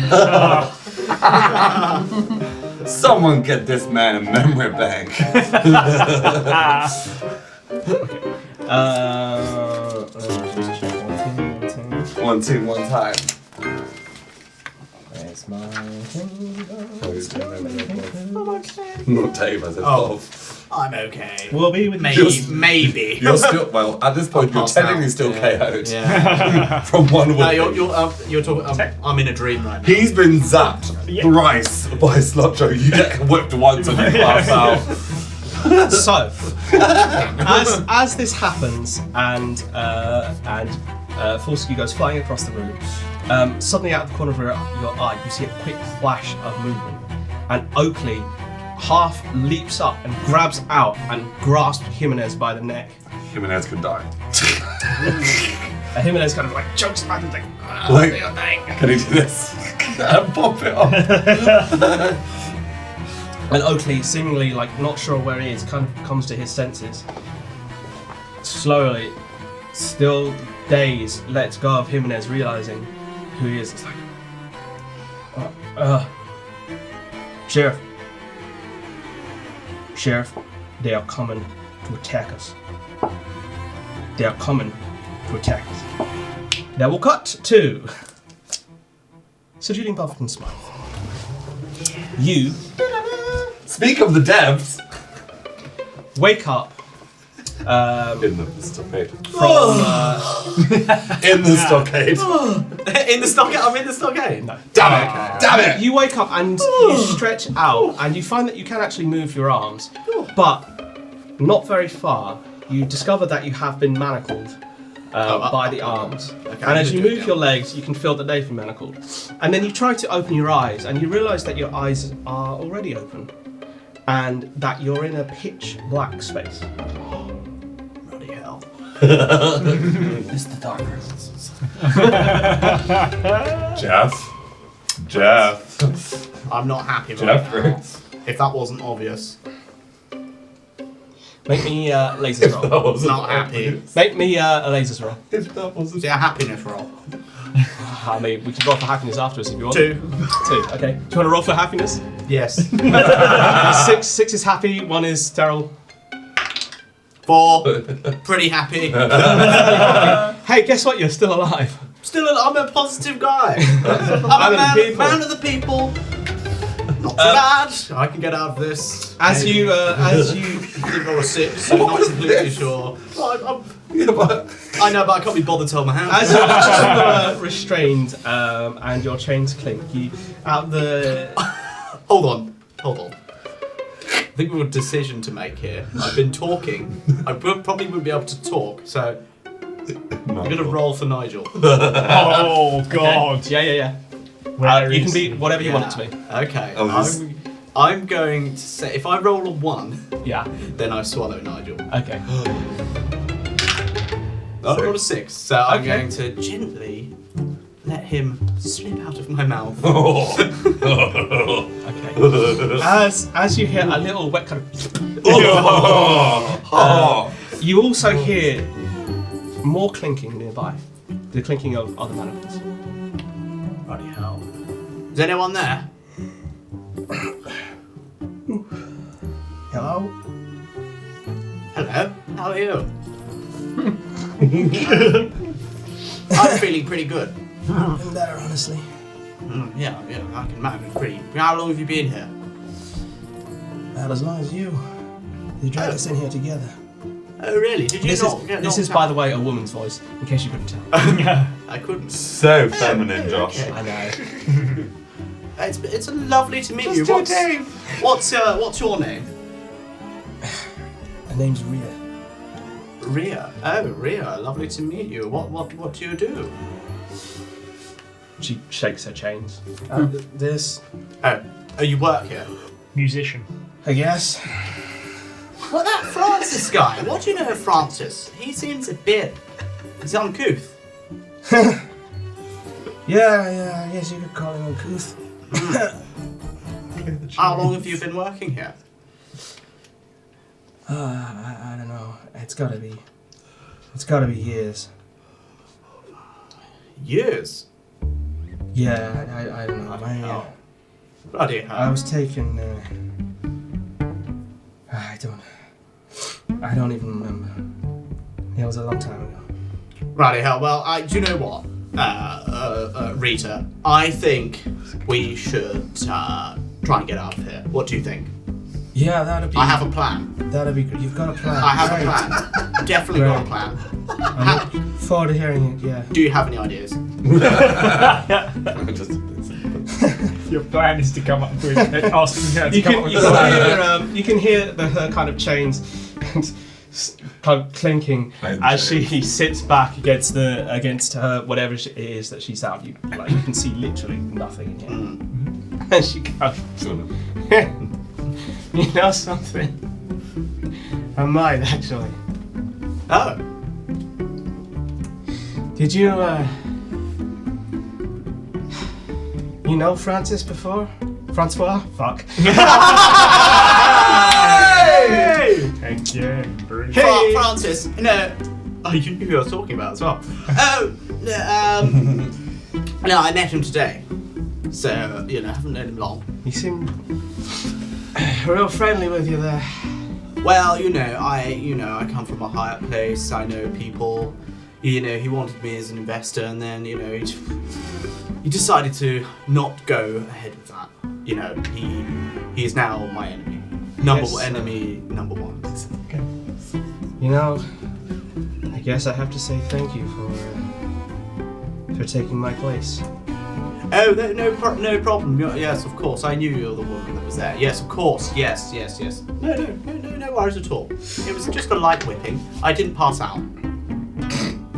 Someone get this man a memory bank. One, two, one time. Where's my Not Dave, I said Bob. I'm okay. We'll be with Maybe. You're still, well, at this point, you're passed technically out. still KO'd. Yeah. From one No, wound. you're talking. I'm in a dream right now. He's been zapped thrice by Slotro. You get whipped once and you pass out. So, as this happens, and Fortescue goes flying across the room, suddenly out of the corner of your eye, you see a quick flash of movement, and Oakley half leaps up and grabs out and grasps Jimenez by the neck. Jimenez could die. And Jimenez kind of like chokes back and is like, Can he do this? Pop it off. and Oakley, seemingly like not sure where he is, kind of comes to his senses. Slowly, still dazed, lets go of Jimenez, realizing who he is. It's like, Sheriff, they are coming to attack us. They are coming to attack us. Now we'll cut to Sir Julian Buffington Smythe. You Speak of the devs. wake up In the stockade. from In the stockade. In the stockade. I'm in the stockade. no. Damn it! Damn it! You wake up and you stretch out, and you find that you can actually move your arms, but not very far. You discover that you have been manacled by the arms. And as you move your legs, you can feel that they've been manacled. And then you try to open your eyes, and you realise that your eyes are already open, and that you're in a pitch black space. Bloody hell. It's the darkness. Jeff. I'm not happy right Jeffrey. now. If that wasn't obvious. Make me a lasers roll. Not happy. Make me a lasers roll. If that wasn't. Is it a happiness roll? I mean, we can roll for happiness afterwards if you want. 2. 2. Okay. Do you want to roll for happiness? Yes. 6 is happy. 1 is terrible. 4. Pretty happy. Hey, guess what? You're still alive. I'm a positive guy. I'm a man of the people. Not too bad. I can get out of this. As you didn't roll a 6, so I'm not completely sure. Well, Yeah, but I know, but I can't be bothered to tell my hand. as you are restrained and your chains clink, you out the. Hold on. I think we've got a decision to make here. I've been talking. I probably wouldn't be able to talk, so I'm going to roll for Nigel. Oh God. Yeah. Where You can is be he? whatever you want it to be. Okay. Oh, this- I'm going to say, if I roll a 1, Yeah. then I swallow Nigel. Okay. I got a 6, so I'm Okay. going to gently let him slip out of my mouth. Okay. As you hear a little wet kind of, you also hear more clinking nearby. The clinking of other manacles. Bloody hell. Is anyone there? Hello. Hello, how are you? I'm feeling pretty good. I'm better, honestly. Yeah, I can imagine. Pretty. How long have you been here? Not as long as you. You dragged us in here together. Oh, really? Did you This is, by the way, a woman's voice, in case you couldn't tell. I couldn't. So feminine, Josh. Okay. I know. It's lovely to meet you. Just your name. What's your name? Her name's Rhea. Rhea. Oh, Rhea. Lovely to meet you. What do you do? She shakes her chains. This, Oh, you work here. Musician. I guess. Well, that Francis guy. What do you know of Francis? He seems a bit. He's uncouth. Yeah, I guess you could call him uncouth. How long have you been working here? I don't know. It's gotta be years. Years. Yeah, I don't know. Bloody hell. I was taken. I don't even remember. It was a long time ago. Righty hell. Well, do you know what, Rita? I think we should try and get out of here. What do you think? Yeah, that'd be. I have a plan. That'd be good. You've got a plan. I have Great. a plan. Definitely got a Great. plan. I look forward to hearing it. Yeah. Do you have any ideas? Your plan is to come up with asking her to You come up can, with a plan. you can hear her kind of chains kind of clinking as she sits back against her whatever it is that she's out. You can see literally nothing in here. And she goes, you know something? I might actually. Oh. Did you you know Francis before? Francois? Fuck. Thank you. Francis. No. Oh, you knew who I was talking about as well. Oh. No, I met him today. So, I haven't known him long. He seemed real friendly with you there. Well, I come from a higher place. I know people. He wanted me as an investor, and then, he decided to not go ahead with that. He is now my enemy. Enemy number one. Okay. I guess I have to say thank you for taking my place. Oh, no problem. Yes, of course. I knew you were the woman that was there. Yes, of course. Yes. No worries at all. It was just a light whipping. I didn't pass out.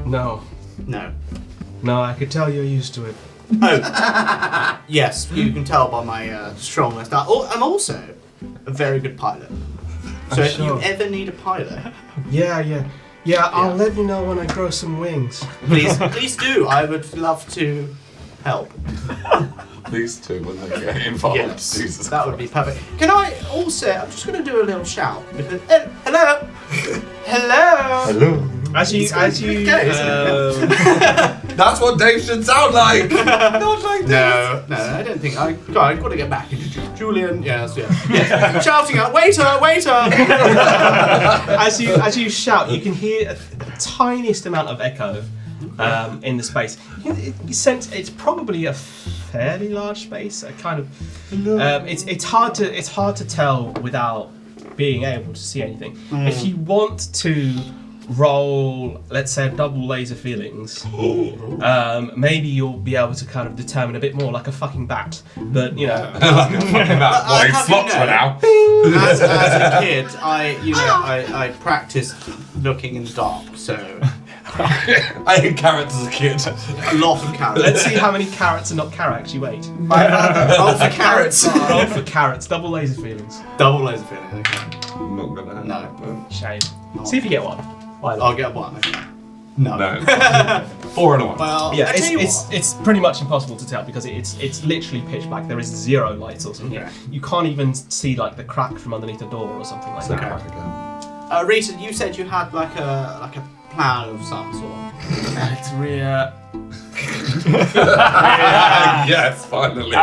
No, I could tell you're used to it. Oh, yes. You can tell by my strongness. I'm also a very good pilot. So if you ever need a pilot, Yeah. I'll let you know when I grow some wings. please do. I would love to help. These two when they get involved. Yes, Jesus that would be perfect. Can I also? I'm just going to do a little shout. Because, hello. Hello. As you That's what Dave should sound like. Not like this. No, I don't think I've got to get back into Julian. Yes. Shouting out, waiter. as you shout, you can hear the tiniest amount of echo in the space. You sense it's probably a fairly large space. A kind of it's hard to tell without being able to see anything. If you want to roll, let's say, double laser feelings, maybe you'll be able to kind of determine a bit more, like a fucking bat. But Like a fucking about. Well, he's Slotra now. As a kid, I practiced looking in the dark, so I ate carrots as a kid. a lot of carrots. let's see how many carrots and not carrots you ate. Roll for carrots. Roll for carrots, double laser feelings. Double laser feeling. Okay. I'm not gonna have No. that. Shame. See if you get one. Why not? I'll get one. Okay. No. No. 4 and a 1. Well, Yeah, I tell you what. it's pretty much impossible to tell because it's literally pitch black. There is 0 lights or something. Yeah. You can't even see like the crack from underneath the door or something like that. Rita, you said you had like a plan of some sort. It's Rhea. Yes, finally.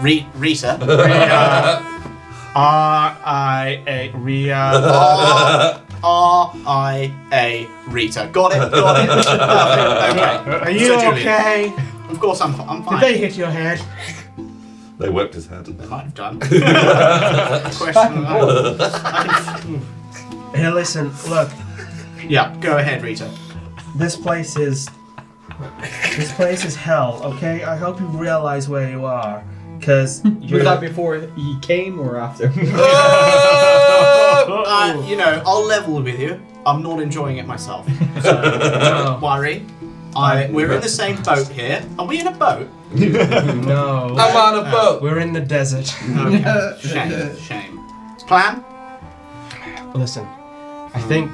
Rita. R-I-A Rhea. R-I-A Rita. Got it. Perfect. Okay. Are you So, Julian, okay? Of course I'm fine. Did they hit your head? They whipped his head. They might have done. Question. Hey, listen, look. Yeah, go ahead, Rita. This place is hell, okay? I hope you realize where you are. Cause Was that before he came or after? I'll level with you. I'm not enjoying it myself. So don't worry. We're in the same boat here. Are we in a boat? No. I'm on a boat. We're in the desert. Okay. Shame. Plan? Listen, I think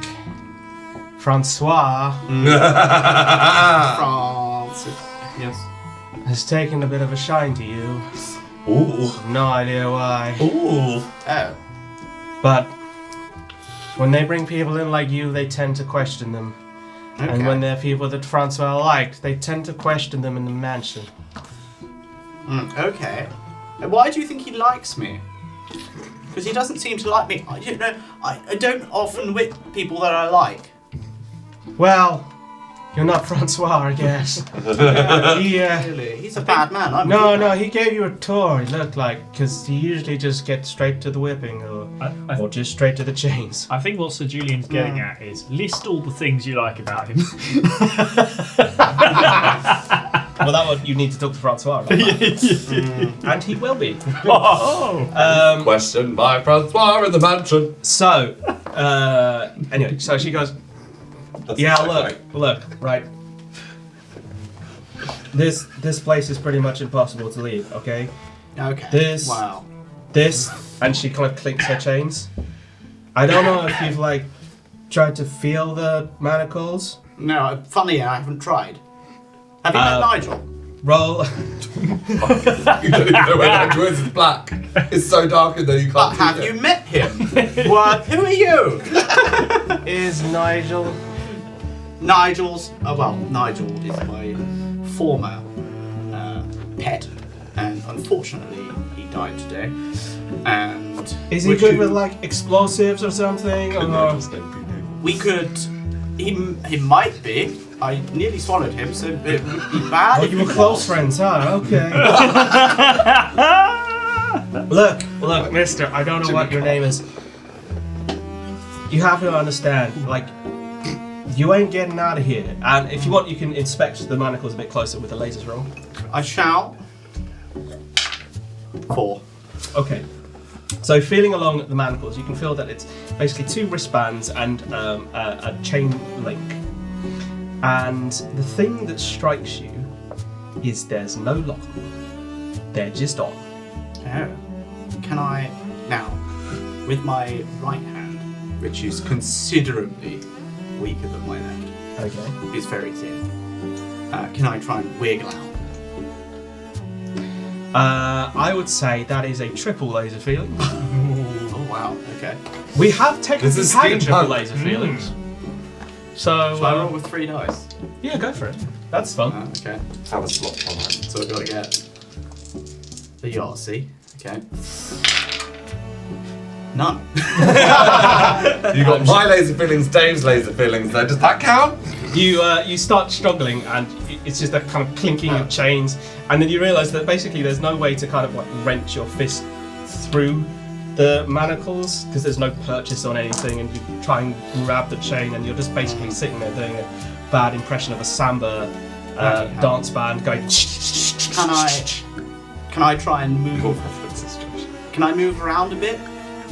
Francois Francis. Yes. has taken a bit of a shine to you. Ooh. No idea why. Ooh. Oh. But when they bring people in like you, they tend to question them. Okay. And when they're people that Francois liked, they tend to question them in the mansion. Okay. Why do you think he likes me? Because he doesn't seem to like me. I don't often whip people that I like. Well, you're not Francois, I guess. Really? He's a bad man. I'm a good man. He gave you a tour, it looked like, because he usually just gets straight to the whipping or just straight to the chains. I think what Sir Julian's getting at is list all the things you like about him. Well, that one you need to talk to Francois about that. And he will be. Question by Francois in the mansion. So, anyway, so she goes, look, right. This place is pretty much impossible to leave, okay? Okay. Wow. This, and she kind of clinks her chains. I don't know if you've, like, tried to feel the manacles. No, funny, I haven't tried. Have you met Nigel? Roll. You don't even know where Nigel is. It's black. It's so dark in there you But can't have see you it. met him? What Who are you? is Nigel? Nigel is my former pet, and unfortunately he died today. And Is he good with, like, explosives or something? Or... We could. He might be. I nearly swallowed him, so it would be bad. Oh, if you he were close was. friends, huh? Okay. Look, mister, I don't know what your name is. You have to understand, like, you ain't getting out of here. And if you want, you can inspect the manacles a bit closer with the lasers roll. I shall. 4. Okay. So feeling along the manacles, you can feel that it's basically 2 wristbands and a chain link. And the thing that strikes you is there's no lock. They're just on. Oh. Can I now, with my right hand, which is considerably weaker than my left, Okay. is very thin. Can I try and wiggle out? I would say that is a triple laser feeling. Oh wow. Okay. We have technically This is had a triple steampunk. laser feelings. So, Shall I roll with 3 dice? yeah, go for it. That's fun. Okay. Have a slot on that. So I've got to get the Yahtzee. Okay. None. You got my laser fillings, Dave's laser fillings there. Does that count? You start struggling, and it's just a kind of clinking of chains, and then you realise that basically there's no way to kind of like wrench your fist through the manacles because there's no purchase on anything, and you try and grab the chain, and you're just basically sitting there doing a bad impression of a samba dance band going. Can I try and move? Can I move around a bit,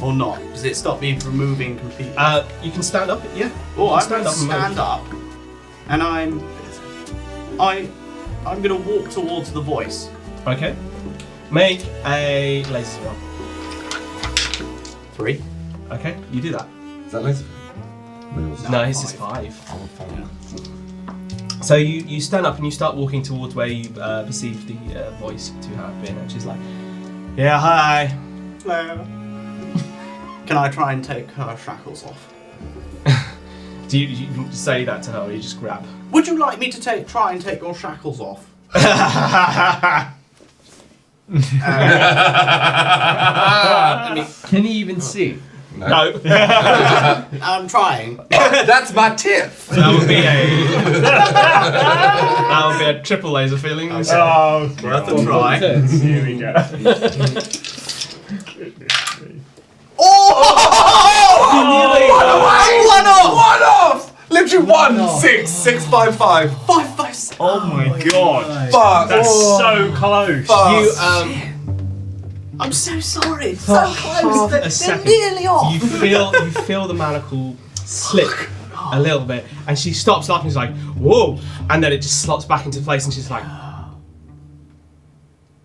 or not? Does it stop me from moving completely? You can stand up. Yeah. Oh, I'm stand going to up and move. stand up, and I'm going to walk towards the voice. Okay. Make a laser roll. 3. Okay, you do that. Is that laser? No, his is 5. So you stand up and you start walking towards where you perceive the voice to have been, and she's like, "Yeah, hi." Hello. Can I try and take her shackles off? Do you say that to her, or you just grab? Would you like me to try and take your shackles off? Can he even see? No. I'm trying. That's my tip. That would be a triple laser feelings. Oh, Worth a try. here we go. One off! Literally 16655. 556. Oh my god. Fuck. That's so close. You I'm so sorry. So half close. a They're second. nearly off. You feel the manacle slip a little bit, and she stops laughing. She's like, "Whoa!" And then it just slots back into place, and she's like,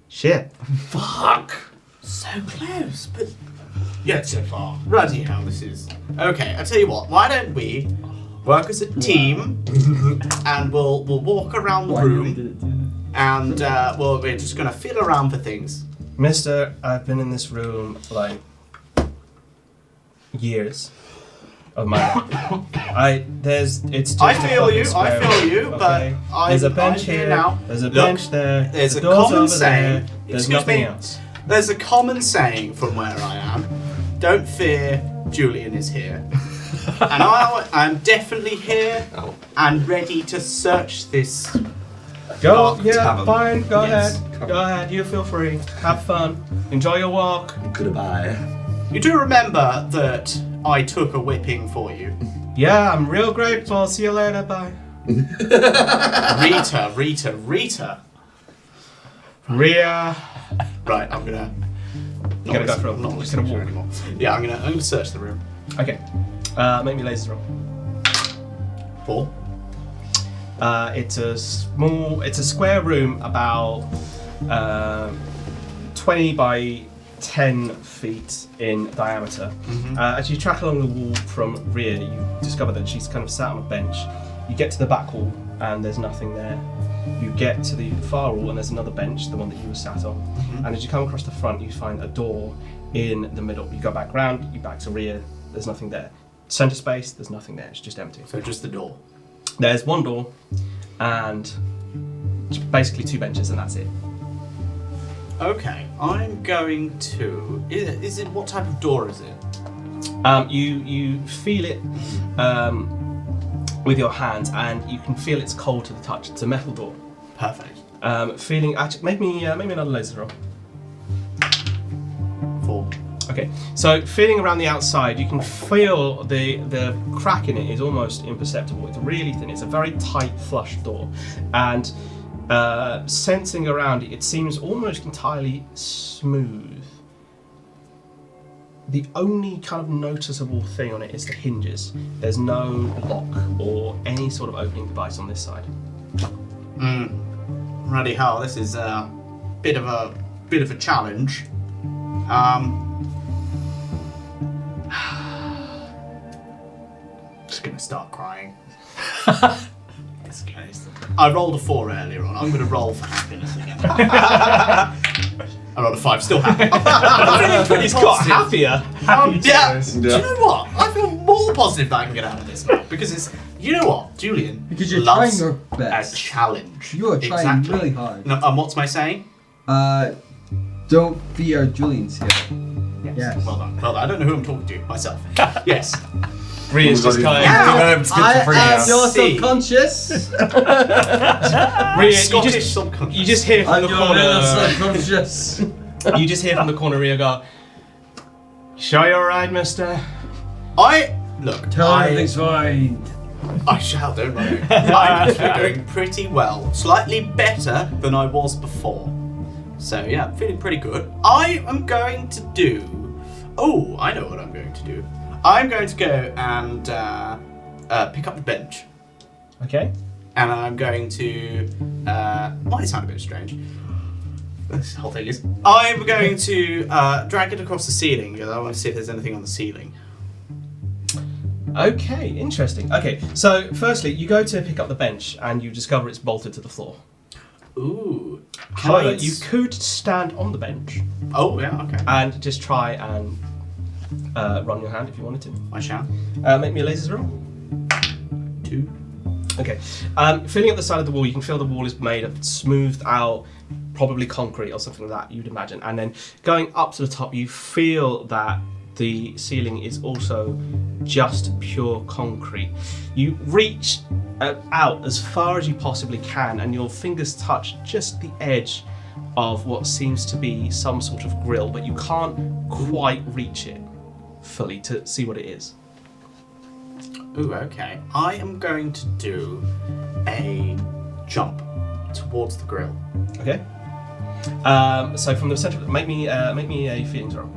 "Shit." Fuck. So close, but yet so far. Bloody hell, this is. Okay, I tell you what. Why don't we work as a team, and we'll walk around the room, and we're just gonna feel around for things. Mister, I've been in this room like years of my life. It's just I a feel fucking you, square I feel room, you, but okay? There's a bench I'm here, now. there's a Look, bench there, there's the a door's common over saying. there, there's Excuse nothing me. else. There's a common saying from where I am. Don't fear, Julian is here. And I'm definitely here and ready to search this. Go, Dark yeah, tavern. fine, go Yes. ahead, go ahead, you feel free, have fun, enjoy your walk. Goodbye. You do remember that I took a whipping for you? Yeah, I'm real grateful, see you later, bye. Rita. Rhea. Right, I'm gonna. You gotta go for I'm not just listening gonna to her walk. anymore. Yeah, I'm gonna search the room. Okay, make me laser roll. 4. It's a square room about 20 by 10 feet in diameter. As you track along the wall from Rhea, you discover that she's kind of sat on a bench. You get to the back wall and there's nothing there. You get to the far wall and there's another bench, the one that you were sat on. And as you come across the front, you find a door in the middle. You go back round, you back to Rhea, there's nothing there. Center space, there's nothing there, it's just empty. So just the door. There's one door and basically 2 benches and that's it. Okay, I'm going to. Is it what type of door is it? You feel it with your hands and you can feel it's cold to the touch. It's a metal door. Perfect. Actually, make me another laser roll. 4. Okay, so feeling around the outside, you can feel the crack in it is almost imperceptible. It's really thin. It's a very tight, flush door, and sensing around it, it seems almost entirely smooth. The only kind of noticeable thing on it is the hinges. There's no lock or any sort of opening device on this side. Bloody hell, this is a bit of a challenge. Just gonna start crying. This case. I rolled a 4 earlier on. I'm gonna roll for happiness again. I rolled a 5, still happy. I'm feeling pretty He's got positive. happier. Yeah. Do you know what? I feel more positive that I can get out of this now because it's. You know what, Julian? Because you're loves trying your best. a challenge. You are trying Exactly. really hard. No, what's my saying? Don't fear Julian's here. Yes. Well done. Well done. I don't know who I'm talking to. Myself. Yes. Rhea's just kind of... I am your See. subconscious. Rhea, Scottish subconscious. you just hear from I'm the your corner... little subconscious. You just hear from the corner Rhea go, "Sure you're alright, mister?" Look. Tell him everything's fine. I shall, don't worry. I'm doing pretty well. Slightly better than I was before. So yeah, I'm feeling pretty good. I am going to do... Oh, I know what I'm going to do. I'm going to go and pick up the bench. Okay. And I'm going to... might sound a bit strange. This whole thing is... I'm going to drag it across the ceiling because I want to see if there's anything on the ceiling. Okay, interesting. Okay, so firstly, you go to pick up the bench and you discover it's bolted to the floor. Ooh. However, you could stand on the bench Oh, yeah, okay. and just try and run your hand if you wanted to. I shall. Make me a lasers roll. 2. Okay. Feeling at the side of the wall, you can feel the wall is made of smoothed out, probably concrete or something like that, you'd imagine. And then going up to the top, you feel that the ceiling is also just pure concrete. You reach out as far as you possibly can, and your fingers touch just the edge of what seems to be some sort of grill, but you can't quite reach it fully to see what it is. Ooh, okay. I am going to do a jump towards the grill. Okay. So from the center, make me a feelings roll.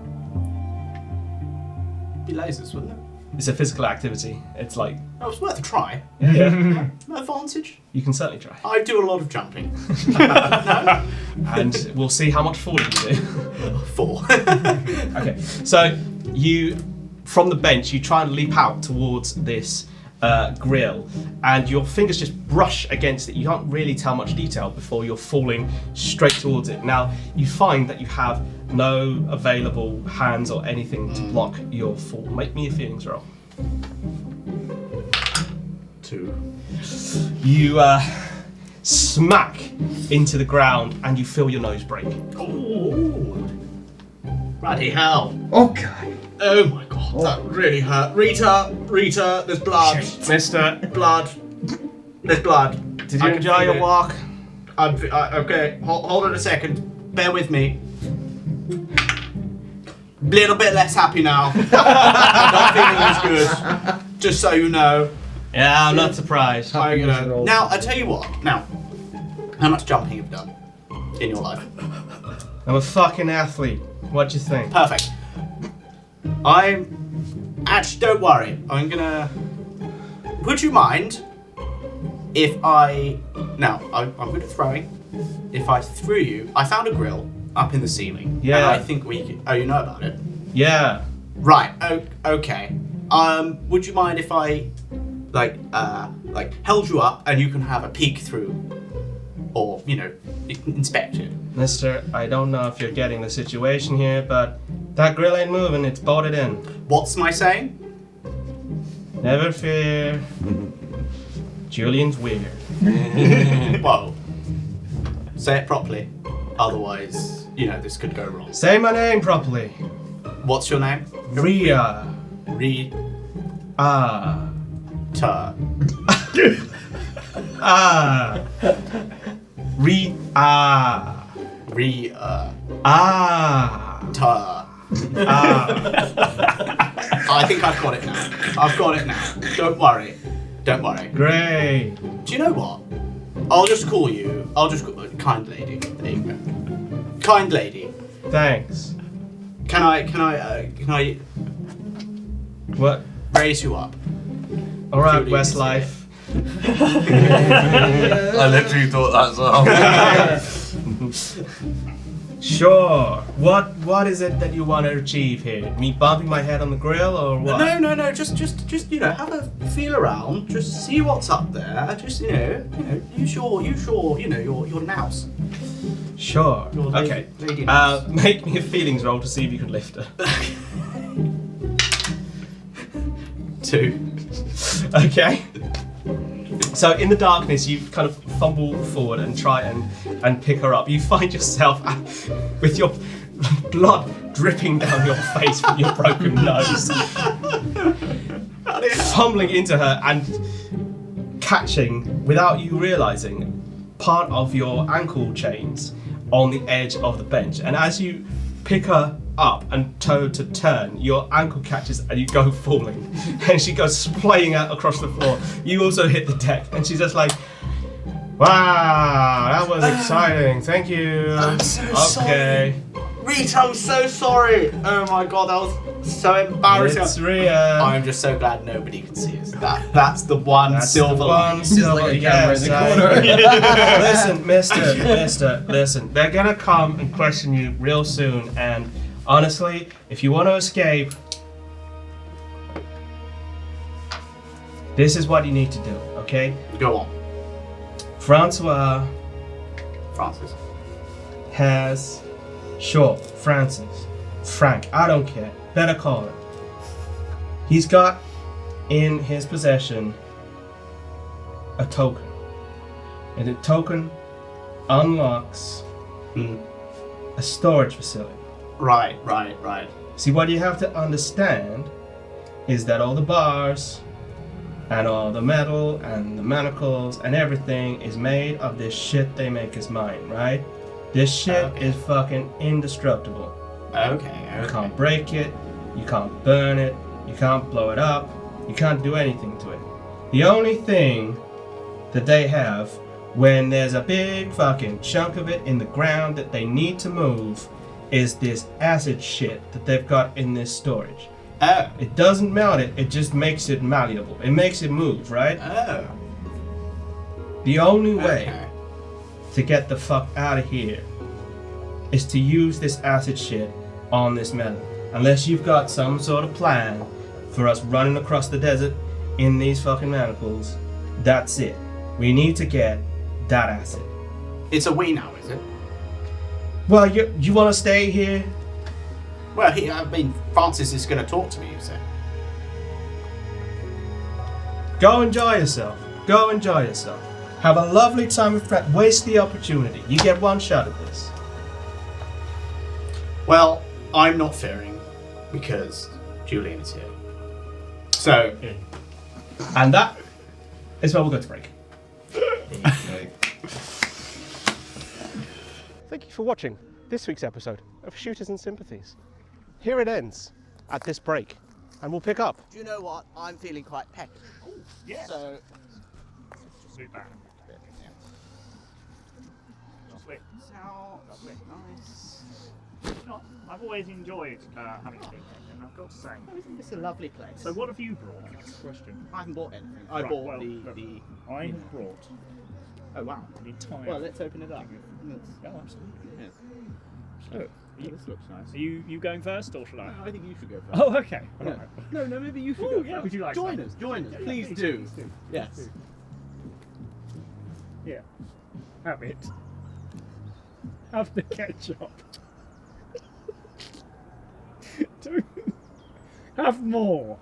Be lasers, wouldn't it? It's a physical activity. It's like Oh, it's worth a try. yeah, Advantage? you can certainly try, I do a lot of jumping. and we'll see how much falling you do. 4. Okay, so you from the bench you try and leap out towards this grill, and your fingers just brush against it. You can't really tell much detail before you're falling straight towards it. Now you find that you have no available hands or anything to block your fall. Make me a feelings roll. 2. You smack into the ground and you feel your nose break. Ooh. Bloody hell. Oh god. Oh my god, that really hurt. Rita, there's blood. Mister, Blood. There's blood. did you I can enjoy feel your it. walk? Okay, hold on a second. Bear with me. Little bit less happy now. Not feeling as good. Just so you know. Yeah, I'm not surprised. Now, I tell you what. Now, how much jumping have you done in your life? I'm a fucking athlete. What do you think? Perfect. Actually, don't worry. I'm gonna. Would you mind if I'm good at throwing. If I threw you, I found a grill up in the ceiling. Yeah. And I think we could. Oh, you know about it? Yeah. Right. Okay. Would you mind if I, held you up and you can have a peek through, or inspect it? Mister, I don't know if you're getting the situation here, but that grill ain't moving. It's bolted in. What's my saying? Never fear. Julian's weird. Whoa. Say it properly. Otherwise, this could go wrong. Say my name properly. What's your name? Rita. Rita. Ah. Re. Ah. Ta. I think I've got it now. Don't worry. Great. Do you know what? I'll just call you. Kind lady. There you go. Kind lady. Thanks. Can I What? raise you up? All right, Julian is Westlife. I literally thought that as well. Sure. What is it that you want to achieve here? Me bumping my head on the grill or what? No. Just have a feel around. Just see what's up there. Just use your nous. Sure. Your Okay. lady nous. Make me a feelings roll to see if you can lift her. 2. Okay. So in the darkness, you kind of fumble forward and try and pick her up. You find yourself with your blood dripping down your face from your broken nose, fumbling into her and catching, without you realizing, part of your ankle chains on the edge of the bench. And as you pick her up and toe to turn, your ankle catches and you go falling, and she goes splaying out across the floor. You also hit the deck, and she's just like, "Wow, that was exciting. Thank you." I'm so Okay. sorry. Rita, I'm so sorry. Oh my god, that was so embarrassing. It's Rhea. I'm just so glad nobody can see us. That's the one That's silver the line. one silver. camera in the Listen, Mister. Listen. They're gonna come and question you real soon, and honestly, if you want to escape, This is what you need to do, okay? Go on. Francois Francis. has, sure, Francis, Frank, I don't care, better call it. He's got in his possession a token. And the token unlocks a storage facility. Right. See, what you have to understand is that all the bars and all the metal and the manacles and everything is made of this shit they make as mine, right? This shit is fucking indestructible. Okay. You can't break it, you can't burn it, you can't blow it up, you can't do anything to it. The only thing that they have when there's a big fucking chunk of it in the ground that they need to move is this acid shit that they've got in this storage. Oh. It doesn't melt it, it just makes it malleable. It makes it move, right? Oh. The only way Okay. to get the fuck out of here is to use this acid shit on this metal. Unless you've got some sort of plan for us running across the desert in these fucking manacles, that's it. We need to get that acid. It's a we now, is it? Well, you want to stay here? Well, Francis is going to talk to me, you say? Go enjoy yourself. Go enjoy yourself. Have a lovely time with friends. Waste the opportunity. You get one shot at this. Well, I'm not fearing because Julian is here. So, And that is where we'll go to break. Thank you for watching this week's episode of Shooters and Sympathies. Here it ends at this break, and we'll pick up. Do you know what? I'm feeling quite peckish. Yeah. So, Super. Lovely. Lovely. nice. No, I've always enjoyed having a picnic, and I've got to say. It's a lovely place. So what have you brought? That's the question. I haven't bought anything. I Right, bought well, the. I have brought Oh wow. the entire. Well, let's open it up. Oh, absolutely. Yes. Oh, This looks nice. are you going first, or shall I? I think you should go first. Oh, okay. Yeah. Alright. No, maybe you should Ooh, go yeah, first. would you like join some? us? Join us. Yeah, Please please do. do, please do. Yes. Yeah. Have it. Have the ketchup. Don't have more.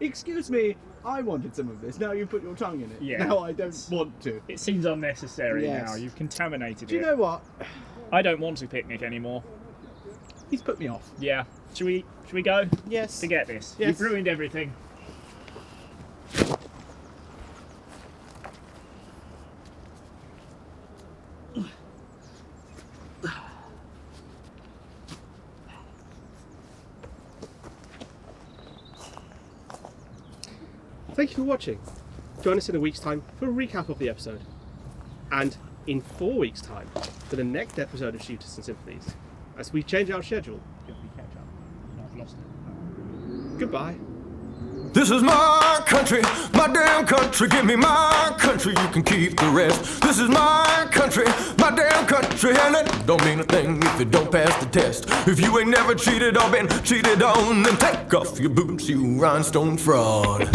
Excuse me. I wanted some of this. Now you put your tongue in it. Yeah. Now I don't want to. It seems unnecessary Yes. now. You've contaminated Do you it. know what? I don't want to picnic anymore. He's put me off. Yeah. Should we go? Yes. Forget this. Yes. You've ruined everything. Thank you for watching. Join us in a week's time for a recap of the episode. And in 4 weeks' time for the next episode of Shooters and Sympathies, as we change our schedule. Give me ketchup. No, I've lost it. Goodbye. This is my country, my damn country. Give me my country, you can keep the rest. This is my country, my damn country. And it don't mean a thing if you don't pass the test. If you ain't never cheated or been cheated on, then take off your boots, you rhinestone fraud.